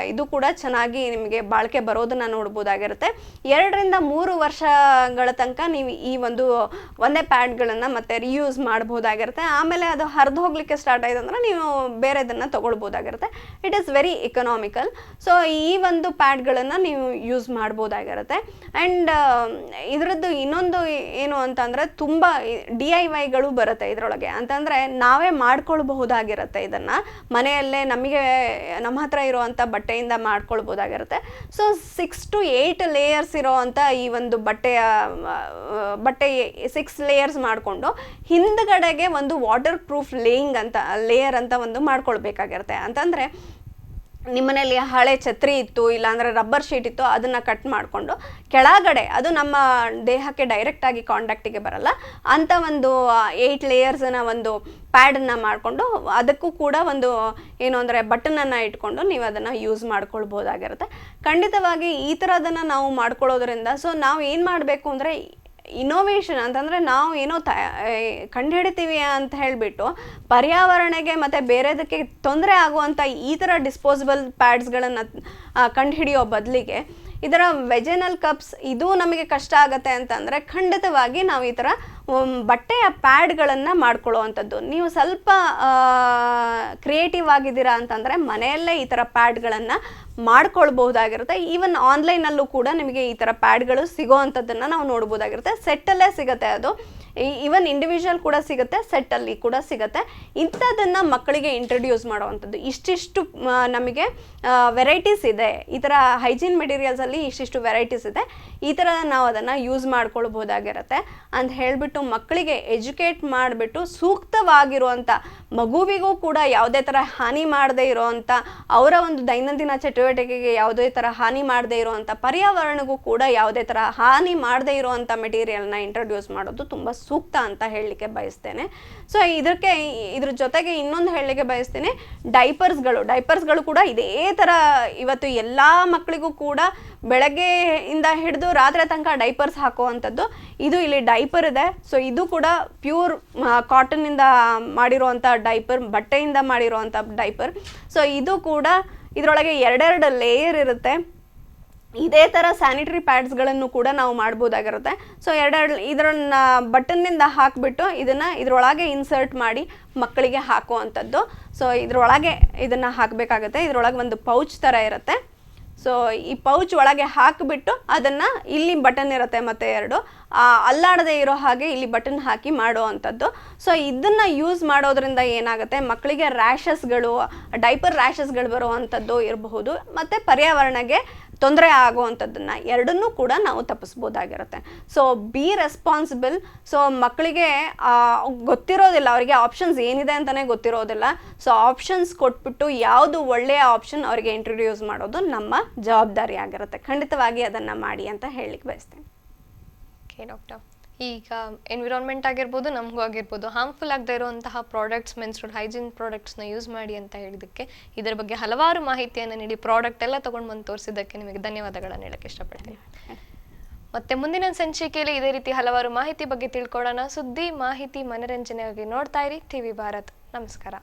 ಇದು ಕೂಡ ಚೆನ್ನಾಗಿ ನಿಮಗೆ ಬಾಳಿಕೆ ಬರೋದನ್ನು ನೋಡ್ಬೋದಾಗಿರುತ್ತೆ. 2ರಿಂದ 3 ವರ್ಷಗಳ ತನಕ ನೀವು ಈ ಒಂದೇ ಪ್ಯಾಡ್ಗಳನ್ನು ಮತ್ತೆ ರಿಯೂಸ್ ಮಾಡ್ಬೋದಾಗಿರುತ್ತೆ. ಆಮೇಲೆ ಅದು ಹರಿದು ಹೋಗಲಿಕ್ಕೆ ಸ್ಟಾರ್ಟ್ ಆಯಿತು ಅಂದರೆ ನೀವು ಬೇರೆದನ್ನು ತೊಗೊಳ್ಬೋದಾಗಿರುತ್ತೆ. It is very economical. So ಈ ಒಂದು ಪ್ಯಾಡ್ಗಳನ್ನು ನೀವು ಯೂಸ್ ಮಾಡ್ಬೋದಾಗಿರುತ್ತೆ. ಆ್ಯಂಡ್ ಇದರದ್ದು ಇನ್ನೊಂದು ಏನು ಅಂತಂದರೆ ತುಂಬ DIYಗಳು ಬರುತ್ತೆ ಇದರೊಳಗೆ. ಅಂತಂದರೆ ನಾವೇ ಮಾಡ್ಕೊಳ್ಬಹುದಾಗಿರುತ್ತೆ. ಇದನ್ನು ಮನೆಯಲ್ಲೇ ನಮ್ಮ ಹತ್ರ ಇರೋವಂಥ ಬಟ್ಟೆಯಿಂದ ಮಾಡ್ಕೊಳ್ಬೋದಾಗಿರುತ್ತೆ. ಸೊ 6 to 8 ಲೇಯರ್ಸ್ ಇರೋವಂಥ ಈ ಒಂದು ಬಟ್ಟೆ 6 ಲೇಯರ್ಸ್ ಮಾಡಿಕೊಂಡು ಹಿಂದ್ಗಡೆಗೆ ಒಂದು ವಾಟರ್ ಪ್ರೂಫ್ ಲೇಯರ್ ಅಂತ ಒಂದು ಮಾಡ್ಕೊಳ್ಬೇಕಾಗಿರುತ್ತೆ. ಅಂತಂದರೆ ನಿಮ್ಮನೇಲಿ ಹಳೆ ಛತ್ರಿ ಇತ್ತು, ಇಲ್ಲಾಂದರೆ ರಬ್ಬರ್ ಶೀಟ್ ಇತ್ತು, ಅದನ್ನು ಕಟ್ ಮಾಡಿಕೊಂಡು ಕೆಳಗಡೆ ಅದು ನಮ್ಮ ದೇಹಕ್ಕೆ ಡೈರೆಕ್ಟಾಗಿ ಕಾಂಟ್ಯಾಕ್ಟಿಗೆ ಬರಲ್ಲ ಅಂಥ ಒಂದು 8 ಲೇಯರ್ಸನ್ನ ಒಂದು ಪ್ಯಾಡನ್ನು ಮಾಡಿಕೊಂಡು ಅದಕ್ಕೂ ಕೂಡ ಒಂದು ಏನು ಅಂದರೆ ಬಟನನ್ನು ಇಟ್ಕೊಂಡು ನೀವು ಅದನ್ನು ಯೂಸ್ ಮಾಡ್ಕೊಳ್ಬೋದಾಗಿರುತ್ತೆ. ಖಂಡಿತವಾಗಿ ಈ ಥರದನ್ನು ನಾವು ಮಾಡ್ಕೊಳ್ಳೋದ್ರಿಂದ ಸೊ ನಾವು ಏನು ಮಾಡಬೇಕು ಅಂದರೆ ಇನೋವೇಷನ್ ಅಂತಂದರೆ ನಾವು ಏನೋ ಕಂಡುಹಿಡಿತೀವಿ ಅಂತ ಹೇಳಿಬಿಟ್ಟು ಪರ್ಯಾವರಣೆಗೆ ಮತ್ತು ಬೇರೆದಕ್ಕೆ ತೊಂದರೆ ಆಗುವಂಥ ಈ ಥರ ಡಿಸ್ಪೋಸಿಬಲ್ ಪ್ಯಾಡ್ಸ್ಗಳನ್ನು ಕಂಡುಹಿಡಿಯೋ ಬದಲಿಗೆ ಇದರ ವೆಜೆನಲ್ ಕಪ್ಸ್ ಇದು ನಮಗೆ ಕಷ್ಟ ಆಗುತ್ತೆ ಅಂತಂದರೆ ಖಂಡಿತವಾಗಿ ನಾವು ಈ ಥರ ಬಟ್ಟೆಯ ಪ್ಯಾಡ್ಗಳನ್ನು ಮಾಡ್ಕೊಳ್ಳೋವಂಥದ್ದು. ನೀವು ಸ್ವಲ್ಪ ಕ್ರಿಯೇಟಿವ್ ಆಗಿದ್ದೀರಾ ಅಂತಂದರೆ ಮನೆಯಲ್ಲೇ ಈ ಥರ ಪ್ಯಾಡ್ಗಳನ್ನು ಮಾಡ್ಕೊಳ್ಬಹುದಾಗಿರುತ್ತೆ. ಈವನ್ ಆನ್ಲೈನಲ್ಲೂ ಕೂಡ ನಿಮಗೆ ಈ ಥರ ಪ್ಯಾಡ್ಗಳು ಸಿಗೋ ಅಂಥದ್ದನ್ನು ನಾವು ನೋಡ್ಬೋದಾಗಿರುತ್ತೆ. ಸೆಟ್ಟಲ್ಲೇ ಸಿಗುತ್ತೆ, ಅದು ಈವನ್ ಇಂಡಿವಿಜುವಲ್ ಕೂಡ ಸಿಗುತ್ತೆ, ಸೆಟ್ಟಲ್ಲಿ ಕೂಡ ಸಿಗುತ್ತೆ. ಇಂಥದ್ದನ್ನು ಮಕ್ಕಳಿಗೆ ಇಂಟ್ರಡ್ಯೂಸ್ ಮಾಡುವಂಥದ್ದು. ಇಷ್ಟಿಷ್ಟು ನಮಗೆ ವೆರೈಟೀಸ್ ಇದೆ ಈ ಥರ ಹೈಜೀನ್ ಮೆಟೀರಿಯಲ್ಸಲ್ಲಿ ಅಲ್ಲಿ ಇಷ್ಟಿಷ್ಟು ವೆರೈಟೀಸ್ ಇದೆ, ಈ ಥರ ನಾವು ಅದನ್ನು ಯೂಸ್ ಮಾಡ್ಕೊಳ್ಬೋದಾಗಿರುತ್ತೆ ಅಂತ ಹೇಳಿಬಿಟ್ಟು ಮಕ್ಕಳಿಗೆ ಎಜುಕೇಟ್ ಮಾಡಿಬಿಟ್ಟು ಸೂಕ್ತವಾಗಿರುವಂಥ, ಮಗುವಿಗೂ ಕೂಡ ಯಾವುದೇ ಥರ ಹಾನಿ ಮಾಡದೇ ಇರೋವಂಥ, ಅವರ ಒಂದು ದೈನಂದಿನ ಚಟುವಟಿಕೆಗೆ ಯಾವುದೇ ಥರ ಹಾನಿ ಮಾಡದೇ ಇರೋವಂಥ, ಪರ್ಯಾವರಣಗೂ ಕೂಡ ಯಾವುದೇ ಥರ ಹಾನಿ ಮಾಡದೇ ಇರೋವಂಥ ಮೆಟೀರಿಯಲ್ನ ಇಂಟ್ರೊಡ್ಯೂಸ್ ಮಾಡೋದು ತುಂಬ ಸೂಕ್ತ ಅಂತ ಹೇಳಲಿಕ್ಕೆ ಬಯಸ್ತೇನೆ. ಸೊ ಇದ್ರ ಜೊತೆಗೆ ಇನ್ನೊಂದು ಹೇಳಲಿಕ್ಕೆ ಬಯಸ್ತೇನೆ, ಡೈಪರ್ಸ್ಗಳು ಕೂಡ ಇದೇ ಥರ ಇವತ್ತು ಎಲ್ಲ ಮಕ್ಕಳಿಗೂ ಕೂಡ ಬೆಳಗ್ಗೆಯಿಂದ ಹಿಡಿದು ರಾತ್ರಿ ತನಕ ಡೈಪರ್ಸ್ ಹಾಕುವಂಥದ್ದು. ಇದು ಇಲ್ಲಿ ಡೈಪರ್ ಇದೆ. ಸೊ ಇದು ಕೂಡ ಪ್ಯೂರ್ ಕಾಟನ್ನಿಂದ ಮಾಡಿರುವಂಥ ಡೈಪರ್, ಬಟ್ಟೆಯಿಂದ ಮಾಡಿರುವಂಥ ಡೈಪರ್. ಸೊ ಇದು ಕೂಡ ಇದರೊಳಗೆ ಎರಡೆರಡು ಲೇಯರ್ ಇರುತ್ತೆ. ಇದೇ ಥರ ಸ್ಯಾನಿಟರಿ ಪ್ಯಾಡ್ಸ್ಗಳನ್ನು ಕೂಡ ನಾವು ಮಾಡ್ಬೋದಾಗಿರುತ್ತೆ. ಸೊ ಇದರನ್ನ ಬಟನ್ನಿಂದ ಹಾಕಿಬಿಟ್ಟು ಇದರೊಳಗೆ ಇನ್ಸರ್ಟ್ ಮಾಡಿ ಮಕ್ಕಳಿಗೆ ಹಾಕುವಂಥದ್ದು. ಸೊ ಇದರೊಳಗೆ ಇದನ್ನು ಹಾಕಬೇಕಾಗತ್ತೆ. ಇದರೊಳಗೆ ಒಂದು ಪೌಚ್ ಥರ ಇರುತ್ತೆ. ಸೊ ಈ ಪೌಚ್ ಒಳಗೆ ಹಾಕಿಬಿಟ್ಟು ಅದನ್ನು, ಇಲ್ಲಿ ಬಟನ್ ಇರುತ್ತೆ ಮತ್ತು ಎರಡು ಅಲ್ಲಾಡದೆ ಇರೋ ಹಾಗೆ ಇಲ್ಲಿ ಬಟನ್ ಹಾಕಿ ಮಾಡುವಂಥದ್ದು. ಸೊ ಇದನ್ನು ಯೂಸ್ ಮಾಡೋದ್ರಿಂದ ಏನಾಗುತ್ತೆ, ಮಕ್ಕಳಿಗೆ ಡೈಪರ್ ರ್ಯಾಷಸ್ಗಳು ಬರುವಂಥದ್ದು ಇರಬಹುದು, ಮತ್ತು ಪರ್ಯಾವರಣಕ್ಕೆ ತೊಂದರೆ ಆಗುವಂಥದ್ದನ್ನು ಎರಡನ್ನೂ ಕೂಡ ನಾವು ತಪ್ಪಿಸ್ಬೋದಾಗಿರುತ್ತೆ. So be responsible. ಸೊ ಮಕ್ಕಳಿಗೆ ಗೊತ್ತಿರೋದಿಲ್ಲ, ಅವರಿಗೆ ಆಪ್ಷನ್ಸ್ ಏನಿದೆ ಅಂತಲೇ ಗೊತ್ತಿರೋದಿಲ್ಲ. ಸೊ ಆಪ್ಷನ್ಸ್ ಕೊಟ್ಬಿಟ್ಟು ಯಾವುದು ಒಳ್ಳೆಯ ಆಪ್ಷನ್ ಅವರಿಗೆ ಇಂಟ್ರೊಡ್ಯೂಸ್ ಮಾಡೋದು ನಮ್ಮ ಜವಾಬ್ದಾರಿ ಆಗಿರುತ್ತೆ. ಖಂಡಿತವಾಗಿ ಅದನ್ನು ಮಾಡಿ ಅಂತ ಹೇಳಲಿಕ್ಕೆ ಬಯಸ್ತೇನೆ. ಓಕೆ ಡಾಕ್ಟರ್, ಈಗ ಎನ್ವಿರಾನ್ಮೆಂಟ್ ಆಗಿರ್ಬೋದು, ನಮಗೂ ಆಗಿರ್ಬೋದು, ಹಾರ್ಮ್ಫುಲ್ ಆಗದೆ ಇರುವಂತಹ ಪ್ರಾಡಕ್ಟ್ಸ್, ಮೆನ್ಸ್ಟ್ರುಯಲ್ ಹೈಜೀನ್ ಪ್ರಾಡಕ್ಟ್ಸ್ನ ಯೂಸ್ ಮಾಡಿ ಅಂತ ಹೇಳಿದ್ದಕ್ಕೆ, ಇದರ ಬಗ್ಗೆ ಹಲವಾರು ಮಾಹಿತಿಯನ್ನು ನೀಡಿ ಪ್ರಾಡಕ್ಟ್ ಎಲ್ಲ ತೊಗೊಂಡು ಬಂದು ತೋರಿಸಿದ್ದಕ್ಕೆ ನಿಮಗೆ ಧನ್ಯವಾದಗಳನ್ನು ಹೇಳಕ್ಕೆ ಇಷ್ಟಪಡ್ತೀನಿ. ಮತ್ತೆ ಮುಂದಿನ ಸಂಚಿಕೆಯಲ್ಲಿ ಇದೇ ರೀತಿ ಹಲವಾರು ಮಾಹಿತಿ ಬಗ್ಗೆ ತಿಳ್ಕೊಳ್ಳೋಣ. ಸುದ್ದಿ, ಮಾಹಿತಿ, ಮನರಂಜನೆಯಾಗಿ ನೋಡ್ತಾ ಇರಿ ಟಿವಿ ಭಾರತ್. ನಮಸ್ಕಾರ.